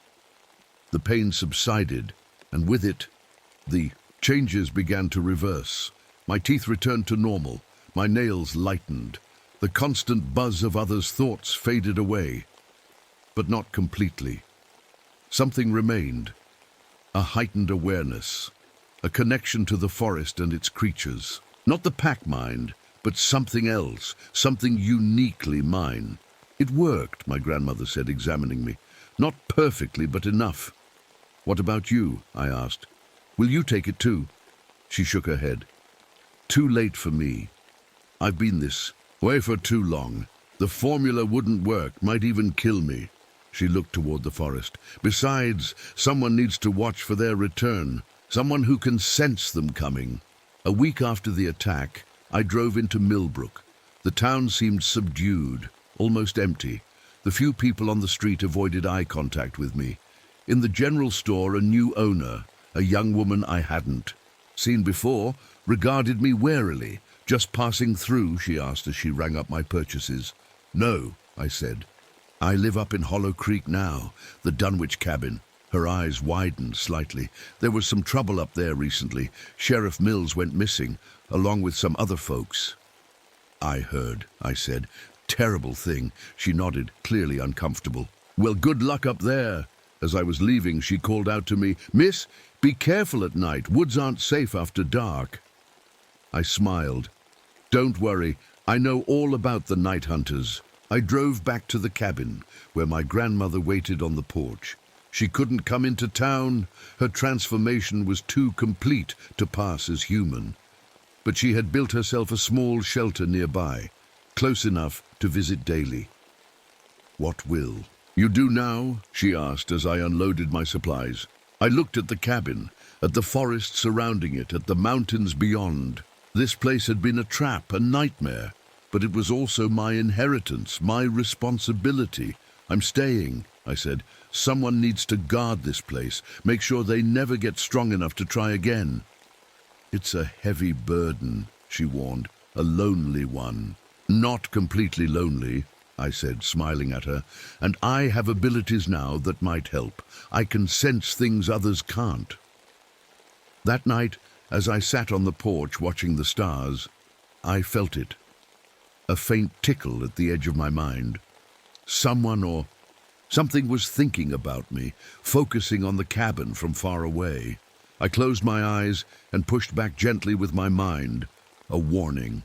The pain subsided, and with it, the changes began to reverse. My teeth returned to normal, my nails lightened. The constant buzz of others' thoughts faded away, but not completely. Something remained. A heightened awareness, a connection to the forest and its creatures. Not the pack mind, but something else, something uniquely mine. It worked, my grandmother said, examining me. Not perfectly, but enough. What about you? I asked. Will you take it too? She shook her head. Too late for me. I've been this way for too long. The formula wouldn't work, might even kill me. She looked toward the forest. Besides, someone needs to watch for their return, someone who can sense them coming. A week after the attack, I drove into Millbrook. The town seemed subdued, almost empty. The few people on the street avoided eye contact with me. In the general store, a new owner, a young woman I hadn't seen before, regarded me warily. Just passing through, she asked as she rang up my purchases. No, I said. I live up in Hollow Creek now, the Dunwich cabin. Her eyes widened slightly. There was some trouble up there recently. Sheriff Mills went missing, along with some other folks. I heard, I said. Terrible thing. She nodded, clearly uncomfortable. Well, good luck up there. As I was leaving, she called out to me, Miss, be careful at night. Woods aren't safe after dark. I smiled. Don't worry, I know all about the night hunters. I drove back to the cabin, where my grandmother waited on the porch. She couldn't come into town. Her transformation was too complete to pass as human. But she had built herself a small shelter nearby, close enough to visit daily. What will you do now? She asked as I unloaded my supplies. I looked at the cabin, at the forest surrounding it, at the mountains beyond. This place had been a trap, a nightmare. But it was also my inheritance, my responsibility. I'm staying, I said. Someone needs to guard this place, make sure they never get strong enough to try again. It's a heavy burden, she warned, a lonely one. Not completely lonely, I said, smiling at her, and I have abilities now that might help. I can sense things others can't. That night, as I sat on the porch watching the stars, I felt it. A faint tickle at the edge of my mind. Someone or something was thinking about me, focusing on the cabin from far away. I closed my eyes and pushed back gently with my mind. A warning.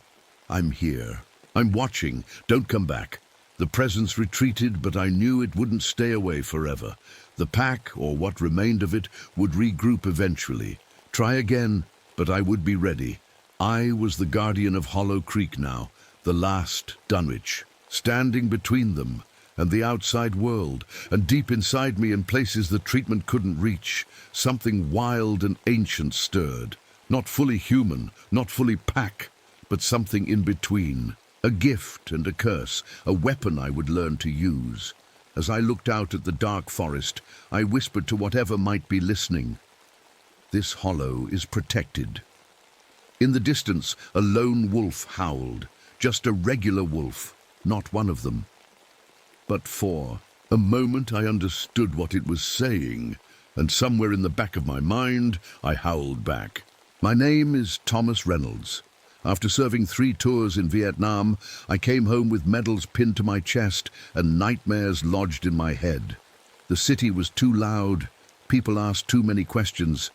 I'm here. I'm watching. Don't come back. The presence retreated, but I knew it wouldn't stay away forever. The pack, or what remained of it, would regroup eventually. Try again, but I would be ready. I was the guardian of Hollow Creek now. The last Dunwich, standing between them and the outside world, and deep inside me in places the treatment couldn't reach, something wild and ancient stirred. Not fully human, not fully pack, but something in between. A gift and a curse, a weapon I would learn to use. As I looked out at the dark forest, I whispered to whatever might be listening, "This hollow is protected." In the distance, a lone wolf howled. Just a regular wolf, not one of them. But for a moment I understood what it was saying, and somewhere in the back of my mind, I howled back. My name is Thomas Reynolds. After serving 3 tours in Vietnam, I came home with medals pinned to my chest and nightmares lodged in my head. The city was too loud, people asked too many questions,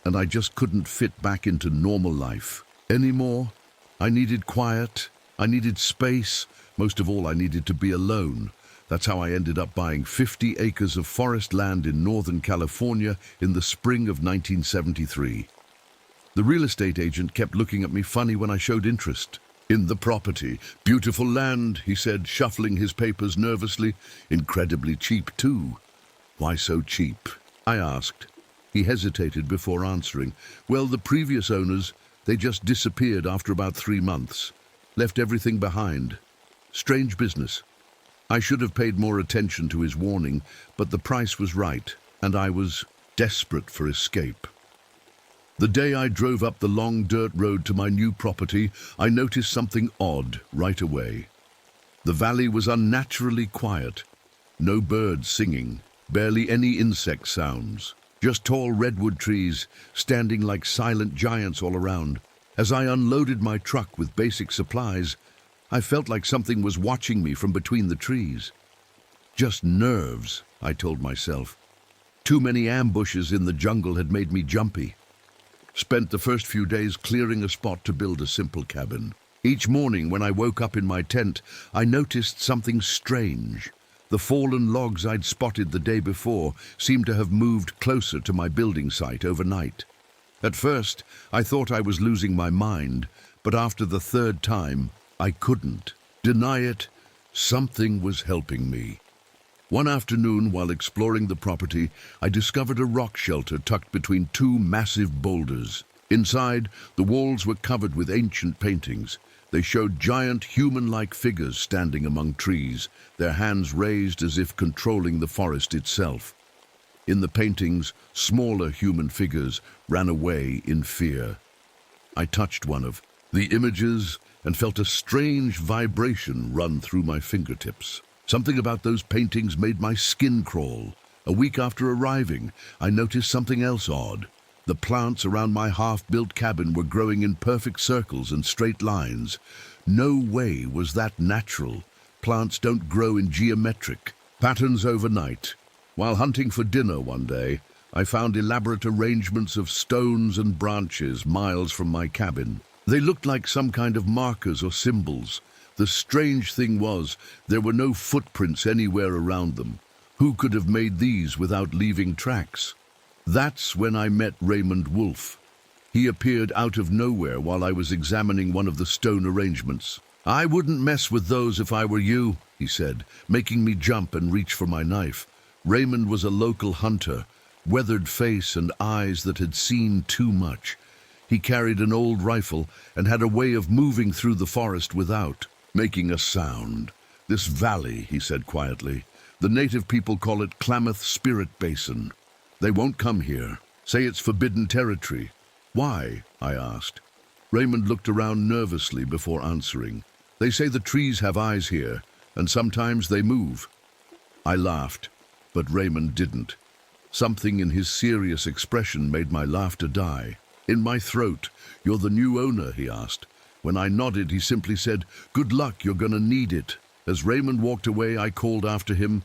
and I just couldn't fit back into normal life anymore. I needed quiet, I needed space, most of all I needed to be alone. That's how I ended up buying 50 acres of forest land in Northern California in the spring of 1973. The real estate agent kept looking at me funny when I showed interest in the property. "Beautiful land," he said, shuffling his papers nervously. "Incredibly cheap, too." "Why so cheap?" I asked. He hesitated before answering. "Well, the previous owners, they just disappeared after about 3 months. Left everything behind. Strange business." I should have paid more attention to his warning, but the price was right, and I was desperate for escape. The day I drove up the long dirt road to my new property, I noticed something odd right away. The valley was unnaturally quiet. No birds singing, barely any insect sounds. Just tall redwood trees, standing like silent giants all around. As I unloaded my truck with basic supplies, I felt like something was watching me from between the trees. Just nerves, I told myself. Too many ambushes in the jungle had made me jumpy. Spent the first few days clearing a spot to build a simple cabin. Each morning when I woke up in my tent, I noticed something strange. The fallen logs I'd spotted the day before seemed to have moved closer to my building site overnight. At first, I thought I was losing my mind, but after the 3rd time, I couldn't deny it. Something was helping me. One afternoon, while exploring the property, I discovered a rock shelter tucked between 2 massive boulders. Inside, the walls were covered with ancient paintings. They showed giant human-like figures standing among trees, their hands raised as if controlling the forest itself. In the paintings, smaller human figures ran away in fear. I touched one of the images and felt a strange vibration run through my fingertips. Something about those paintings made my skin crawl. A week after arriving, I noticed something else odd. The plants around my half-built cabin were growing in perfect circles and straight lines. No way was that natural. Plants don't grow in geometric patterns overnight. While hunting for dinner one day, I found elaborate arrangements of stones and branches miles from my cabin. They looked like some kind of markers or symbols. The strange thing was, there were no footprints anywhere around them. Who could have made these without leaving tracks? That's when I met Raymond Wolf. He appeared out of nowhere while I was examining one of the stone arrangements. "I wouldn't mess with those if I were you," he said, making me jump and reach for my knife. Raymond was a local hunter, weathered face and eyes that had seen too much. He carried an old rifle and had a way of moving through the forest without making a sound. "This valley," he said quietly, "the native people call it Klamath Spirit Basin. They won't come here. Say it's forbidden territory." "Why?" I asked. Raymond looked around nervously before answering. "They say the trees have eyes here, and sometimes they move." I laughed, but Raymond didn't. Something in his serious expression made my laughter die. In my throat. "You're the new owner?" he asked. When I nodded, he simply said, "Good luck, you're gonna need it." As Raymond walked away, I called after him,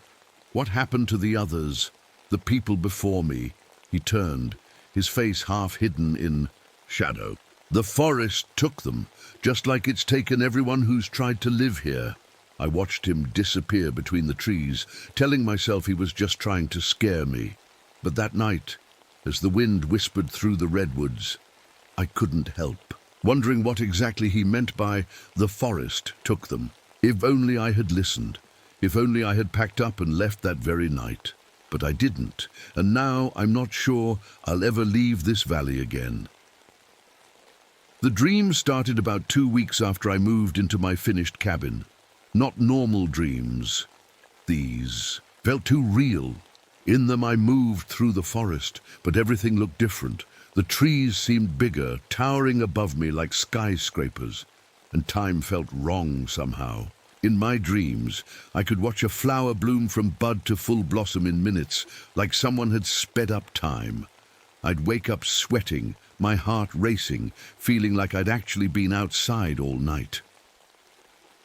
"What happened to the others? The people before me?" He turned, his face half hidden in shadow. "The forest took them, just like it's taken everyone who's tried to live here." I watched him disappear between the trees, telling myself he was just trying to scare me. But that night, as the wind whispered through the redwoods, I couldn't help wondering what exactly he meant by "the forest took them." If only I had listened. If only I had packed up and left that very night. But I didn't, and now I'm not sure I'll ever leave this valley again. The dream started about 2 weeks after I moved into my finished cabin. Not normal dreams. These felt too real. In them I moved through the forest, but everything looked different. The trees seemed bigger, towering above me like skyscrapers, and time felt wrong somehow. In my dreams, I could watch a flower bloom from bud to full blossom in minutes, like someone had sped up time. I'd wake up sweating, my heart racing, feeling like I'd actually been outside all night.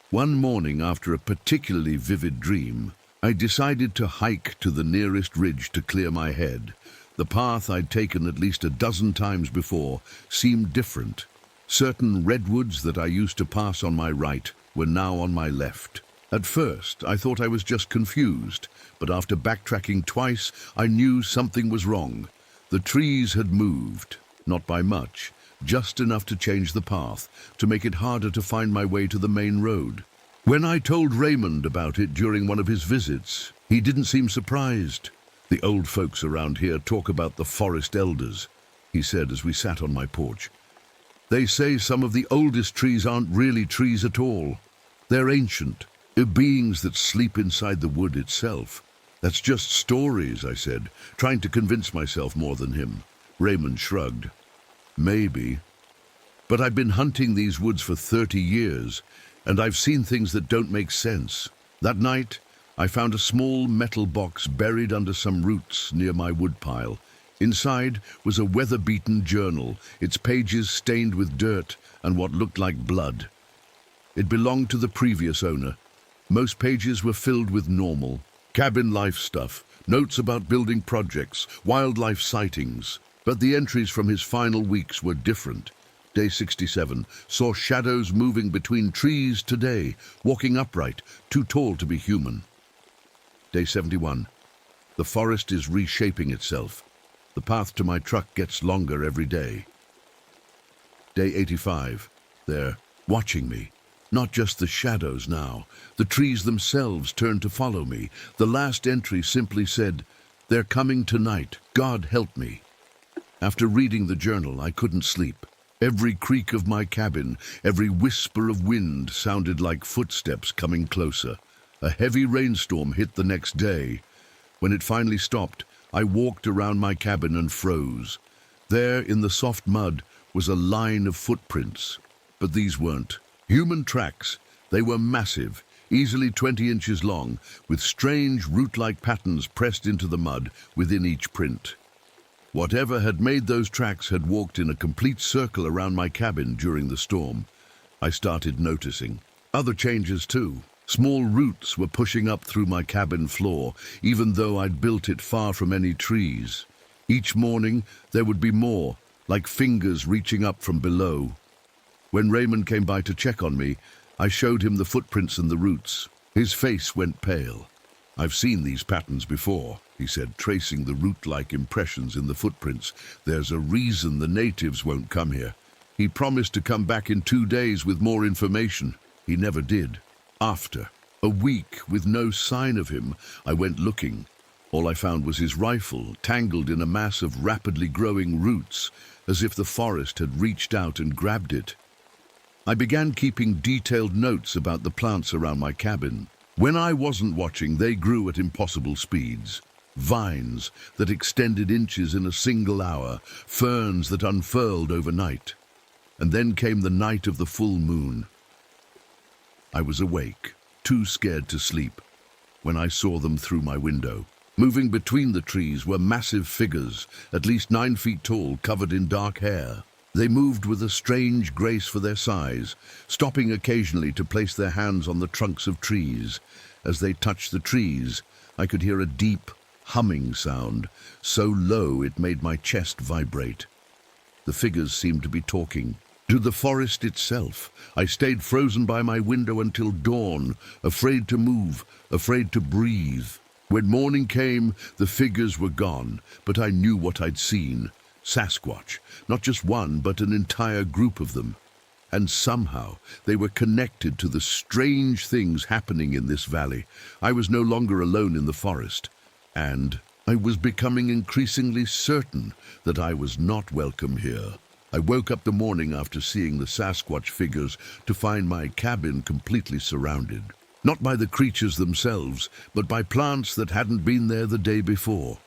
One morning, after a particularly vivid dream, I decided to hike to the nearest ridge to clear my head. The path I'd taken at least a dozen times before seemed different. Certain redwoods that I used to pass on my right were now on my left. At first, I thought I was just confused, but after backtracking twice, I knew something was wrong. The trees had moved, not by much, just enough to change the path, to make it harder to find my way to the main road. When I told Raymond about it during one of his visits, he didn't seem surprised. "The old folks around here talk about the forest elders," he said as we sat on my porch. "They say some of the oldest trees aren't really trees at all. They're ancient, beings that sleep inside the wood itself." "That's just stories," I said, trying to convince myself more than him. Raymond shrugged. "Maybe. But I've been hunting these woods for 30 years, and I've seen things that don't make sense." That night, I found a small metal box buried under some roots near my woodpile. Inside was a weather-beaten journal, its pages stained with dirt and what looked like blood. It belonged to the previous owner. Most pages were filled with normal, cabin life stuff, notes about building projects, wildlife sightings. But the entries from his final weeks were different. Day 67 saw shadows moving between trees today, walking upright, too tall to be human. Day 71. The forest is reshaping itself. The path to my truck gets longer every day. Day 85. They're watching me. Not just the shadows now. The trees themselves turn to follow me. The last entry simply said, "They're coming tonight. God help me." After reading the journal, I couldn't sleep. Every creak of my cabin, every whisper of wind sounded like footsteps coming closer. A heavy rainstorm hit the next day. When it finally stopped, I walked around my cabin and froze. There, in the soft mud, was a line of footprints. But these weren't human tracks. They were massive, easily 20 inches long, with strange root-like patterns pressed into the mud within each print. Whatever had made those tracks had walked in a complete circle around my cabin during the storm. I started noticing other changes too. Small roots were pushing up through my cabin floor, even though I'd built it far from any trees. Each morning there would be more, like fingers reaching up from below. When Raymond came by to check on me, I showed him the footprints and the roots. His face went pale. "I've seen these patterns before," he said, tracing the root-like impressions in the footprints. "There's a reason the natives won't come here." He promised to come back in 2 days with more information. He never did. After a week with no sign of him, I went looking. All I found was his rifle, tangled in a mass of rapidly growing roots, as if the forest had reached out and grabbed it. I began keeping detailed notes about the plants around my cabin. When I wasn't watching, they grew at impossible speeds. Vines that extended inches in a single hour, ferns that unfurled overnight. And then came the night of the full moon. I was awake, too scared to sleep, when I saw them through my window. Moving between the trees were massive figures, at least 9 feet tall, covered in dark hair. They moved with a strange grace for their size, stopping occasionally to place their hands on the trunks of trees. As they touched the trees, I could hear a deep, humming sound, so low it made my chest vibrate. The figures seemed to be talking to the forest itself. I stayed frozen by my window until dawn, afraid to move, afraid to breathe. When morning came, the figures were gone, but I knew what I'd seen. Sasquatch, not just one, but an entire group of them. And somehow they were connected to the strange things happening in this valley. I was no longer alone in the forest, and I was becoming increasingly certain that I was not welcome here. I woke up the morning after seeing the Sasquatch figures to find my cabin completely surrounded. Not by the creatures themselves, but by plants that hadn't been there the day before.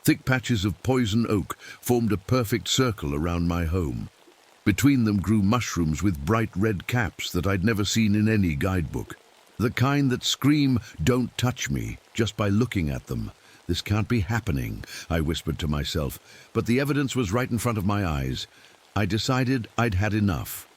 Thick patches of poison oak formed a perfect circle around my home. Between them grew mushrooms with bright red caps that I'd never seen in any guidebook. The kind that scream, "Don't touch me," just by looking at them. This can't be happening, I whispered to myself, but the evidence was right in front of my eyes. I decided I'd had enough.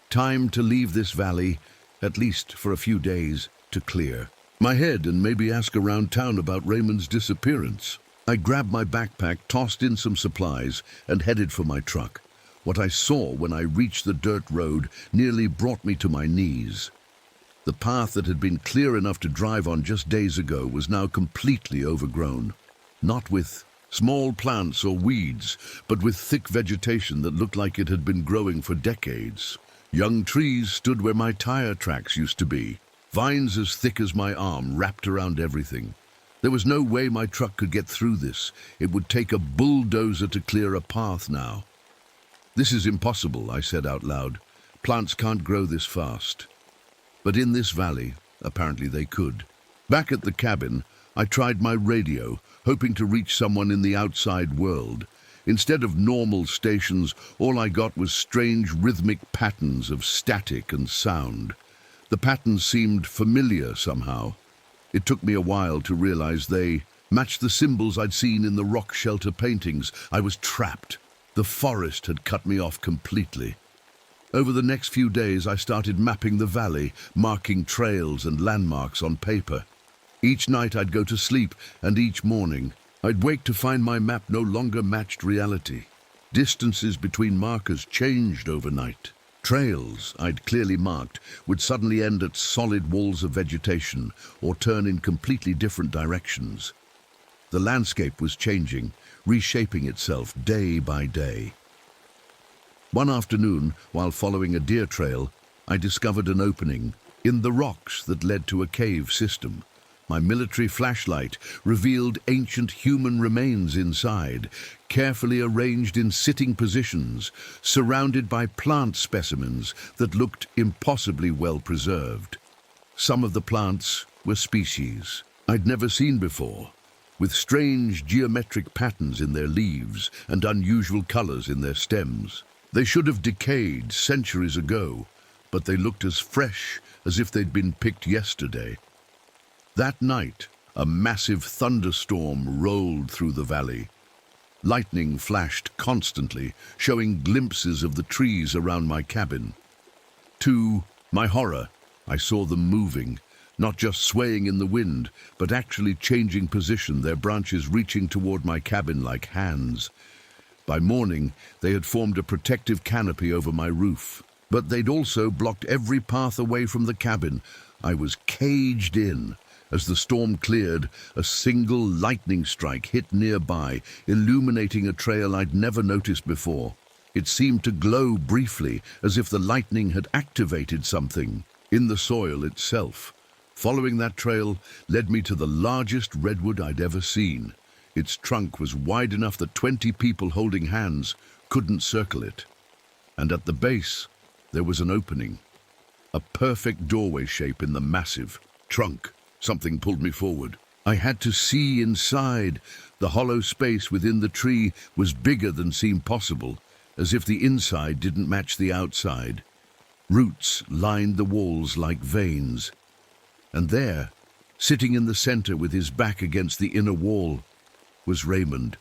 Time to leave this valley, at least for a few days, to clear my head and maybe ask around town about Raymond's disappearance. I grabbed my backpack, tossed in some supplies, and headed for my truck. What I saw when I reached the dirt road nearly brought me to my knees. The path that had been clear enough to drive on just days ago was now completely overgrown. Not with small plants or weeds, but with thick vegetation that looked like it had been growing for decades. Young trees stood where my tire tracks used to be, vines as thick as my arm wrapped around everything. There was no way my truck could get through this. It would take a bulldozer to clear a path now. "This is impossible," I said out loud. "Plants can't grow this fast." But in this valley, apparently they could. Back at the cabin, I tried my radio, hoping to reach someone in the outside world. Instead of normal stations, all I got was strange rhythmic patterns of static and sound. The patterns seemed familiar somehow. It took me a while to realize they matched the symbols I'd seen in the rock shelter paintings. I was trapped. The forest had cut me off completely. Over the next few days, I started mapping the valley, marking trails and landmarks on paper. Each night I'd go to sleep, and each morning I'd wake to find my map no longer matched reality. Distances between markers changed overnight. Trails I'd clearly marked would suddenly end at solid walls of vegetation or turn in completely different directions. The landscape was changing, reshaping itself day by day. One afternoon, while following a deer trail, I discovered an opening in the rocks that led to a cave system. My military flashlight revealed ancient human remains inside, carefully arranged in sitting positions, surrounded by plant specimens that looked impossibly well preserved. Some of the plants were species I'd never seen before, with strange geometric patterns in their leaves and unusual colors in their stems. They should have decayed centuries ago, but they looked as fresh as if they'd been picked yesterday. That night, a massive thunderstorm rolled through the valley. Lightning flashed constantly, showing glimpses of the trees around my cabin. To my horror, I saw them moving, not just swaying in the wind, but actually changing position, their branches reaching toward my cabin like hands. By morning, they had formed a protective canopy over my roof, but they'd also blocked every path away from the cabin. I was caged in. As the storm cleared, a single lightning strike hit nearby, illuminating a trail I'd never noticed before. It seemed to glow briefly, as if the lightning had activated something in the soil itself. Following that trail led me to the largest redwood I'd ever seen. Its trunk was wide enough that 20 people holding hands couldn't circle it. And at the base, there was an opening, a perfect doorway shape in the massive trunk. Something pulled me forward. I had to see inside. The hollow space within the tree was bigger than seemed possible, as if the inside didn't match the outside. Roots lined the walls like veins. And there, sitting in the center with his back against the inner wall, was Raymond.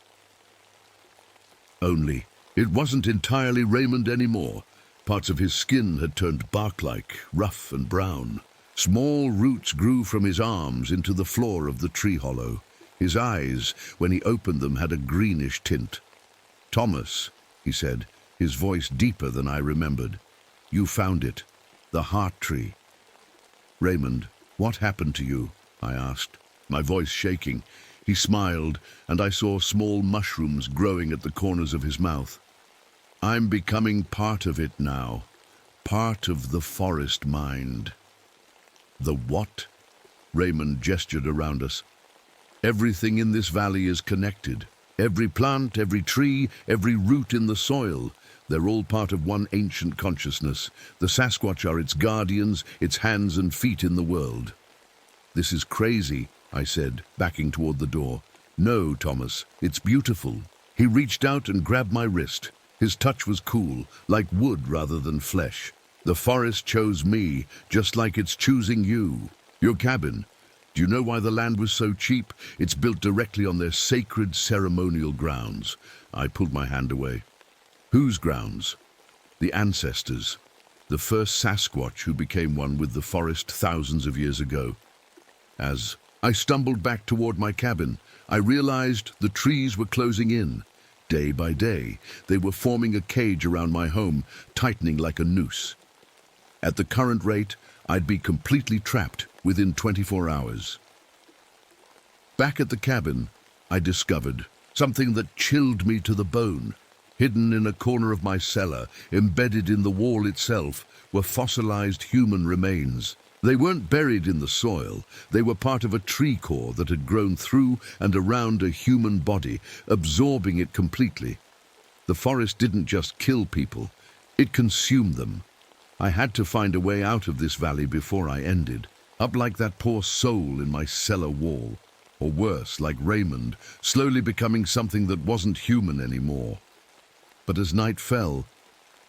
Only, it wasn't entirely Raymond anymore. Parts of his skin had turned bark-like, rough and brown. Small roots grew from his arms into the floor of the tree hollow. His eyes, when he opened them, had a greenish tint. "Thomas," he said, his voice deeper than I remembered. "You found it, the heart tree." "Raymond, what happened to you?" I asked, my voice shaking. He smiled, and I saw small mushrooms growing at the corners of his mouth. "I'm becoming part of it now, part of the forest mind." "The what?" Raymond gestured around us. "Everything in this valley is connected. Every plant, every tree, every root in the soil, they're all part of one ancient consciousness. The Sasquatch are its guardians, its hands and feet in the world. "This is crazy," I said, backing toward the door. "No, Thomas, it's beautiful." He reached out and grabbed my wrist. His touch was cool, like wood rather than flesh. "The forest chose me, just like it's choosing you. Your cabin. Do you know why the land was so cheap? It's built directly on their sacred ceremonial grounds." I pulled my hand away. "Whose grounds?" "The ancestors. The first Sasquatch who became one with the forest thousands of years ago." As I stumbled back toward my cabin, I realized the trees were closing in. Day by day, they were forming a cage around my home, tightening like a noose. At the current rate, I'd be completely trapped within 24 hours. Back at the cabin, I discovered something that chilled me to the bone. Hidden in a corner of my cellar, embedded in the wall itself, were fossilized human remains. They weren't buried in the soil. They were part of a tree core that had grown through and around a human body, absorbing it completely. The forest didn't just kill people, it consumed them. I had to find a way out of this valley before I ended, up like that poor soul in my cellar wall, or worse, like Raymond, slowly becoming something that wasn't human anymore. But as night fell,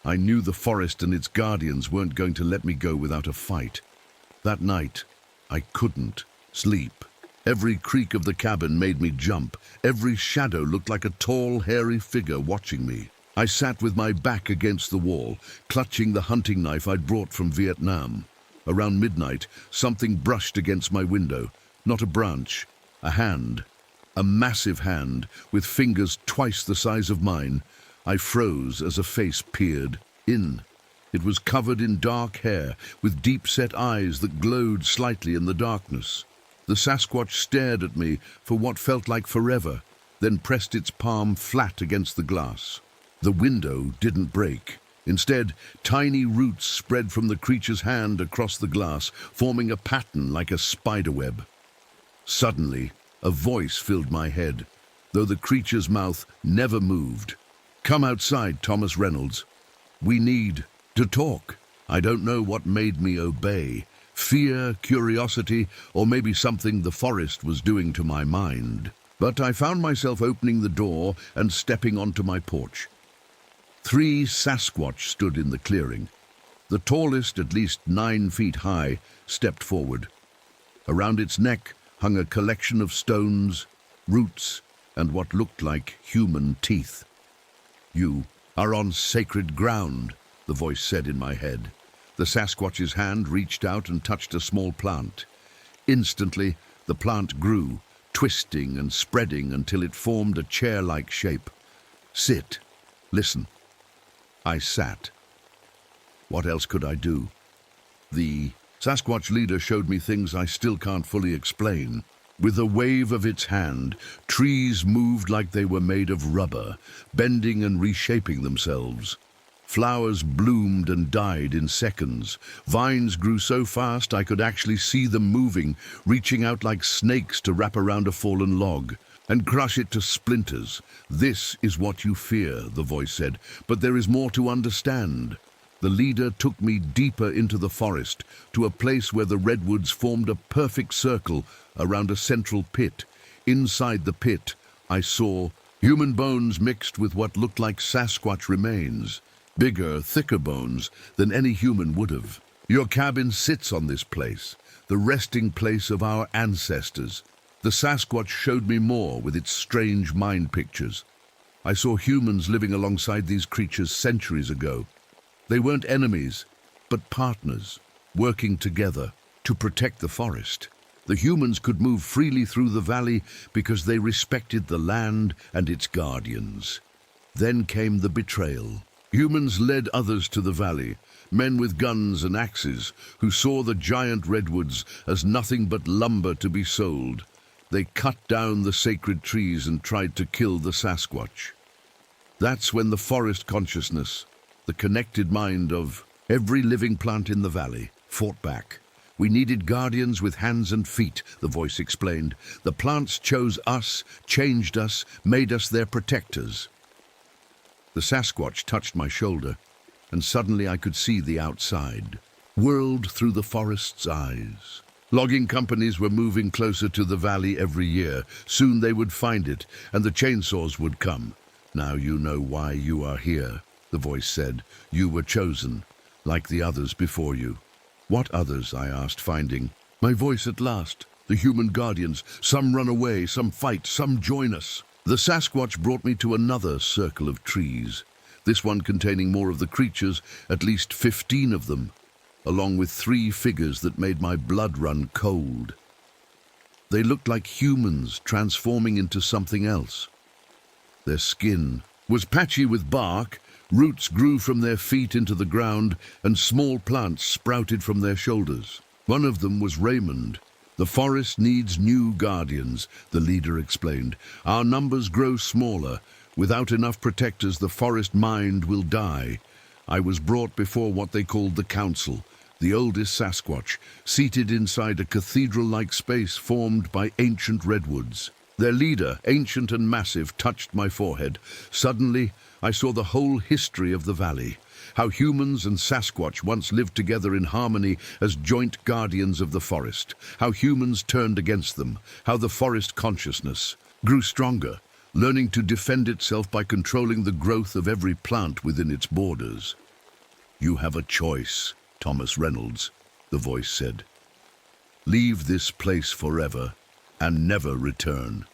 I knew the forest and its guardians weren't going to let me go without a fight. That night, I couldn't sleep. Every creak of the cabin made me jump. Every shadow looked like a tall, hairy figure watching me. I sat with my back against the wall, clutching the hunting knife I'd brought from Vietnam. Around midnight, something brushed against my window. Not a branch, a hand. A massive hand, with fingers twice the size of mine. I froze as a face peered in. It was covered in dark hair, with deep-set eyes that glowed slightly in the darkness. The Sasquatch stared at me for what felt like forever, then pressed its palm flat against the glass. The window didn't break. Instead, tiny roots spread from the creature's hand across the glass, forming a pattern like a spiderweb. Suddenly, a voice filled my head, though the creature's mouth never moved. "Come outside, Thomas Reynolds. We need to talk." I don't know what made me obey. Fear, curiosity, or maybe something the forest was doing to my mind. But I found myself opening the door and stepping onto my porch. 3 Sasquatch stood in the clearing. The tallest, at least 9 feet high, stepped forward. Around its neck hung a collection of stones, roots, and what looked like human teeth. "You are on sacred ground," the voice said in my head. The Sasquatch's hand reached out and touched a small plant. Instantly, the plant grew, twisting and spreading until it formed a chair-like shape. "Sit. Listen." I sat. What else could I do? The Sasquatch leader showed me things I still can't fully explain. With a wave of its hand, trees moved like they were made of rubber, bending and reshaping themselves. Flowers bloomed and died in seconds. Vines grew so fast I could actually see them moving, reaching out like snakes to wrap around a fallen log and crush it to splinters. "This is what you fear," the voice said, "but there is more to understand." The leader took me deeper into the forest, to a place where the redwoods formed a perfect circle around a central pit. Inside the pit, I saw human bones mixed with what looked like Sasquatch remains. Bigger, thicker bones than any human would have. "Your cabin sits on this place, the resting place of our ancestors." The Sasquatch showed me more with its strange mind pictures. I saw humans living alongside these creatures centuries ago. They weren't enemies, but partners, working together to protect the forest. The humans could move freely through the valley because they respected the land and its guardians. Then came the betrayal. Humans led others to the valley, men with guns and axes, who saw the giant redwoods as nothing but lumber to be sold. They cut down the sacred trees and tried to kill the Sasquatch. That's when the forest consciousness, the connected mind of every living plant in the valley, fought back. We needed guardians with hands and feet, the voice explained. The plants chose us, changed us, made us their protectors. The Sasquatch touched my shoulder, and suddenly I could see the outside, whirled through the forest's eyes. Logging companies were moving closer to the valley every year. Soon they would find it, and the chainsaws would come. Now you know why you are here, the voice said. You were chosen, like the others before you. What others? I asked, finding my voice at last. The human guardians. Some run away, some fight, some join us. The Sasquatch brought me to another circle of trees, this one containing more of the creatures, at least 15 of them, along with 3 figures that made my blood run cold. They looked like humans transforming into something else. Their skin was patchy with bark, roots grew from their feet into the ground, and small plants sprouted from their shoulders. One of them was Raymond. The forest needs new guardians, the leader explained. Our numbers grow smaller. Without enough protectors, the forest mind will die. I was brought before what they called the Council, the oldest Sasquatch, seated inside a cathedral-like space formed by ancient redwoods. Their leader, ancient and massive, touched my forehead. Suddenly, I saw the whole history of the valley, how humans and Sasquatch once lived together in harmony as joint guardians of the forest, how humans turned against them, how the forest consciousness grew stronger, learning to defend itself by controlling the growth of every plant within its borders. You have a choice, Thomas Reynolds, the voice said. Leave this place forever and never return,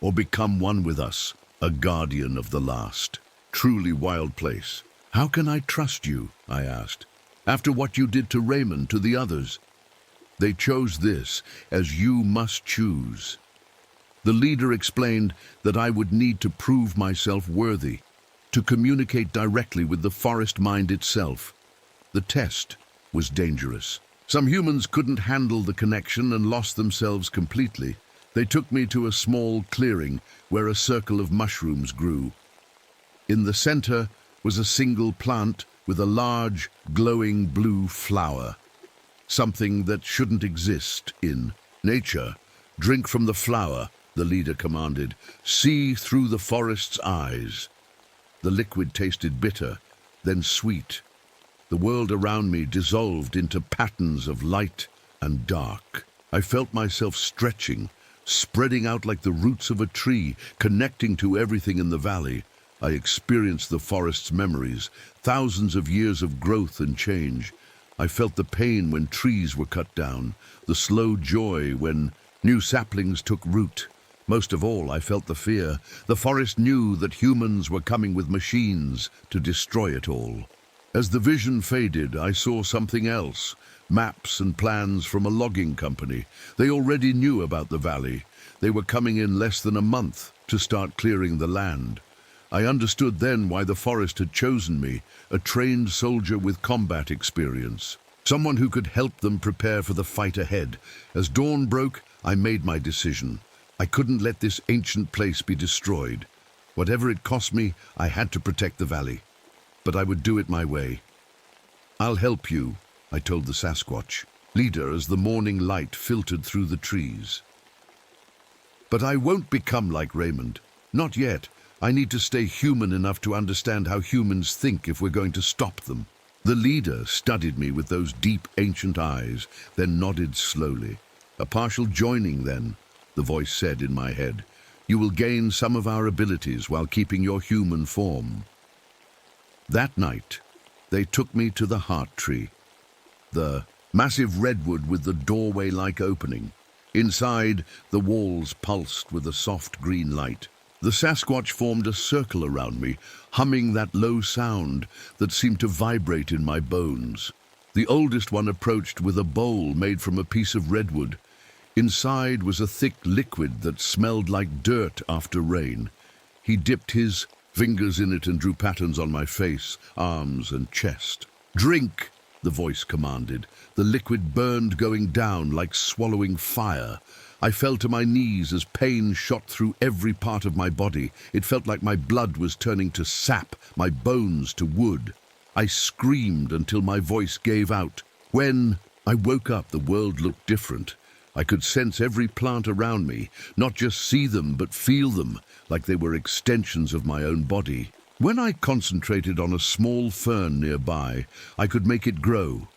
or become one with us, a guardian of the last. Truly wild place. How can I trust you? I asked. After what you did to Raymond, to the others. They chose this, as you must choose. The leader explained that I would need to prove myself worthy, to communicate directly with the forest mind itself. The test was dangerous. Some humans couldn't handle the connection and lost themselves completely. They took me to a small clearing where a circle of mushrooms grew. In the center was a single plant with a large, glowing blue flower. Something that shouldn't exist in nature. Drink from the flower, the leader commanded. See through the forest's eyes. The liquid tasted bitter, then sweet. The world around me dissolved into patterns of light and dark. I felt myself stretching, spreading out like the roots of a tree, connecting to everything in the valley. I experienced the forest's memories, thousands of years of growth and change. I felt the pain when trees were cut down, the slow joy when new saplings took root. Most of all, I felt the fear. The forest knew that humans were coming with machines to destroy it all. As the vision faded, I saw something else. Maps and plans from a logging company. They already knew about the valley. They were coming in less than a month to start clearing the land. I understood then why the forest had chosen me, a trained soldier with combat experience. Someone who could help them prepare for the fight ahead. As dawn broke, I made my decision. I couldn't let this ancient place be destroyed. Whatever it cost me, I had to protect the valley. But I would do it my way. I'll help you, I told the Sasquatch, leader, as the morning light filtered through the trees. But I won't become like Raymond. Not yet. I need to stay human enough to understand how humans think if we're going to stop them. The leader studied me with those deep, ancient eyes, then nodded slowly. A partial joining, then, the voice said in my head. You will gain some of our abilities while keeping your human form. That night, they took me to the heart tree, the massive redwood with the doorway-like opening. Inside, the walls pulsed with a soft green light. The Sasquatch formed a circle around me, humming that low sound that seemed to vibrate in my bones. The oldest one approached with a bowl made from a piece of redwood. Inside was a thick liquid that smelled like dirt after rain. He dipped his fingers in it and drew patterns on my face, arms, and chest. Drink, the voice commanded. The liquid burned, going down like swallowing fire. I fell to my knees as pain shot through every part of my body. It felt like my blood was turning to sap, my bones to wood. I screamed until my voice gave out. When I woke up, the world looked different. I could sense every plant around me, not just see them, but feel them, like they were extensions of my own body. When I concentrated on a small fern nearby, I could make it grow,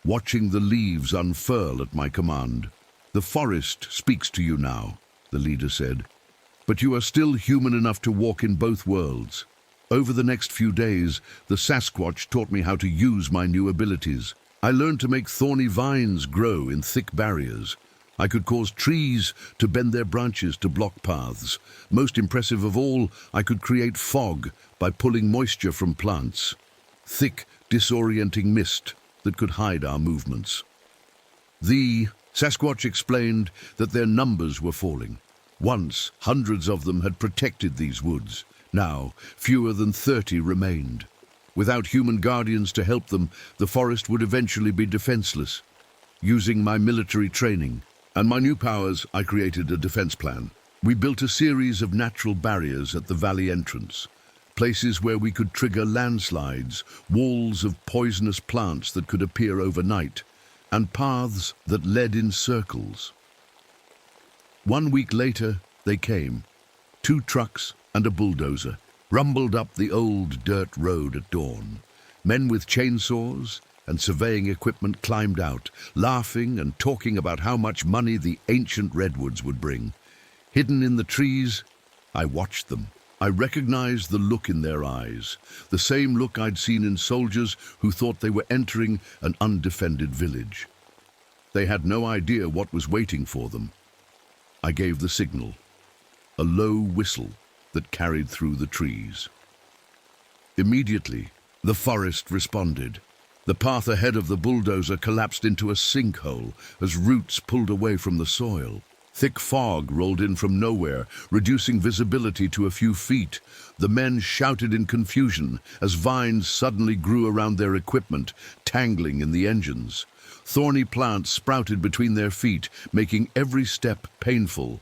watching the leaves unfurl at my command. "The forest speaks to you now," the leader said, "but you are still human enough to walk in both worlds." Over the next few days, the Sasquatch taught me how to use my new abilities. I learned to make thorny vines grow in thick barriers. I could cause trees to bend their branches to block paths. Most impressive of all, I could create fog by pulling moisture from plants. Thick, disorienting mist that could hide our movements. The Sasquatch explained that their numbers were falling. Once, hundreds of them had protected these woods. Now, fewer than 30 remained. Without human guardians to help them, the forest would eventually be defenseless. Using my military training and my new powers, I created a defense plan. We built a series of natural barriers at the valley entrance, places where we could trigger landslides, walls of poisonous plants that could appear overnight, and paths that led in circles. 1 week later, they came. 2 trucks and a bulldozer rumbled up the old dirt road at dawn. Men with chainsaws and surveying equipment climbed out, laughing and talking about how much money the ancient redwoods would bring. Hidden in the trees, I watched them. I recognized the look in their eyes, the same look I'd seen in soldiers who thought they were entering an undefended village. They had no idea what was waiting for them. I gave the signal, a low whistle that carried through the trees. Immediately, the forest responded. The path ahead of the bulldozer collapsed into a sinkhole as roots pulled away from the soil. Thick fog rolled in from nowhere, reducing visibility to a few feet. The men shouted in confusion as vines suddenly grew around their equipment, tangling in the engines. Thorny plants sprouted between their feet, making every step painful.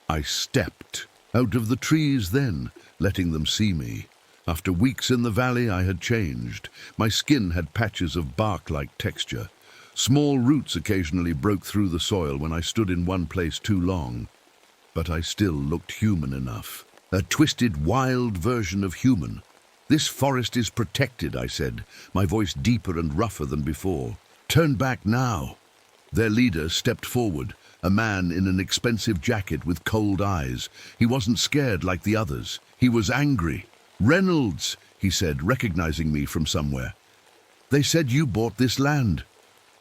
I stepped out of the trees then, letting them see me. After weeks in the valley, I had changed. My skin had patches of bark-like texture. Small roots occasionally broke through the soil when I stood in one place too long. But I still looked human enough. A twisted, wild version of human. "This forest is protected," I said, my voice deeper and rougher than before. "Turn back now." Their leader stepped forward, a man in an expensive jacket with cold eyes. He wasn't scared like the others. He was angry. "Reynolds," he said, recognizing me from somewhere. "They said you bought this land.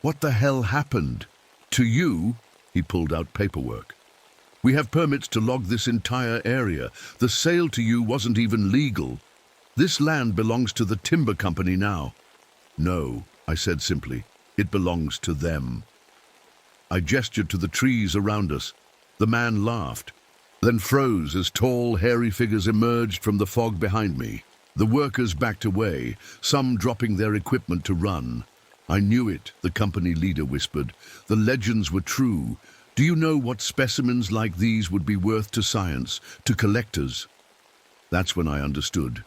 What the hell happened?" "To you?" He pulled out paperwork. "We have permits to log this entire area. The sale to you wasn't even legal. This land belongs to the timber company now." "No," I said simply. "It belongs to them." I gestured to the trees around us. The man laughed, then froze as tall, hairy figures emerged from the fog behind me. The workers backed away, some dropping their equipment to run. "I knew it," the company leader whispered. "The legends were true. Do you know what specimens like these would be worth to science, to collectors?" That's when I understood.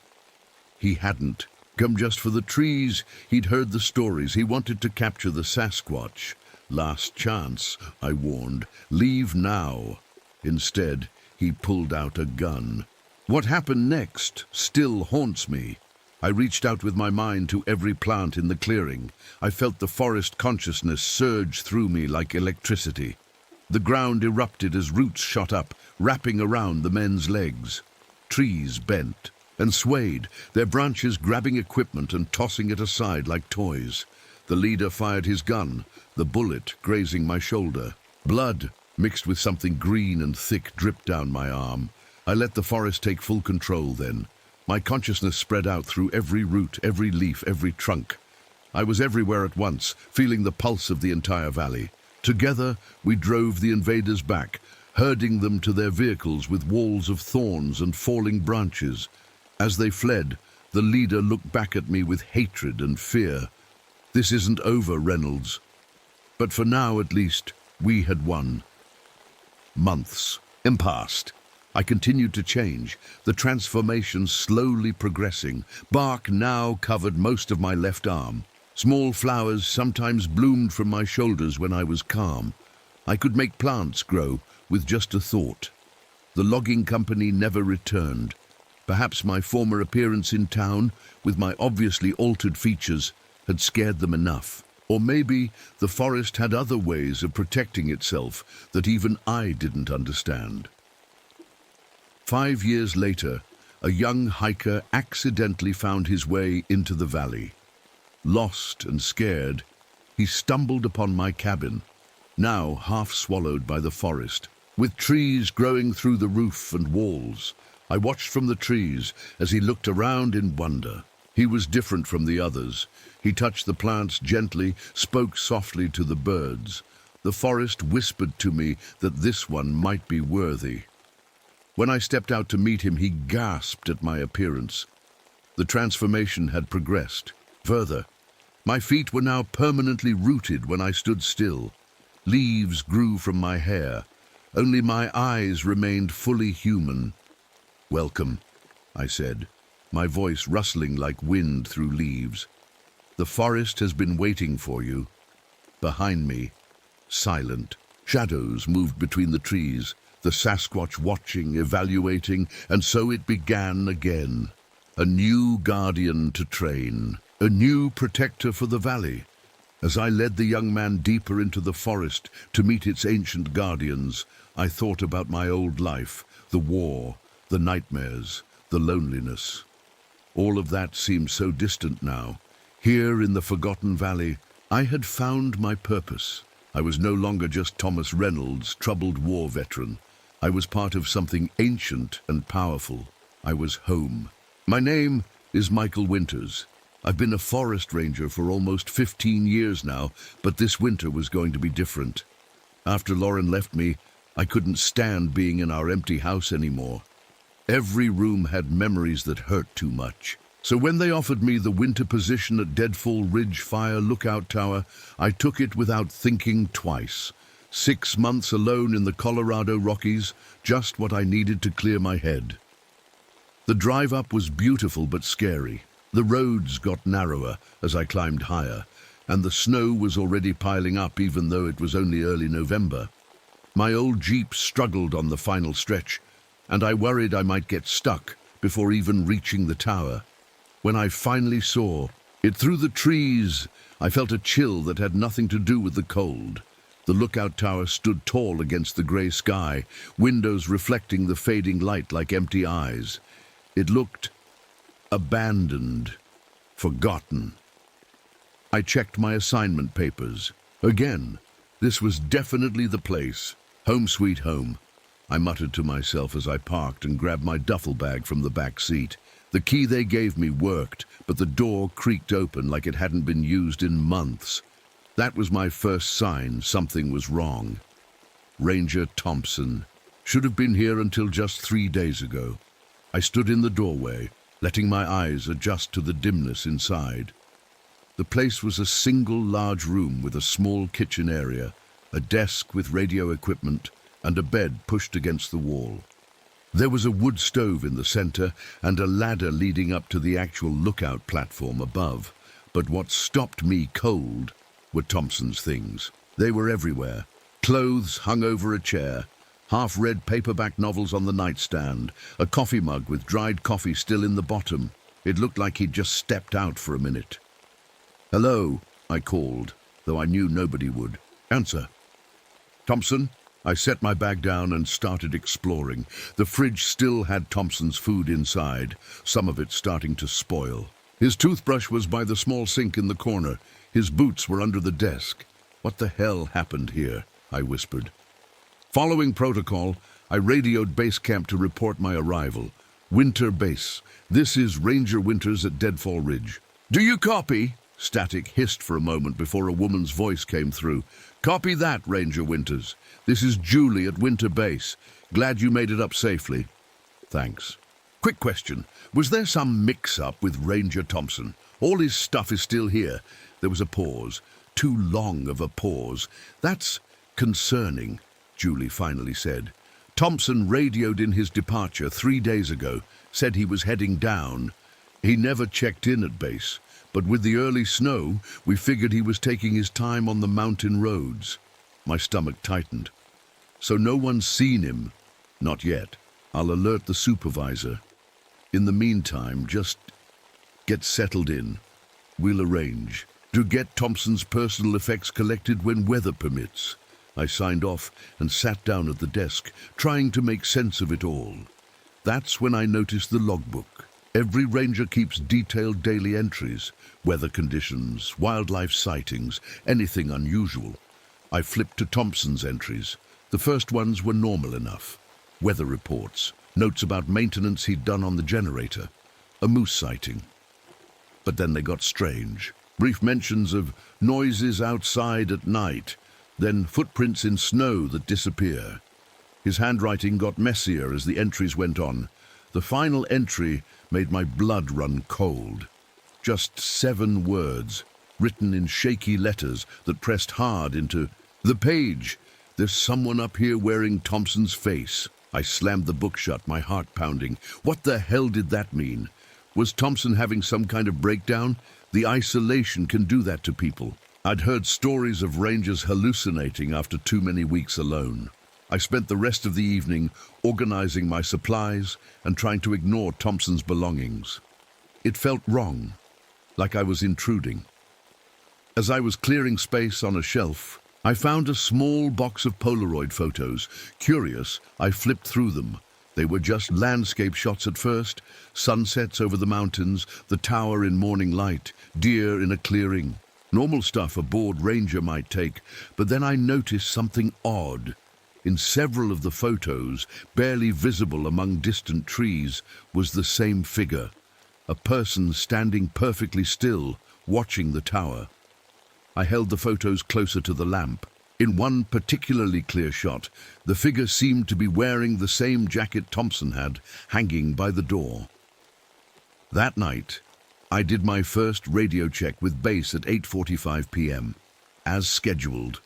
He hadn't come just for the trees. He'd heard the stories. He wanted to capture the Sasquatch. "Last chance," I warned. "Leave now." Instead, he pulled out a gun. What happened next still haunts me. I reached out with my mind to every plant in the clearing. I felt the forest consciousness surge through me like electricity. The ground erupted as roots shot up, wrapping around the men's legs. Trees bent and swayed, their branches grabbing equipment and tossing it aside like toys. The leader fired his gun, the bullet grazing my shoulder. Blood, mixed with something green and thick, dripped down my arm. I let the forest take full control then. My consciousness spread out through every root, every leaf, every trunk. I was everywhere at once, feeling the pulse of the entire valley. Together, we drove the invaders back, herding them to their vehicles with walls of thorns and falling branches. As they fled, the leader looked back at me with hatred and fear. "This isn't over, Reynolds." But for now, at least, we had won. Months passed. I continued to change, the transformation slowly progressing. Bark now covered most of my left arm. Small flowers sometimes bloomed from my shoulders when I was calm. I could make plants grow with just a thought. The logging company never returned. Perhaps my former appearance in town, with my obviously altered features, had scared them enough. Or maybe the forest had other ways of protecting itself that even I didn't understand. 5 years later, a young hiker accidentally found his way into the valley. Lost and scared, he stumbled upon my cabin, now half swallowed by the forest, with trees growing through the roof and walls. I watched from the trees as he looked around in wonder. He was different from the others. He touched the plants gently, spoke softly to the birds. The forest whispered to me that this one might be worthy. When I stepped out to meet him, he gasped at my appearance. The transformation had progressed. Further, my feet were now permanently rooted when I stood still. Leaves grew from my hair. Only my eyes remained fully human. "Welcome," I said, my voice rustling like wind through leaves. "The forest has been waiting for you." Behind me, silent, shadows moved between the trees, the Sasquatch watching, evaluating, and so it began again. A new guardian to train, a new protector for the valley. As I led the young man deeper into the forest to meet its ancient guardians, I thought about my old life, the war, the nightmares, the loneliness. All of that seemed so distant now. Here in the Forgotten Valley, I had found my purpose. I was no longer just Thomas Reynolds, troubled war veteran. I was part of something ancient and powerful. I was home. My name is Michael Winters. I've been a forest ranger for almost 15 years now, but this winter was going to be different. After Lauren left me, I couldn't stand being in our empty house anymore. Every room had memories that hurt too much. So when they offered me the winter position at Deadfall Ridge Fire Lookout Tower, I took it without thinking twice. 6 months alone in the Colorado Rockies, just what I needed to clear my head. The drive up was beautiful but scary. The roads got narrower as I climbed higher, and the snow was already piling up even though it was only early November. My old Jeep struggled on the final stretch, and I worried I might get stuck before even reaching the tower. When I finally saw it through the trees, I felt a chill that had nothing to do with the cold. The lookout tower stood tall against the gray sky, windows reflecting the fading light like empty eyes. It looked abandoned, forgotten. I checked my assignment papers. Again, this was definitely the place. Home sweet home, I muttered to myself as I parked and grabbed my duffel bag from the back seat. The key they gave me worked, but the door creaked open like it hadn't been used in months. That was my first sign something was wrong. Ranger Thompson should have been here until just 3 days ago. I stood in the doorway, letting my eyes adjust to the dimness inside. The place was a single large room with a small kitchen area, a desk with radio equipment, and a bed pushed against the wall. There was a wood stove in the center and a ladder leading up to the actual lookout platform above. But what stopped me cold were Thompson's things. They were everywhere. Clothes hung over a chair, half-read paperback novels on the nightstand, a coffee mug with dried coffee still in the bottom. It looked like he'd just stepped out for a minute. "Hello," I called, though I knew nobody would answer. "Thompson?" I set my bag down and started exploring. The fridge still had Thompson's food inside, some of it starting to spoil. His toothbrush was by the small sink in the corner. His boots were under the desk. "What the hell happened here?" I whispered. Following protocol, I radioed base camp to report my arrival. "Winter Base. This is Ranger Winters at Deadfall Ridge." "Do you copy?" Static hissed for a moment before a woman's voice came through. "Copy that, Ranger Winters. This is Julie at Winter Base. Glad you made it up safely." "Thanks." "Quick question. Was there some mix-up with Ranger Thompson? All his stuff is still here." There was a pause. Too long of a pause. "That's concerning," Julie finally said. "Thompson radioed in his departure 3 days ago, said he was heading down. He never checked in at base, but with the early snow, we figured he was taking his time on the mountain roads. My stomach tightened. So no one's seen him? Not yet. I'll alert the supervisor. In the meantime, just get settled in. We'll arrange to get Thompson's personal effects collected when weather permits. I signed off and sat down at the desk, trying to make sense of it all. That's when I noticed the logbook. Every ranger keeps detailed daily entries, weather conditions, wildlife sightings, anything unusual. I flipped to Thompson's entries. The first ones were normal enough. Weather reports, notes about maintenance he'd done on the generator, a moose sighting. But then they got strange. Brief mentions of noises outside at night, then footprints in snow that disappear. His handwriting got messier as the entries went on. The final entry made my blood run cold. Just 7 words, written in shaky letters that pressed hard into the page. There's someone up here wearing Thompson's face. I slammed the book shut, my heart pounding. What the hell did that mean? Was Thompson having some kind of breakdown? The isolation can do that to people. I'd heard stories of rangers hallucinating after too many weeks alone. I spent the rest of the evening organizing my supplies and trying to ignore Thompson's belongings. It felt wrong, like I was intruding. As I was clearing space on a shelf, I found a small box of Polaroid photos. Curious, I flipped through them. They were just landscape shots at first, sunsets over the mountains, the tower in morning light, deer in a clearing. Normal stuff a bored ranger might take, but then I noticed something odd. In several of the photos, barely visible among distant trees, was the same figure. A person standing perfectly still, watching the tower. I held the photos closer to the lamp. In one particularly clear shot, the figure seemed to be wearing the same jacket Thompson had, hanging by the door. That night, I did my first radio check with base at 8:45 p.m., as scheduled.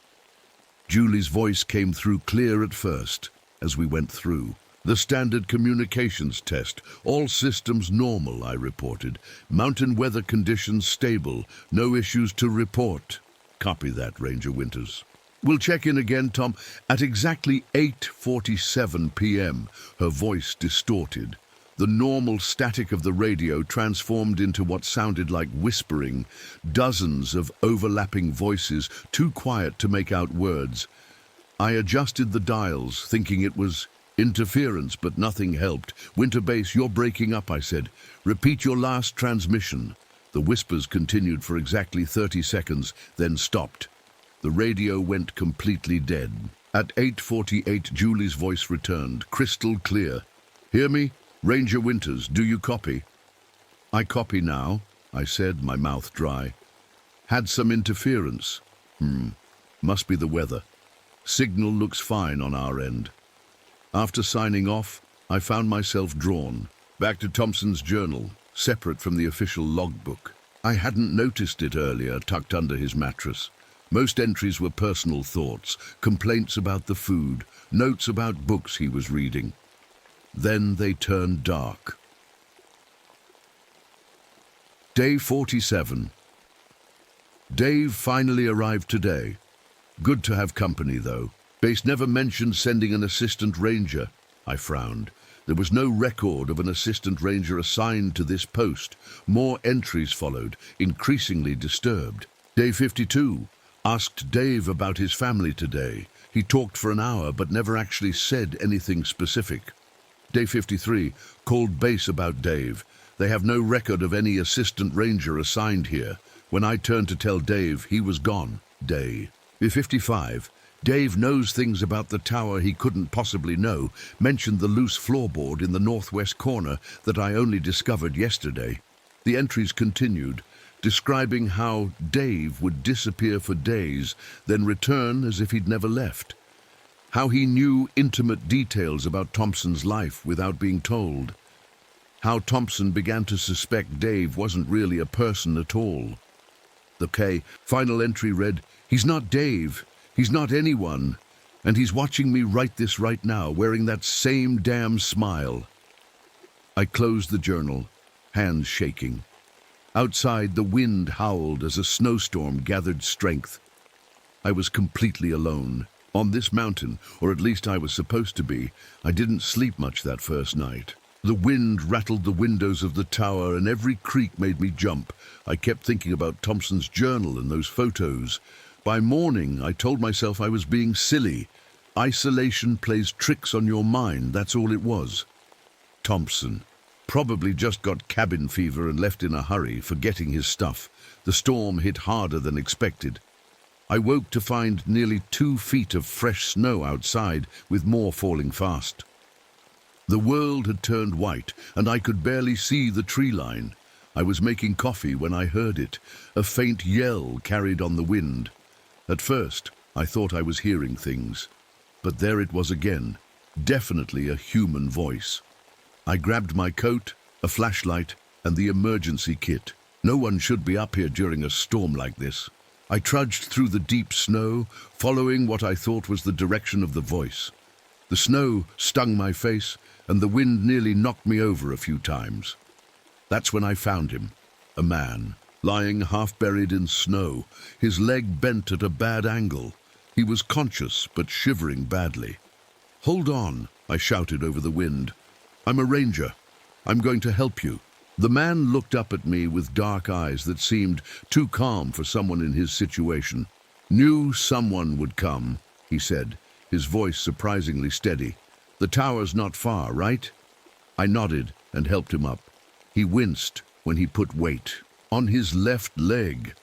Julie's voice came through clear at first, as we went through. The standard communications test. All systems normal, I reported. Mountain weather conditions stable. No issues to report. Copy that, Ranger Winters. We'll check in again, Tom, at exactly 8:47 p.m. Her voice distorted. The normal static of the radio transformed into what sounded like whispering, dozens of overlapping voices, too quiet to make out words. I adjusted the dials, thinking it was interference, but nothing helped. Winter Base, you're breaking up, I said. Repeat your last transmission. The whispers continued for exactly 30 seconds, then stopped. The radio went completely dead. At 8:48, Julie's voice returned, crystal clear. Hear me? Ranger Winters, do you copy? I copy now, I said, my mouth dry. Had some interference. Must be the weather. Signal looks fine on our end. After signing off, I found myself drawn back to Thompson's journal, separate from the official logbook. I hadn't noticed it earlier, tucked under his mattress. Most entries were personal thoughts, complaints about the food, notes about books he was reading. Then they turned dark. Day 47. Dave finally arrived today. Good to have company, though. Base never mentioned sending an assistant ranger. I frowned. There was no record of an assistant ranger assigned to this post. More entries followed, increasingly disturbed. Day 52. Asked Dave about his family today. He talked for an hour, but never actually said anything specific. Day 53, called base about Dave. They have no record of any assistant ranger assigned here. When I turned to tell Dave, he was gone. Day 55, Dave knows things about the tower he couldn't possibly know, mentioned the loose floorboard in the northwest corner that I only discovered yesterday. The entries continued, describing how Dave would disappear for days, then return as if he'd never left. How he knew intimate details about Thompson's life without being told. How Thompson began to suspect Dave wasn't really a person at all. The final entry read, "He's not Dave, he's not anyone, and he's watching me write this right now, wearing that same damn smile." I closed the journal, hands shaking. Outside, the wind howled as a snowstorm gathered strength. I was completely alone. On this mountain, or at least I was supposed to be. I didn't sleep much that first night. The wind rattled the windows of the tower and every creak made me jump. I kept thinking about Thompson's journal and those photos. By morning, I told myself I was being silly. Isolation plays tricks on your mind, that's all it was. Thompson. Probably just got cabin fever and left in a hurry, forgetting his stuff. The storm hit harder than expected. I woke to find nearly 2 feet of fresh snow outside, with more falling fast. The world had turned white, and I could barely see the tree line. I was making coffee when I heard it, a faint yell carried on the wind. At first, I thought I was hearing things. But there it was again, definitely a human voice. I grabbed my coat, a flashlight, and the emergency kit. No one should be up here during a storm like this. I trudged through the deep snow, following what I thought was the direction of the voice. The snow stung my face, and the wind nearly knocked me over a few times. That's when I found him, a man, lying half-buried in snow, his leg bent at a bad angle. He was conscious, but shivering badly. "Hold on," I shouted over the wind. "I'm a ranger. I'm going to help you." The man looked up at me with dark eyes that seemed too calm for someone in his situation. "Knew someone would come," he said, his voice surprisingly steady. "The tower's not far, right?" I nodded and helped him up. He winced when he put weight on his left leg.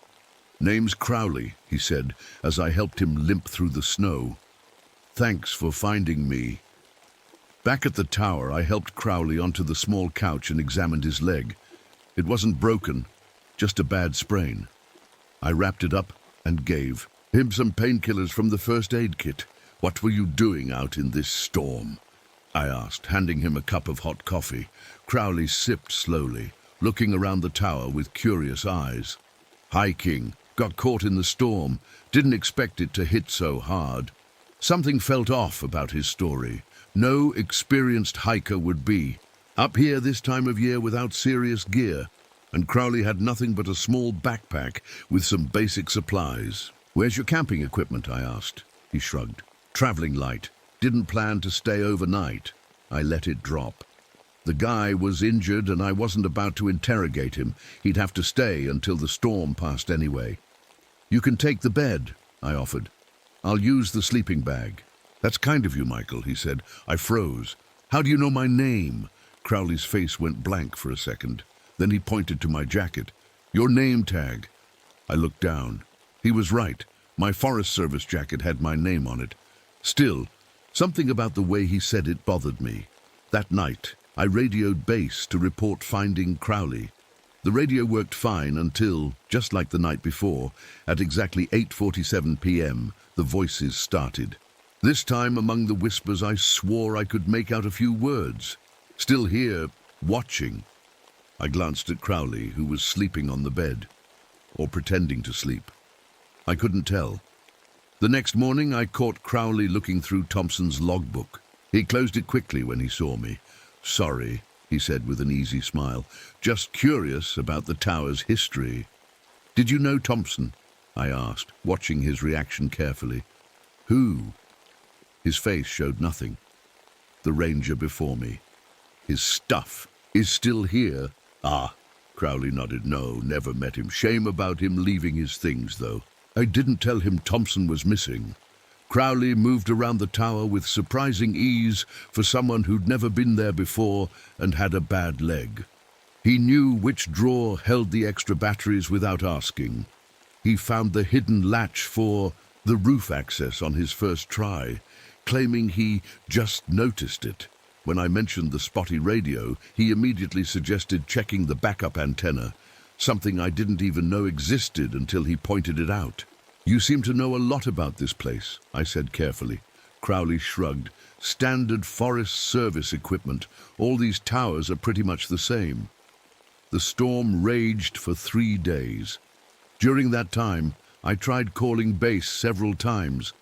"Name's Crowley," he said, as I helped him limp through the snow. "Thanks for finding me." Back at the tower, I helped Crowley onto the small couch and examined his leg. It wasn't broken, just a bad sprain. I wrapped it up and gave him some painkillers from the first aid kit. "What were you doing out in this storm?" I asked, handing him a cup of hot coffee. Crowley sipped slowly, looking around the tower with curious eyes. "Hiking. Got caught in the storm. Didn't expect it to hit so hard." Something felt off about his story. No experienced hiker would be up here this time of year without serious gear, and Crowley had nothing but a small backpack with some basic supplies. "Where's your camping equipment?" I asked. He shrugged. "Traveling light. Didn't plan to stay overnight." I let it drop. The guy was injured and I wasn't about to interrogate him. He'd have to stay until the storm passed anyway. "You can take the bed," I offered. "I'll use the sleeping bag." "That's kind of you, Michael," he said. I froze. "How do you know my name?" Crowley's face went blank for a second. Then he pointed to my jacket. "Your name tag." I looked down. He was right. My Forest Service jacket had my name on it. Still, something about the way he said it bothered me. That night, I radioed base to report finding Crowley. The radio worked fine until, just like the night before, at exactly 8:47 p.m., the voices started. This time, among the whispers, I swore I could make out a few words. "Still here, watching." I glanced at Crowley, who was sleeping on the bed, or pretending to sleep. I couldn't tell. The next morning, I caught Crowley looking through Thompson's logbook. He closed it quickly when he saw me. "Sorry," he said with an easy smile. "Just curious about the tower's history." "Did you know Thompson?" I asked, watching his reaction carefully. "Who?" His face showed nothing. The ranger before me. "His stuff is still here?" "Ah," Crowley nodded. "No, never met him. Shame about him leaving his things, though. I didn't tell him Thompson was missing." Crowley moved around the tower with surprising ease for someone who'd never been there before and had a bad leg. He knew which drawer held the extra batteries without asking. He found the hidden latch for the roof access on his first try, claiming he just noticed it. When I mentioned the spotty radio, he immediately suggested checking the backup antenna, something I didn't even know existed until he pointed it out. "You seem to know a lot about this place," I said carefully. Crowley shrugged. "Standard Forest Service equipment. All these towers are pretty much the same." The storm raged for 3 days. During that time, I tried calling base several times,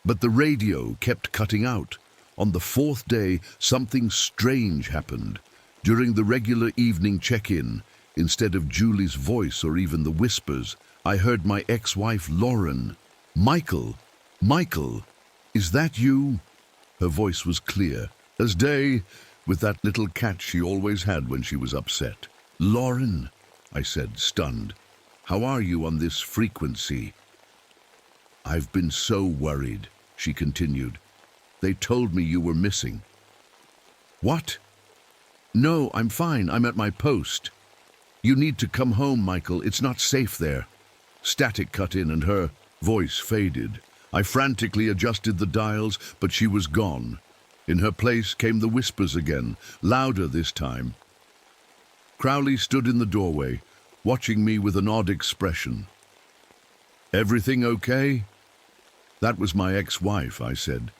but the radio kept cutting out. On the 4th day, something strange happened. During the regular evening check-in, instead of Julie's voice or even the whispers, I heard my ex-wife Lauren. "Michael, Michael, is that you?" Her voice was clear as day, with that little catch she always had when she was upset. "Lauren," I said, stunned. "How are you on this frequency?" "I've been so worried," she continued. "They told me you were missing." "What?" "No, I'm fine. I'm at my post." "You need to come home, Michael. It's not safe there." Static cut in and her voice faded. I frantically adjusted the dials, but she was gone. In her place came the whispers again, louder this time. Crowley stood in the doorway, watching me with an odd expression. "Everything okay?" "That was my ex-wife," I said.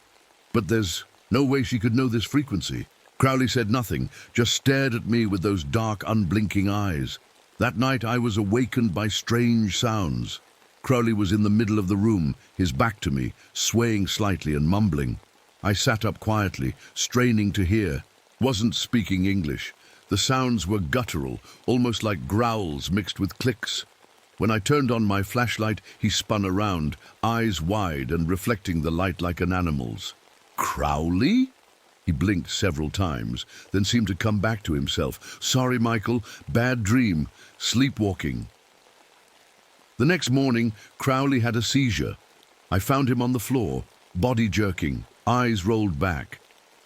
"But there's no way she could know this frequency." Crowley said nothing, just stared at me with those dark, unblinking eyes. That night I was awakened by strange sounds. Crowley was in the middle of the room, his back to me, swaying slightly and mumbling. I sat up quietly, straining to hear. Wasn't speaking English. The sounds were guttural, almost like growls mixed with clicks. When I turned on my flashlight, he spun around, eyes wide and reflecting the light like an animal's. "Crowley?" He blinked several times, then seemed to come back to himself. "Sorry, Michael. Bad dream. Sleepwalking." The next morning, Crowley had a seizure. I found him on the floor, body jerking, eyes rolled back.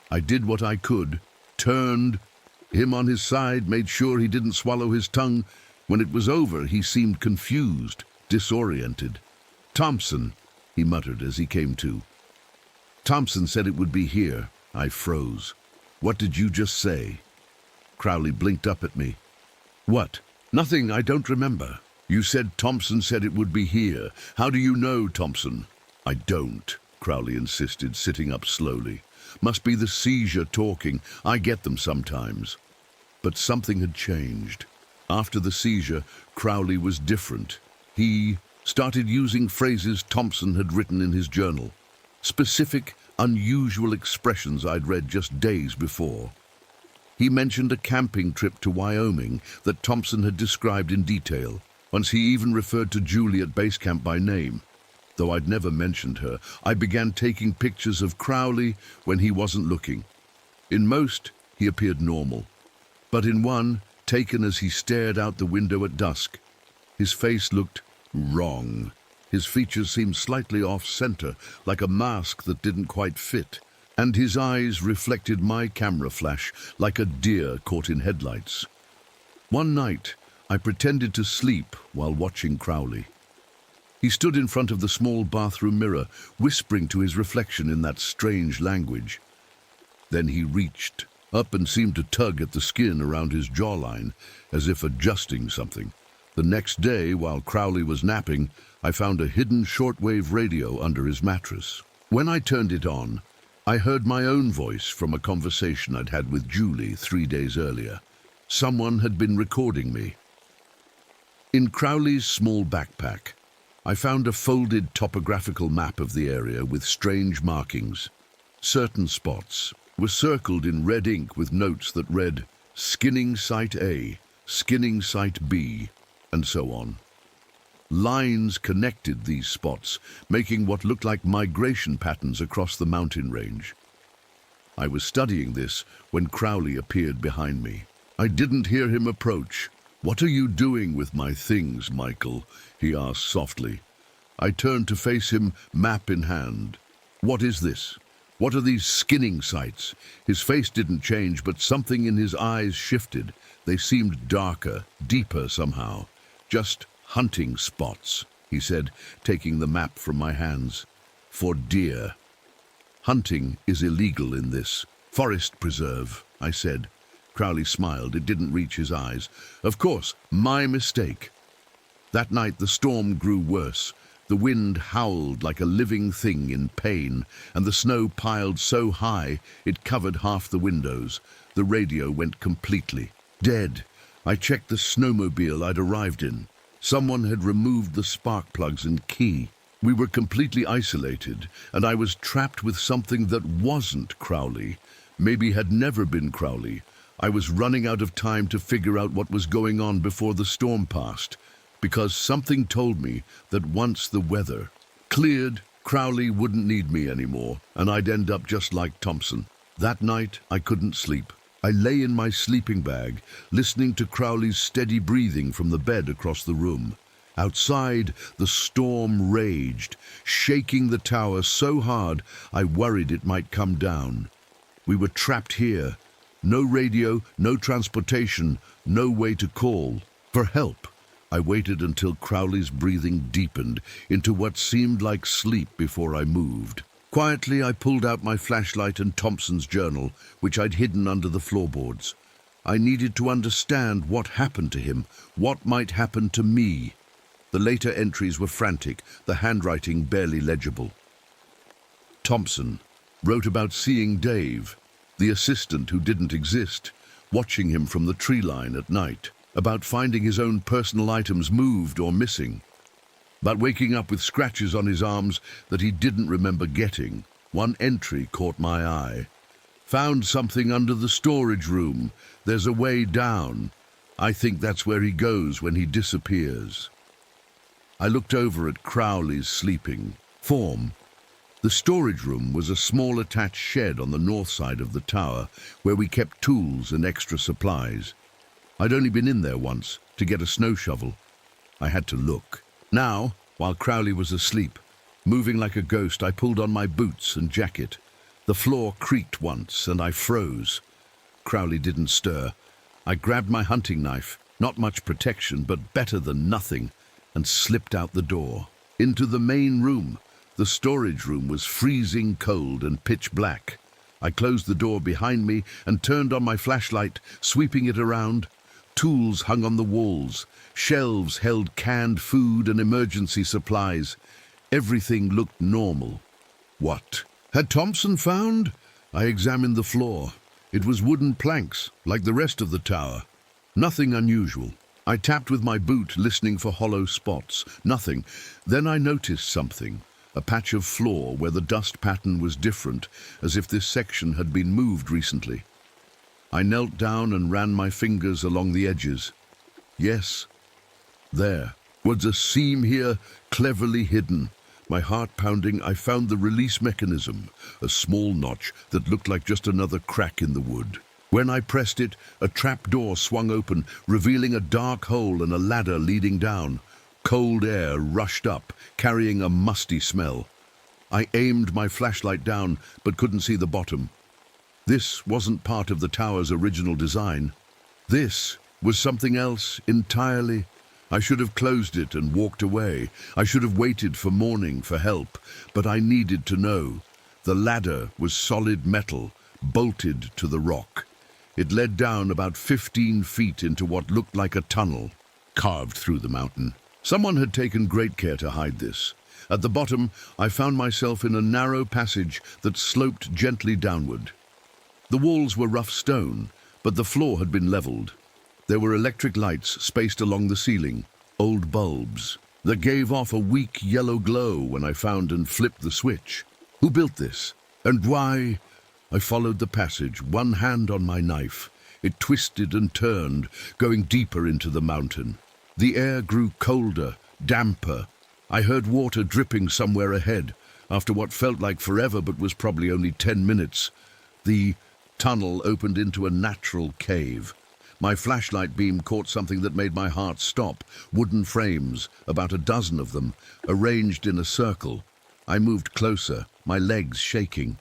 I did what I could, turned him on his side, made sure he didn't swallow his tongue. When it was over, he seemed confused, disoriented. "Thompson," he muttered as he came to. "Thompson said it would be here." I froze. "What did you just say?" Crowley blinked up at me. "What?" "Nothing, I don't remember." "You said Thompson said it would be here. How do you know, Thompson?" "I don't," Crowley insisted, sitting up slowly. "Must be the seizure talking. I get them sometimes." But something had changed. After the seizure, Crowley was different. He started using phrases Thompson had written in his journal. Specific, unusual expressions I'd read just days before. He mentioned a camping trip to Wyoming that Thompson had described in detail. Once he even referred to Julie at base camp by name. Though I'd never mentioned her, I began taking pictures of Crowley when he wasn't looking. In most, he appeared normal. But in one, taken as he stared out the window at dusk, his face looked wrong. His features seemed slightly off-center, like a mask that didn't quite fit, and his eyes reflected my camera flash like a deer caught in headlights. One night, I pretended to sleep while watching Crowley. He stood in front of the small bathroom mirror, whispering to his reflection in that strange language. Then he reached up and seemed to tug at the skin around his jawline, as if adjusting something. The next day, while Crowley was napping, I found a hidden shortwave radio under his mattress. When I turned it on, I heard my own voice from a conversation I'd had with Julie 3 days earlier. Someone had been recording me. In Crowley's small backpack, I found a folded topographical map of the area with strange markings. Certain spots were circled in red ink with notes that read, "Skinning Site A, Skinning Site B," and so on. Lines connected these spots, making what looked like migration patterns across the mountain range. I was studying this when Crowley appeared behind me. I didn't hear him approach. "What are you doing with my things, Michael?" he asked softly. I turned to face him, map in hand. "What is this? What are these skinning sites?" His face didn't change, but something in his eyes shifted. They seemed darker, deeper somehow. "Just hunting spots," he said, taking the map from my hands. "For deer. Hunting is illegal in this forest preserve," I said. Crowley smiled. It didn't reach his eyes. "Of course, my mistake." That night the storm grew worse. The wind howled like a living thing in pain, and the snow piled so high it covered half the windows. The radio went completely dead. I checked the snowmobile I'd arrived in. Someone had removed the spark plugs and key. We were completely isolated, and I was trapped with something that wasn't Crowley, maybe had never been Crowley, I was running out of time to figure out what was going on before the storm passed, because something told me that once the weather cleared, Crowley wouldn't need me anymore, and I'd end up just like Thompson. That night, I couldn't sleep. I lay in my sleeping bag, listening to Crowley's steady breathing from the bed across the room. Outside, the storm raged, shaking the tower so hard I worried it might come down. We were trapped here. No radio, no transportation, no way to call for help. I waited until Crowley's breathing deepened into what seemed like sleep before I moved. Quietly, I pulled out my flashlight and Thompson's journal, which I'd hidden under the floorboards. I needed to understand what happened to him, what might happen to me. The later entries were frantic, the handwriting barely legible. Thompson wrote about seeing Dave, the assistant who didn't exist, watching him from the tree line at night, about finding his own personal items moved or missing, about waking up with scratches on his arms that he didn't remember getting. One entry caught my eye. Found something under the storage room. There's a way down. I think that's where he goes when he disappears. I looked over at Crowley's sleeping form. The storage room was a small attached shed on the north side of the tower where we kept tools and extra supplies. I'd only been in there once to get a snow shovel. I had to look. Now, while Crowley was asleep, moving like a ghost, I pulled on my boots and jacket. The floor creaked once and I froze. Crowley didn't stir. I grabbed my hunting knife, not much protection, but better than nothing, and slipped out the door. Into the main room. The storage room was freezing cold and pitch black. I closed the door behind me and turned on my flashlight, sweeping it around. Tools hung on the walls. Shelves held canned food and emergency supplies. Everything looked normal. What had Thompson found? I examined the floor. It was wooden planks, like the rest of the tower. Nothing unusual. I tapped with my boot, listening for hollow spots. Nothing. Then I noticed something. A patch of floor where the dust pattern was different, as if this section had been moved recently. I knelt down and ran my fingers along the edges. Yes, there was a seam here, cleverly hidden. My heart pounding, I found the release mechanism, a small notch that looked like just another crack in the wood. When I pressed it, a trap door swung open, revealing a dark hole and a ladder leading down. Cold air rushed up, carrying a musty smell. I aimed my flashlight down, but couldn't see the bottom. This wasn't part of the tower's original design. This was something else entirely. I should have closed it and walked away. I should have waited for morning for help, but I needed to know. The ladder was solid metal, bolted to the rock. It led down about 15 feet into what looked like a tunnel, carved through the mountain. Someone had taken great care to hide this. At the bottom, I found myself in a narrow passage that sloped gently downward. The walls were rough stone, but the floor had been leveled. There were electric lights spaced along the ceiling, old bulbs, that gave off a weak yellow glow when I found and flipped the switch. Who built this? And why? I followed the passage, one hand on my knife. It twisted and turned, going deeper into the mountain. The air grew colder, damper. I heard water dripping somewhere ahead, after what felt like forever but was probably only 10 minutes. The tunnel opened into a natural cave. My flashlight beam caught something that made my heart stop. Wooden frames, about a dozen of them, arranged in a circle. I moved closer, my legs shaking.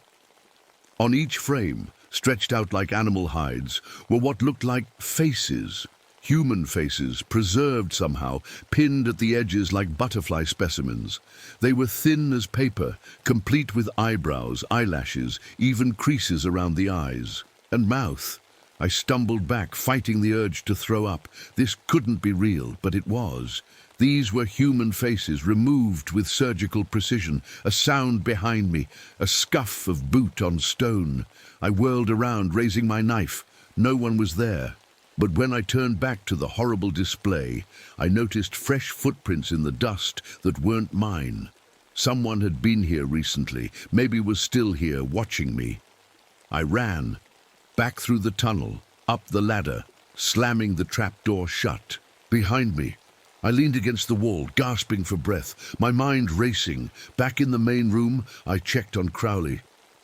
On each frame, stretched out like animal hides, were what looked like faces. Human faces, preserved somehow, pinned at the edges like butterfly specimens. They were thin as paper, complete with eyebrows, eyelashes, even creases around the eyes. And mouth. I stumbled back, fighting the urge to throw up. This couldn't be real, but it was. These were human faces, removed with surgical precision. A sound behind me, a scuff of boot on stone. I whirled around, raising my knife. No one was there. But when I turned back to the horrible display, I noticed fresh footprints in the dust that weren't mine. Someone had been here recently, maybe was still here, watching me. I ran, back through the tunnel, up the ladder, slamming the trapdoor shut. Behind me, I leaned against the wall, gasping for breath, my mind racing. Back in the main room, I checked on Crowley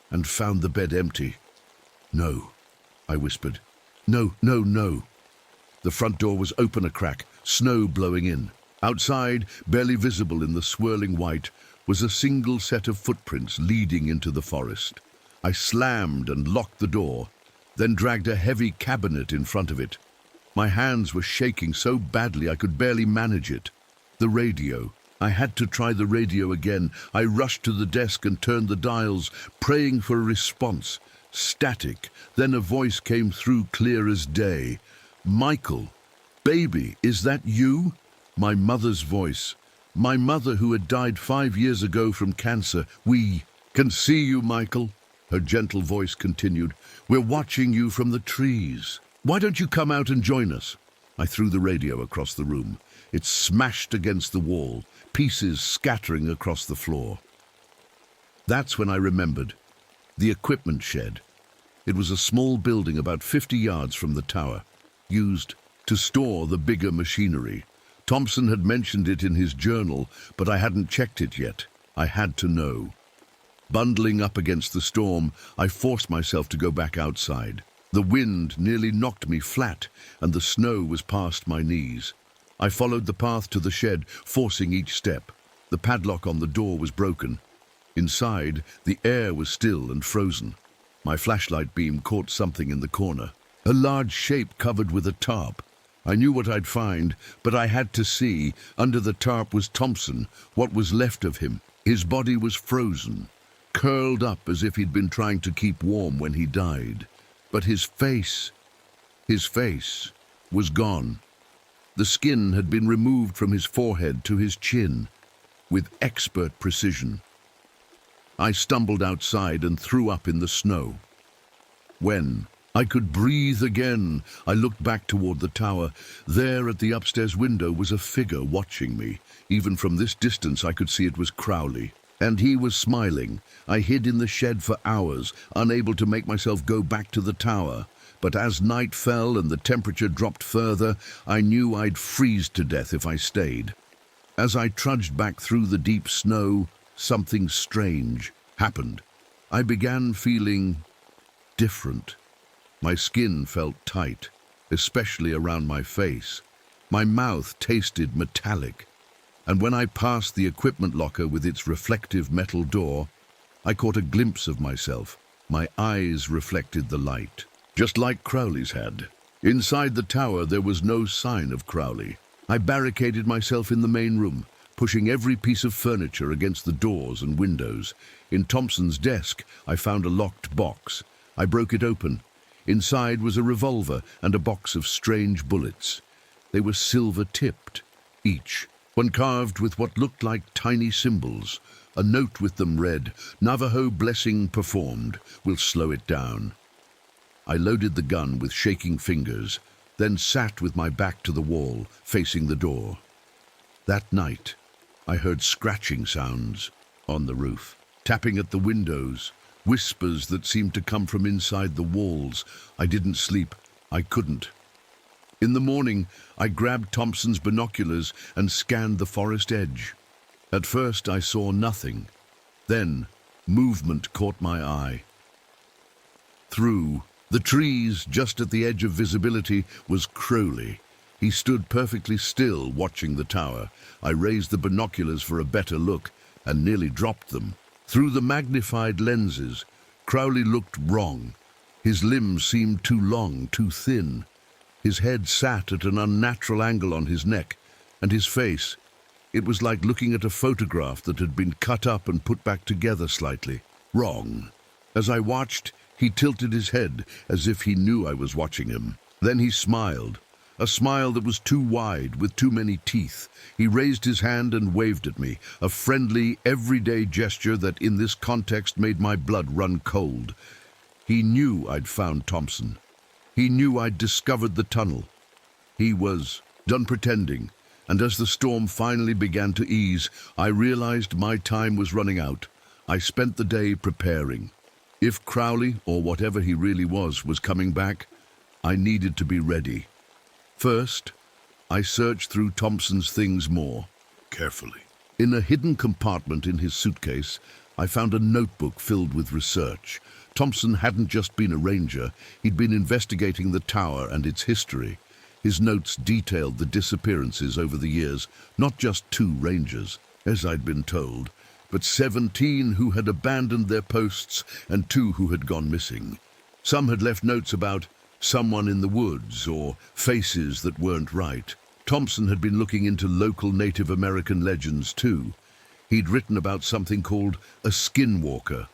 and found the bed empty. "No," I whispered. "No, no, no." The front door was open a crack, snow blowing in. Outside, barely visible in the swirling white, was a single set of footprints leading into the forest. I slammed and locked the door, then dragged a heavy cabinet in front of it. My hands were shaking so badly I could barely manage it. The radio. I had to try the radio again. I rushed to the desk and turned the dials, praying for a response. Static. Then a voice came through clear as day. "Michael, baby, is that you?" My mother's voice. My mother, who had died 5 years ago from cancer. "We can see you, Michael," her gentle voice continued. "We're watching you from the trees. Why don't you come out and join us?" I threw the radio across the room. It smashed against the wall, pieces scattering across the floor. That's when I remembered. The equipment shed. It was a small building about 50 yards from the tower, used to store the bigger machinery. Thompson had mentioned it in his journal, but I hadn't checked it yet. I had to know. Bundling up against the storm, I forced myself to go back outside. The wind nearly knocked me flat, and the snow was past my knees. I followed the path to the shed, forcing each step. The padlock on the door was broken. Inside, the air was still and frozen. My flashlight beam caught something in the corner. A large shape covered with a tarp. I knew what I'd find, but I had to see. Under the tarp was Thompson, what was left of him. His body was frozen, curled up as if he'd been trying to keep warm when he died. But his face was gone. The skin had been removed from his forehead to his chin, with expert precision. I stumbled outside and threw up in the snow. When I could breathe again, I looked back toward the tower. There at the upstairs window was a figure watching me. Even from this distance I could see it was Crowley. And he was smiling. I hid in the shed for hours, unable to make myself go back to the tower. But as night fell and the temperature dropped further, I knew I'd freeze to death if I stayed. As I trudged back through the deep snow, something strange happened. I began feeling different. My skin felt tight, especially around my face. My mouth tasted metallic. And when I passed the equipment locker with its reflective metal door, I caught a glimpse of myself. My eyes reflected the light, just like Crowley's had. Inside the tower, there was no sign of Crowley. I barricaded myself in the main room, pushing every piece of furniture against the doors and windows. In Thompson's desk, I found a locked box. I broke it open. Inside was a revolver and a box of strange bullets. They were silver-tipped, each, one carved with what looked like tiny symbols. A note with them read, "Navajo blessing performed. Will slow it down." I loaded the gun with shaking fingers, then sat with my back to the wall, facing the door. That night, I heard scratching sounds on the roof, tapping at the windows, whispers that seemed to come from inside the walls. I didn't sleep. I couldn't. In the morning, I grabbed Thompson's binoculars and scanned the forest edge. At first, I saw nothing. Then, movement caught my eye. Through the trees, just at the edge of visibility, was Crowley. He stood perfectly still, watching the tower. I raised the binoculars for a better look and nearly dropped them. Through the magnified lenses, Crowley looked wrong. His limbs seemed too long, too thin. His head sat at an unnatural angle on his neck, and his face, it was like looking at a photograph that had been cut up and put back together slightly. Wrong. As I watched, he tilted his head as if he knew I was watching him. Then he smiled. A smile that was too wide, with too many teeth. He raised his hand and waved at me, a friendly, everyday gesture that in this context made my blood run cold. He knew I'd found Thompson. He knew I'd discovered the tunnel. He was done pretending, and as the storm finally began to ease, I realized my time was running out. I spent the day preparing. If Crowley, or whatever he really was coming back, I needed to be ready. First, I searched through Thompson's things more carefully. In a hidden compartment in his suitcase, I found a notebook filled with research. Thompson hadn't just been a ranger, he'd been investigating the tower and its history. His notes detailed the disappearances over the years, not just 2 rangers, as I'd been told, but 17 who had abandoned their posts and 2 who had gone missing. Some had left notes about someone in the woods or faces that weren't right. Thompson had been looking into local Native American legends too. He'd written about something called a skinwalker,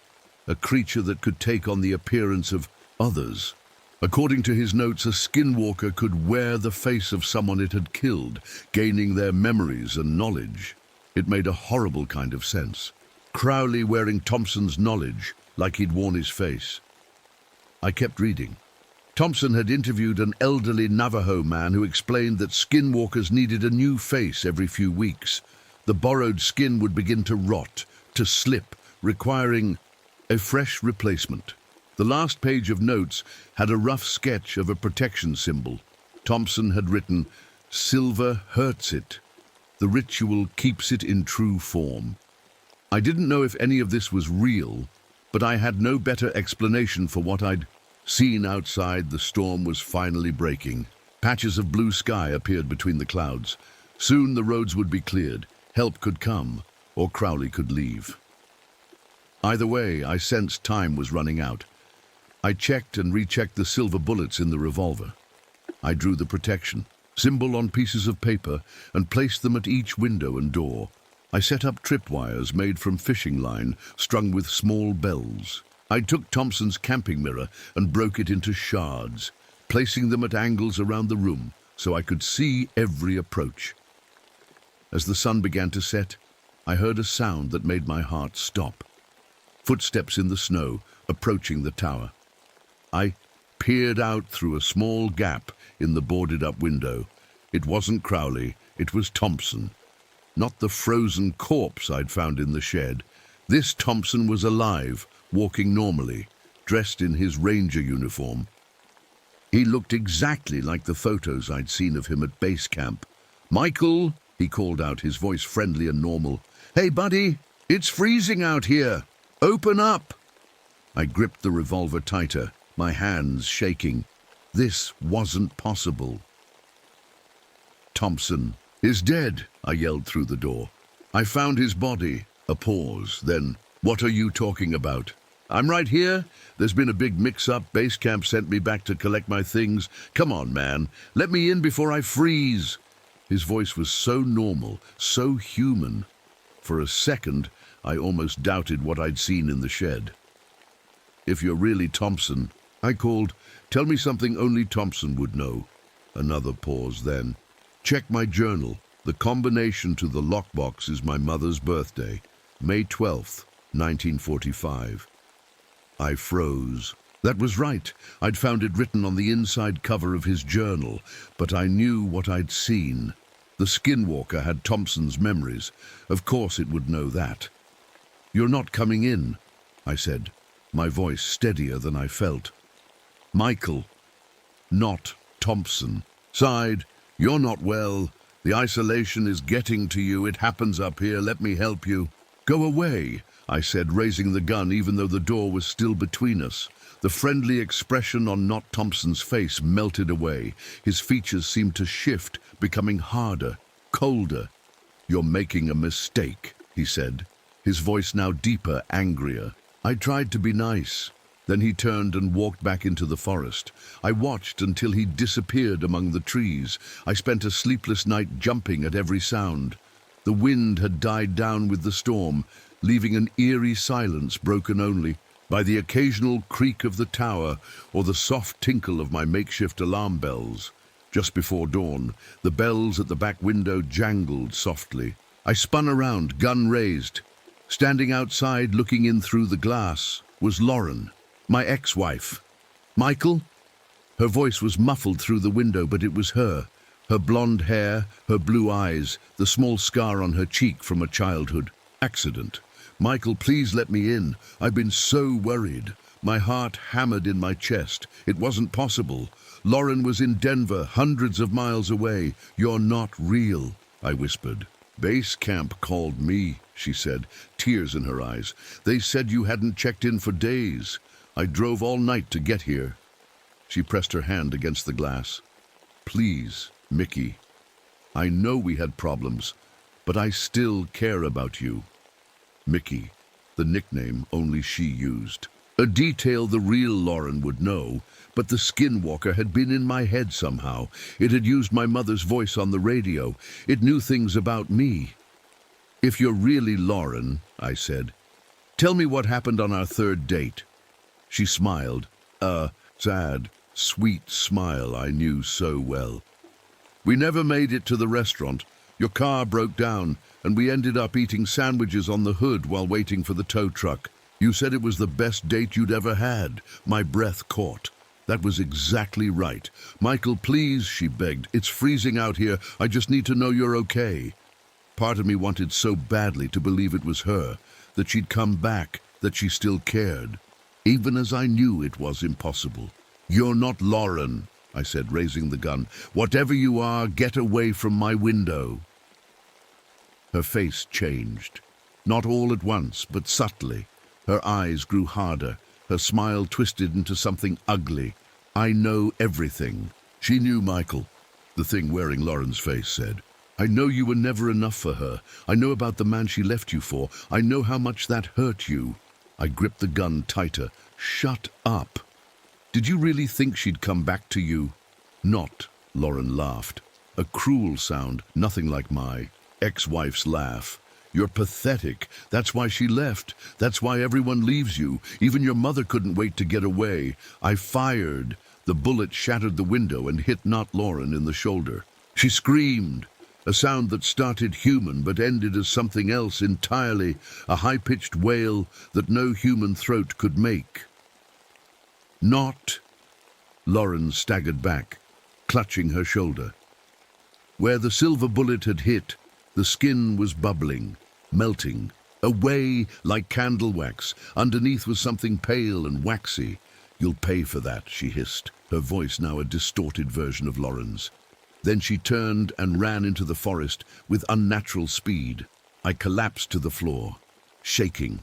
a creature that could take on the appearance of others. According to his notes, a skinwalker could wear the face of someone it had killed, gaining their memories and knowledge. It made a horrible kind of sense. Crowley wearing Thompson's knowledge, like he'd worn his face. I kept reading. Thompson had interviewed an elderly Navajo man who explained that skinwalkers needed a new face every few weeks. The borrowed skin would begin to rot, to slip, requiring a fresh replacement. The last page of notes had a rough sketch of a protection symbol. Thompson had written, "Silver hurts it. The ritual keeps it in true form." I didn't know if any of this was real, but I had no better explanation for what I'd seen outside. The storm was finally breaking. Patches of blue sky appeared between the clouds. Soon the roads would be cleared. Help could come, or Crowley could leave. Either way, I sensed time was running out. I checked and rechecked the silver bullets in the revolver. I drew the protection symbol on pieces of paper and placed them at each window and door. I set up tripwires made from fishing line, strung with small bells. I took Thompson's camping mirror and broke it into shards, placing them at angles around the room so I could see every approach. As the sun began to set, I heard a sound that made my heart stop. Footsteps in the snow, approaching the tower. I peered out through a small gap in the boarded-up window. It wasn't Crowley, it was Thompson. Not the frozen corpse I'd found in the shed. This Thompson was alive, walking normally, dressed in his ranger uniform. He looked exactly like the photos I'd seen of him at base camp. "Michael," he called out, his voice friendly and normal. "Hey, buddy, it's freezing out here. Open up!" I gripped the revolver tighter, my hands shaking. This wasn't possible. "Thompson is dead," I yelled through the door. "I found his body." A pause, then, "What are you talking about?" "I'm right here. There's been a big mix-up. Base camp sent me back to collect my things. Come on, man. Let me in before I freeze." His voice was so normal, so human. For a second, I almost doubted what I'd seen in the shed. "If you're really Thompson," I called, "tell me something only Thompson would know." Another pause, then. "Check my journal. The combination to the lockbox is my mother's birthday, May 12th, 1945. I froze. That was right. I'd found it written on the inside cover of his journal, but I knew what I'd seen. The skinwalker had Thompson's memories. Of course it would know that. "You're not coming in," I said, my voice steadier than I felt. "Michael, not Thompson." Sighed. "You're not well. The isolation is getting to you. It happens up here. Let me help you." "Go away," I said, raising the gun even though the door was still between us. The friendly expression on Not Thompson's face melted away. His features seemed to shift, becoming harder, colder. "You're making a mistake," he said, his voice now deeper, angrier. I tried to be nice. Then he turned and walked back into the forest. I watched until he disappeared among the trees. I spent a sleepless night jumping at every sound. The wind had died down with the storm, leaving an eerie silence broken only by the occasional creak of the tower or the soft tinkle of my makeshift alarm bells. Just before dawn, the bells at the back window jangled softly. I spun around, gun raised. Standing outside, looking in through the glass, was Lauren, my ex-wife. "Michael?" Her voice was muffled through the window, but it was her. Her blonde hair, her blue eyes, the small scar on her cheek from a childhood accident. "Michael, please let me in. I've been so worried." My heart hammered in my chest. It wasn't possible. Lauren was in Denver, hundreds of miles away. You're not real, I whispered. Base camp called me, she said, tears in her eyes. They said you hadn't checked in for days. I drove all night to get here. She pressed her hand against the glass. Please, Mickey. I know we had problems, but I still care about you. Mickey, the nickname only she used. A detail the real Lauren would know, but the skinwalker had been in my head somehow. It had used my mother's voice on the radio. It knew things about me. If you're really Lauren, I said, tell me what happened on our third date. She smiled, a sad, sweet smile I knew so well. We never made it to the restaurant. Your car broke down, and we ended up eating sandwiches on the hood while waiting for the tow truck. You said it was the best date you'd ever had. My breath caught. That was exactly right. Michael, please, she begged. It's freezing out here. I just need to know you're okay. Part of me wanted so badly to believe it was her, that she'd come back, that she still cared, even as I knew it was impossible. You're not Lauren, I said, raising the gun. Whatever you are, get away from my window. Her face changed. Not all at once, but subtly. Her eyes grew harder. Her smile twisted into something ugly. I know everything. She knew Michael. The thing wearing Lauren's face said. I know you were never enough for her. I know about the man she left you for. I know how much that hurt you. I gripped the gun tighter. Shut up. Did you really think she'd come back to you? Not, Lauren laughed. A cruel sound, nothing like my ex-wife's laugh. You're pathetic. That's why she left. That's why everyone leaves you. Even your mother couldn't wait to get away. I fired. The bullet shattered the window and hit not Lauren in the shoulder. She screamed, a sound that started human but ended as something else entirely, a high-pitched wail that no human throat could make. Not. Lauren staggered back, clutching her shoulder. Where the silver bullet had hit, the skin was bubbling, melting, away like candle wax. Underneath was something pale and waxy. You'll pay for that, she hissed, her voice now a distorted version of Lauren's. Then she turned and ran into the forest with unnatural speed. I collapsed to the floor, shaking.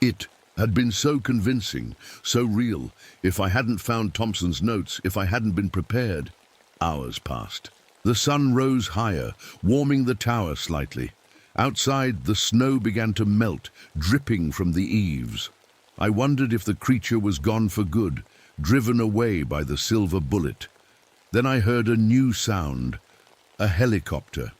It had been so convincing, so real. If I hadn't found Thompson's notes, if I hadn't been prepared. Hours passed. The sun rose higher, warming the tower slightly. Outside, the snow began to melt, dripping from the eaves. I wondered if the creature was gone for good, driven away by the silver bullet. Then I heard a new sound, a helicopter.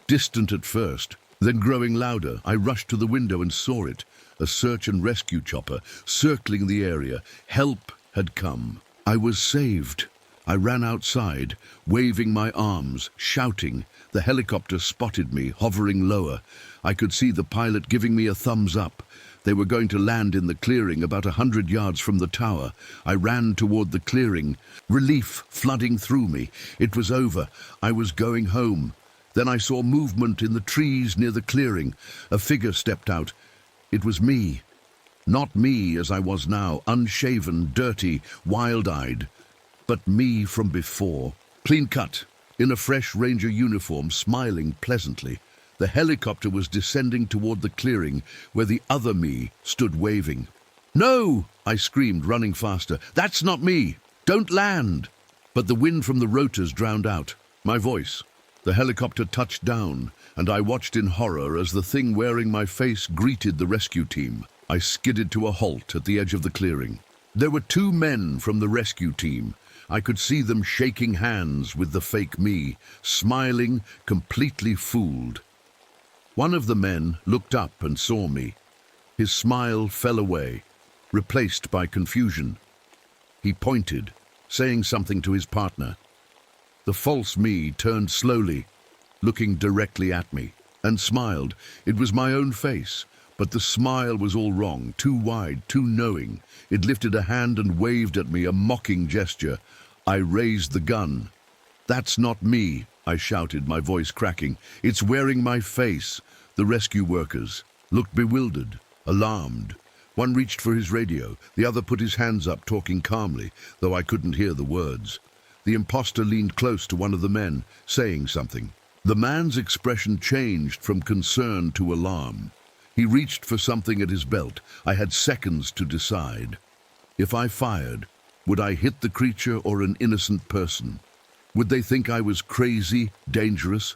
Distant at first, then growing louder. I rushed to the window and saw it, a search and rescue chopper, circling the area. Help had come. I was saved. I ran outside, waving my arms, shouting. The helicopter spotted me, hovering lower. I could see the pilot giving me a thumbs up. They were going to land in the clearing about 100 yards from the tower. I ran toward the clearing, relief flooding through me. It was over. I was going home. Then I saw movement in the trees near the clearing. A figure stepped out. It was me. Not me as I was now, unshaven, dirty, wild-eyed. But me from before, clean cut, in a fresh ranger uniform, smiling pleasantly. The helicopter was descending toward the clearing where the other me stood waving. No, I screamed, running faster. That's not me. Don't land. But the wind from the rotors drowned out my voice. The helicopter touched down, and I watched in horror as the thing wearing my face greeted the rescue team. I skidded to a halt at the edge of the clearing. There were 2 men from the rescue team. I could see them shaking hands with the fake me, smiling, completely fooled. One of the men looked up and saw me. His smile fell away, replaced by confusion. He pointed, saying something to his partner. The false me turned slowly, looking directly at me, and smiled. It was my own face, but the smile was all wrong, too wide, too knowing. It lifted a hand and waved at me, a mocking gesture. I raised the gun. That's not me, I shouted, my voice cracking. It's wearing my face. The rescue workers looked bewildered, alarmed. One reached for his radio. The other put his hands up, talking calmly, though I couldn't hear the words. The imposter leaned close to one of the men, saying something. The man's expression changed from concern to alarm. He reached for something at his belt. I had seconds to decide. If I fired, would I hit the creature or an innocent person? Would they think I was crazy, dangerous?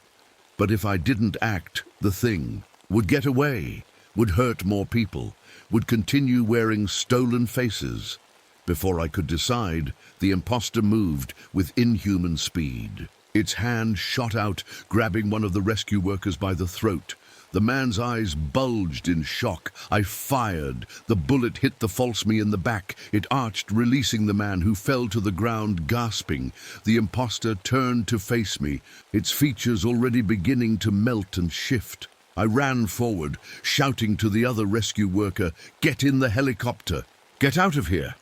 But if I didn't act, the thing would get away, would hurt more people, would continue wearing stolen faces. Before I could decide, the imposter moved with inhuman speed. Its hand shot out, grabbing one of the rescue workers by the throat. The man's eyes bulged in shock. I fired. The bullet hit the false me in the back. It arched, releasing the man, who fell to the ground, gasping. The imposter turned to face me, its features already beginning to melt and shift. I ran forward, shouting to the other rescue worker, "Get in the helicopter! Get out of here!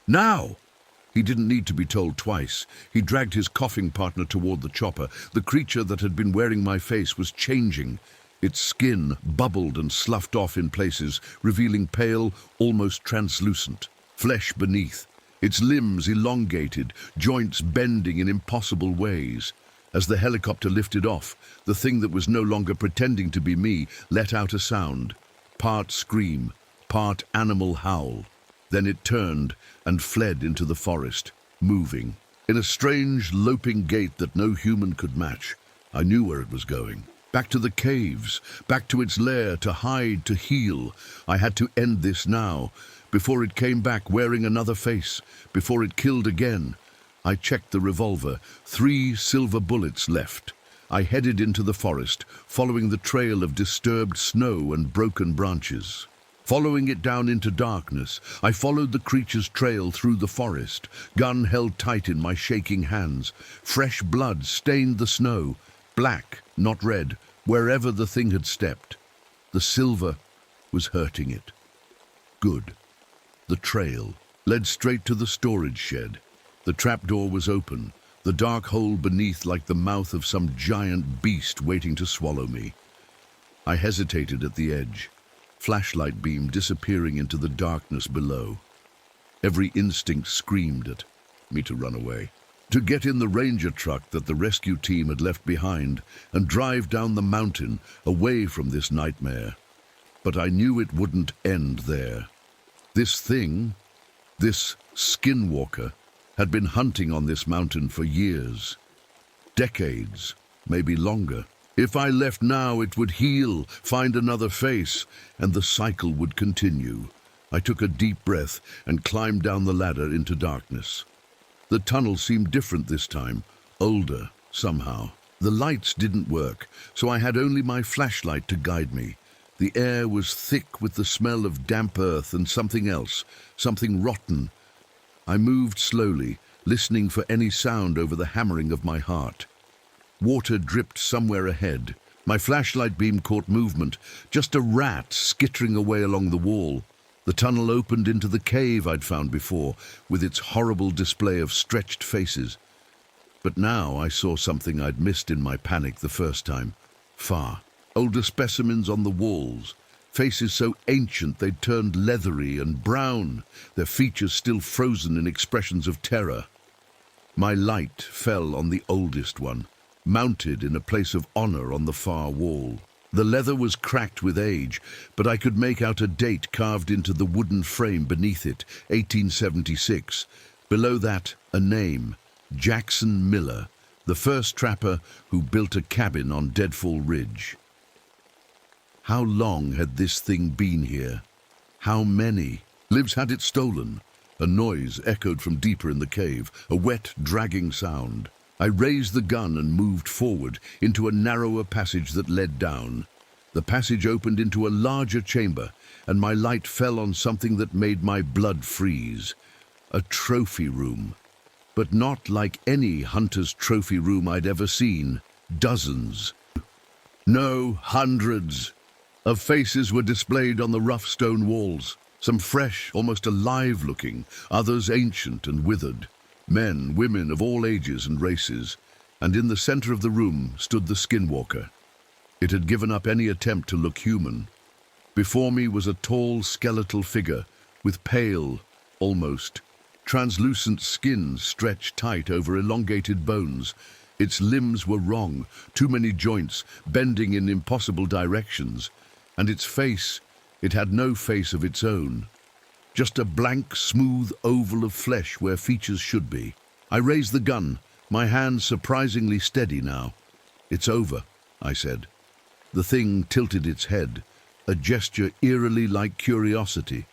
Now!" He didn't need to be told twice. He dragged his coughing partner toward the chopper. The creature that had been wearing my face was changing. Its skin bubbled and sloughed off in places, revealing pale, almost translucent flesh beneath. Its limbs elongated, joints bending in impossible ways. As the helicopter lifted off, the thing that was no longer pretending to be me let out a sound, part scream, part animal howl. Then it turned and fled into the forest, moving in a strange, loping gait that no human could match. I knew where it was going. Back to the caves, back to its lair, to hide, to heal. I had to end this now, before it came back wearing another face, before it killed again. I checked the revolver, 3 silver bullets left. I headed into the forest, following the trail of disturbed snow and broken branches. Following it down into darkness, I followed the creature's trail through the forest, gun held tight in my shaking hands. Fresh blood stained the snow, black, not red, wherever the thing had stepped. The silver was hurting it. Good. The trail led straight to the storage shed. The trapdoor was open, the dark hole beneath like the mouth of some giant beast waiting to swallow me. I hesitated at the edge, flashlight beam disappearing into the darkness below. Every instinct screamed at me to run away, to get in the ranger truck that the rescue team had left behind and drive down the mountain away from this nightmare. But I knew it wouldn't end there. This thing, this skinwalker, had been hunting on this mountain for years, decades, maybe longer. If I left now, it would heal, find another face, and the cycle would continue. I took a deep breath and climbed down the ladder into darkness. The tunnel seemed different this time, older, somehow. The lights didn't work, so I had only my flashlight to guide me. The air was thick with the smell of damp earth and something else, something rotten. I moved slowly, listening for any sound over the hammering of my heart. Water dripped somewhere ahead. My flashlight beam caught movement, just a rat skittering away along the wall. The tunnel opened into the cave I'd found before, with its horrible display of stretched faces. But now I saw something I'd missed in my panic the first time. Far. Older specimens on the walls, faces so ancient they'd turned leathery and brown, their features still frozen in expressions of terror. My light fell on the oldest one, mounted in a place of honor on the far wall. The leather was cracked with age, but I could make out a date carved into the wooden frame beneath it, 1876. Below that, a name, Jackson Miller, the first trapper who built a cabin on Deadfall Ridge. How long had this thing been here? How many lives had it stolen? A noise echoed from deeper in the cave, a wet, dragging sound. I raised the gun and moved forward into a narrower passage that led down. The passage opened into a larger chamber, and my light fell on something that made my blood freeze. A trophy room. But not like any hunter's trophy room I'd ever seen. Dozens. No, hundreds of faces were displayed on the rough stone walls. Some fresh, almost alive looking, others ancient and withered. Men, women of all ages and races, and in the center of the room stood the skinwalker. It had given up any attempt to look human. Before me was a tall, skeletal figure with pale, almost translucent skin stretched tight over elongated bones. Its limbs were wrong, too many joints, bending in impossible directions. And its face, it had no face of its own. Just a blank, smooth oval of flesh where features should be. I raised the gun, my hand surprisingly steady now. "It's over," I said. The thing tilted its head, a gesture eerily like curiosity.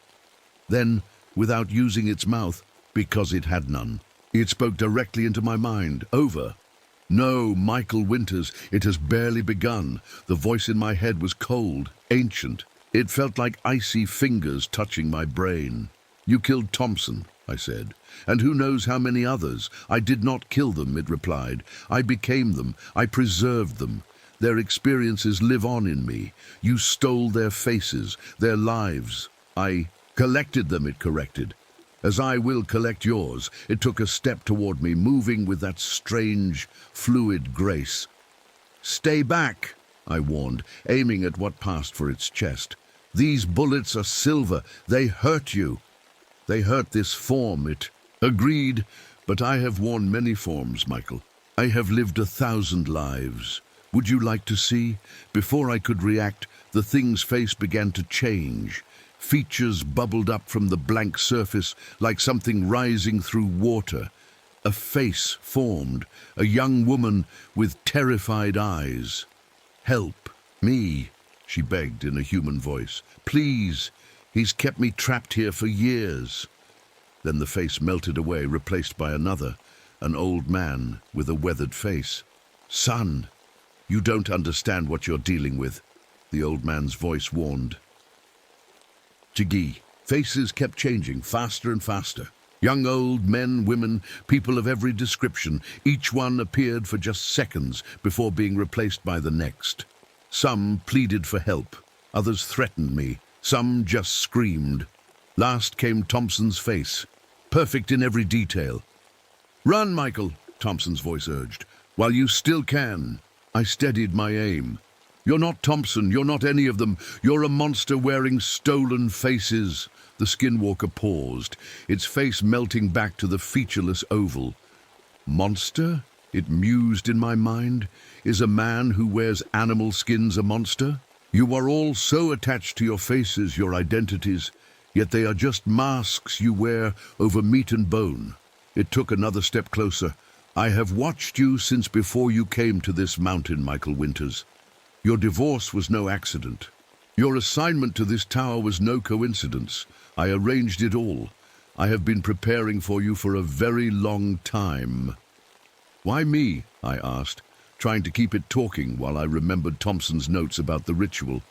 Then, without using its mouth, because it had none, it spoke directly into my mind. "Over? No, Michael Winters, it has barely begun." The voice in my head was cold, ancient. It felt like icy fingers touching my brain. "You killed Thompson," I said, "and who knows how many others." "I did not kill them," it replied. "I became them. I preserved them. Their experiences live on in me. You stole their faces, their lives. I collected them," it corrected. "As I will collect yours." It took a step toward me, moving with that strange, fluid grace. "Stay back," I warned, aiming at what passed for its chest. "These bullets are silver. They hurt you." "They hurt this form," it agreed. "But I have worn many forms, Michael. I have lived 1,000 lives. Would you like to see?" Before I could react, the thing's face began to change. Features bubbled up from the blank surface like something rising through water. A face formed, a young woman with terrified eyes. "Help me," she begged in a human voice. "Please, he's kept me trapped here for years." Then the face melted away, replaced by another, an old man with a weathered face. "Son, you don't understand what you're dealing with," the old man's voice warned. Jiggy. Faces kept changing, faster and faster. Young, old, men, women, people of every description. Each one appeared for just seconds before being replaced by the next. Some pleaded for help. Others threatened me. Some just screamed. Last came Thompson's face, perfect in every detail. "Run, Michael," Thompson's voice urged, "while you still can." I steadied my aim. "You're not Thompson, you're not any of them. You're a monster wearing stolen faces." The skinwalker paused, its face melting back to the featureless oval. "Monster?" it mused in my mind. "Is a man who wears animal skins a monster? You are all so attached to your faces, your identities, yet they are just masks you wear over meat and bone." It took another step closer. "I have watched you since before you came to this mountain, Michael Winters. Your divorce was no accident. Your assignment to this tower was no coincidence. I arranged it all. I have been preparing for you for a very long time." "Why me?" I asked, trying to keep it talking while I remembered Thompson's notes about the ritual.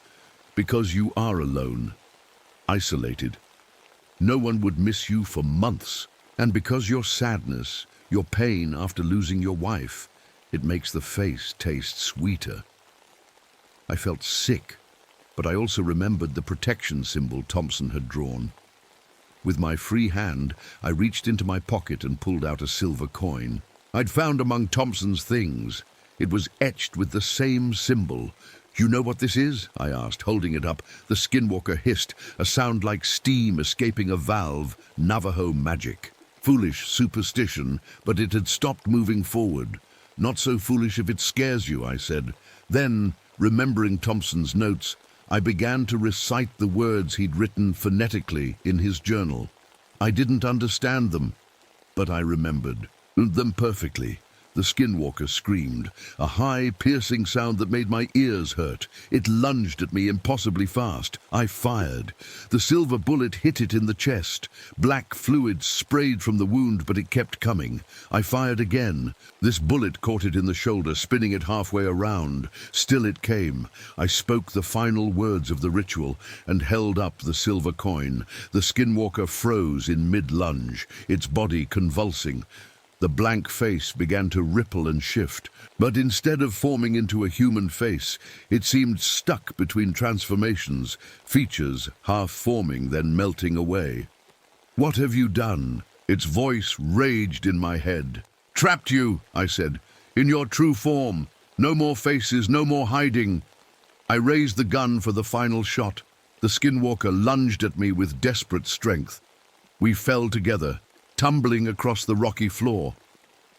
"Because you are alone, isolated. No one would miss you for months. And because your sadness, your pain after losing your wife, it makes the face taste sweeter." I felt sick, but I also remembered the protection symbol Thompson had drawn. With my free hand, I reached into my pocket and pulled out a silver coin. I'd found among Thompson's things. It was etched with the same symbol. "You know what this is?" I asked, holding it up. The skinwalker hissed, a sound like steam escaping a valve. "Navajo magic." Foolish superstition, but it had stopped moving forward. "Not so foolish if it scares you," I said. Then, remembering Thompson's notes, I began to recite the words he'd written phonetically in his journal. I didn't understand them, but I remembered them perfectly. The skinwalker screamed, a high, piercing sound that made my ears hurt. It lunged at me impossibly fast. I fired. The silver bullet hit it in the chest. Black fluid sprayed from the wound, but it kept coming. I fired again. This bullet caught it in the shoulder, spinning it halfway around. Still it came. I spoke the final words of the ritual and held up the silver coin. The skinwalker froze in mid-lunge, its body convulsing. The blank face began to ripple and shift, but instead of forming into a human face, it seemed stuck between transformations, features half forming then melting away. "What have you done?" Its voice raged in my head. "Trapped you," I said, "in your true form. No more faces, no more hiding." I raised the gun for the final shot. The skinwalker lunged at me with desperate strength. We fell together, tumbling across the rocky floor.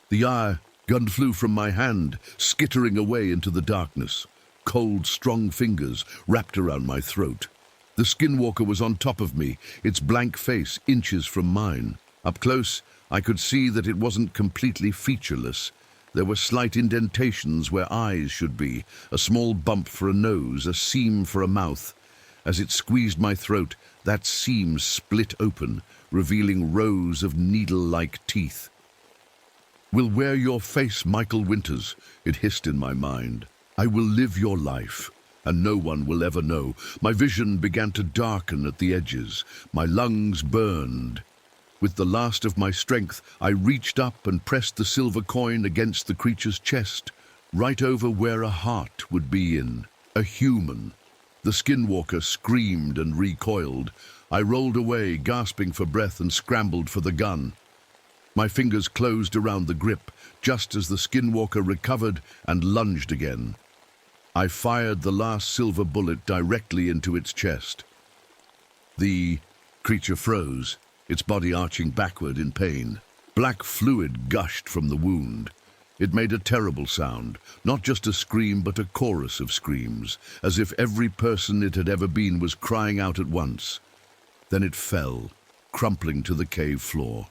The gun flew from my hand, skittering away into the darkness. Cold, strong fingers wrapped around my throat. The skinwalker was on top of me, its blank face inches from mine. Up close, I could see that it wasn't completely featureless. There were slight indentations where eyes should be, a small bump for a nose, a seam for a mouth. As it squeezed my throat, that seam split open, revealing rows of needle-like teeth. "Will wear your face, Michael Winters," it hissed in my mind. "I will live your life, and no one will ever know." My vision began to darken at the edges. My lungs burned. With the last of my strength, I reached up and pressed the silver coin against the creature's chest, right over where a heart would be in. A human. The skinwalker screamed and recoiled. I rolled away, gasping for breath, and scrambled for the gun. My fingers closed around the grip, just as the skinwalker recovered and lunged again. I fired the last silver bullet directly into its chest. The creature froze, its body arching backward in pain. Black fluid gushed from the wound. It made a terrible sound, not just a scream but a chorus of screams, as if every person it had ever been was crying out at once. Then it fell, crumpling to the cave floor.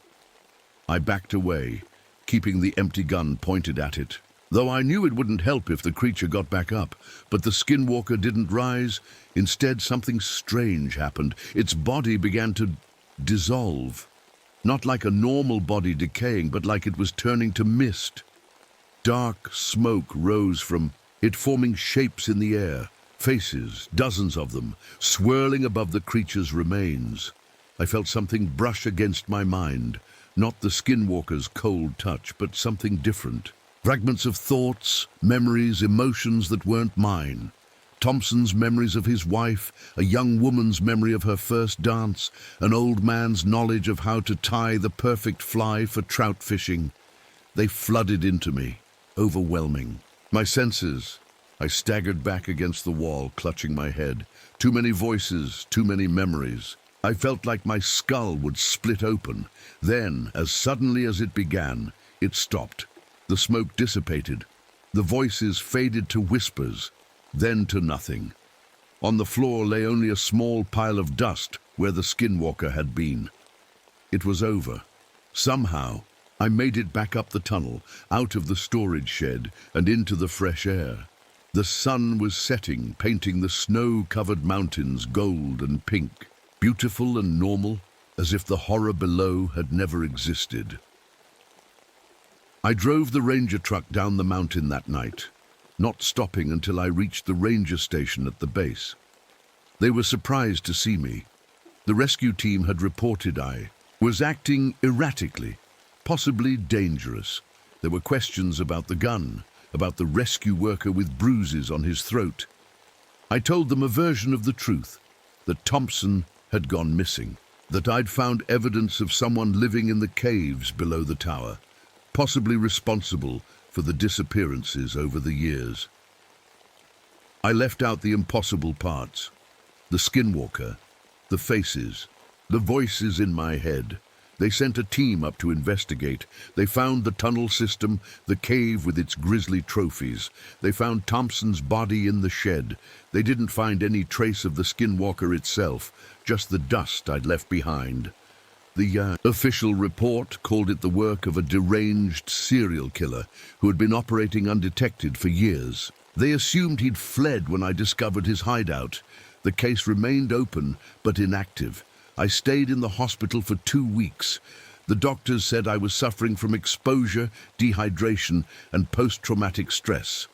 I backed away, keeping the empty gun pointed at it, though I knew it wouldn't help if the creature got back up. But the skinwalker didn't rise. Instead, something strange happened. Its body began to dissolve, not like a normal body decaying, but like it was turning to mist. Dark smoke rose from it, forming shapes in the air, faces, dozens of them, swirling above the creature's remains. I felt something brush against my mind. Not the skinwalker's cold touch, but something different. Fragments of thoughts, memories, emotions that weren't mine. Thompson's memories of his wife, a young woman's memory of her first dance, an old man's knowledge of how to tie the perfect fly for trout fishing. They flooded into me, overwhelming. My senses. I staggered back against the wall, clutching my head. Too many voices, too many memories. I felt like my skull would split open. Then, as suddenly as it began, it stopped. The smoke dissipated. The voices faded to whispers, then to nothing. On the floor lay only a small pile of dust where the skinwalker had been. It was over. Somehow, I made it back up the tunnel, out of the storage shed, and into the fresh air. The sun was setting, painting the snow-covered mountains gold and pink. Beautiful and normal, as if the horror below had never existed. I drove the ranger truck down the mountain that night, not stopping until I reached the ranger station at the base. They were surprised to see me. The rescue team had reported I was acting erratically, possibly dangerous. There were questions about the gun, about the rescue worker with bruises on his throat. I told them a version of the truth, that Thompson had gone missing, that I'd found evidence of someone living in the caves below the tower, possibly responsible for the disappearances over the years. I left out the impossible parts, the skinwalker, the faces, the voices in my head. They sent a team up to investigate. They found the tunnel system, the cave with its grisly trophies. They found Thompson's body in the shed. They didn't find any trace of the skinwalker itself, just the dust I'd left behind. The official report called it the work of a deranged serial killer who had been operating undetected for years. They assumed he'd fled when I discovered his hideout. The case remained open, but inactive. I stayed in the hospital for 2 weeks. The doctors said I was suffering from exposure, dehydration, and post-traumatic stress.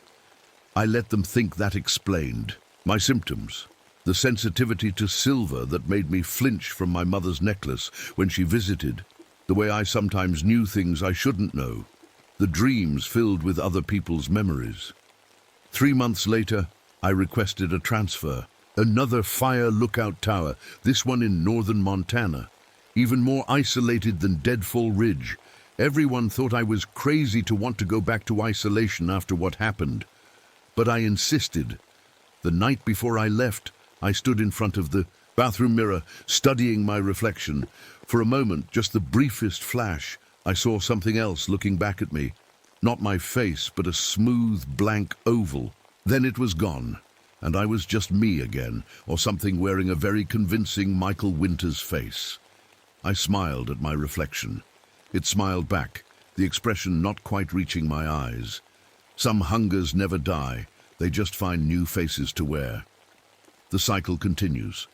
I let them think that explained my symptoms. The sensitivity to silver that made me flinch from my mother's necklace when she visited. The way I sometimes knew things I shouldn't know. The dreams filled with other people's memories. 3 months later, I requested a transfer. Another fire lookout tower, this one in northern Montana. Even more isolated than Deadfall Ridge. Everyone thought I was crazy to want to go back to isolation after what happened. But I insisted. The night before I left, I stood in front of the Bathroom mirror, studying my reflection. For a moment, just the briefest flash, I saw something else looking back at me. Not my face, but a smooth, blank oval. Then it was gone, and I was just me again, or something wearing a very convincing Michael Winters face. I smiled at my reflection. It smiled back, the expression not quite reaching my eyes. Some hungers never die, they just find new faces to wear. The cycle continues.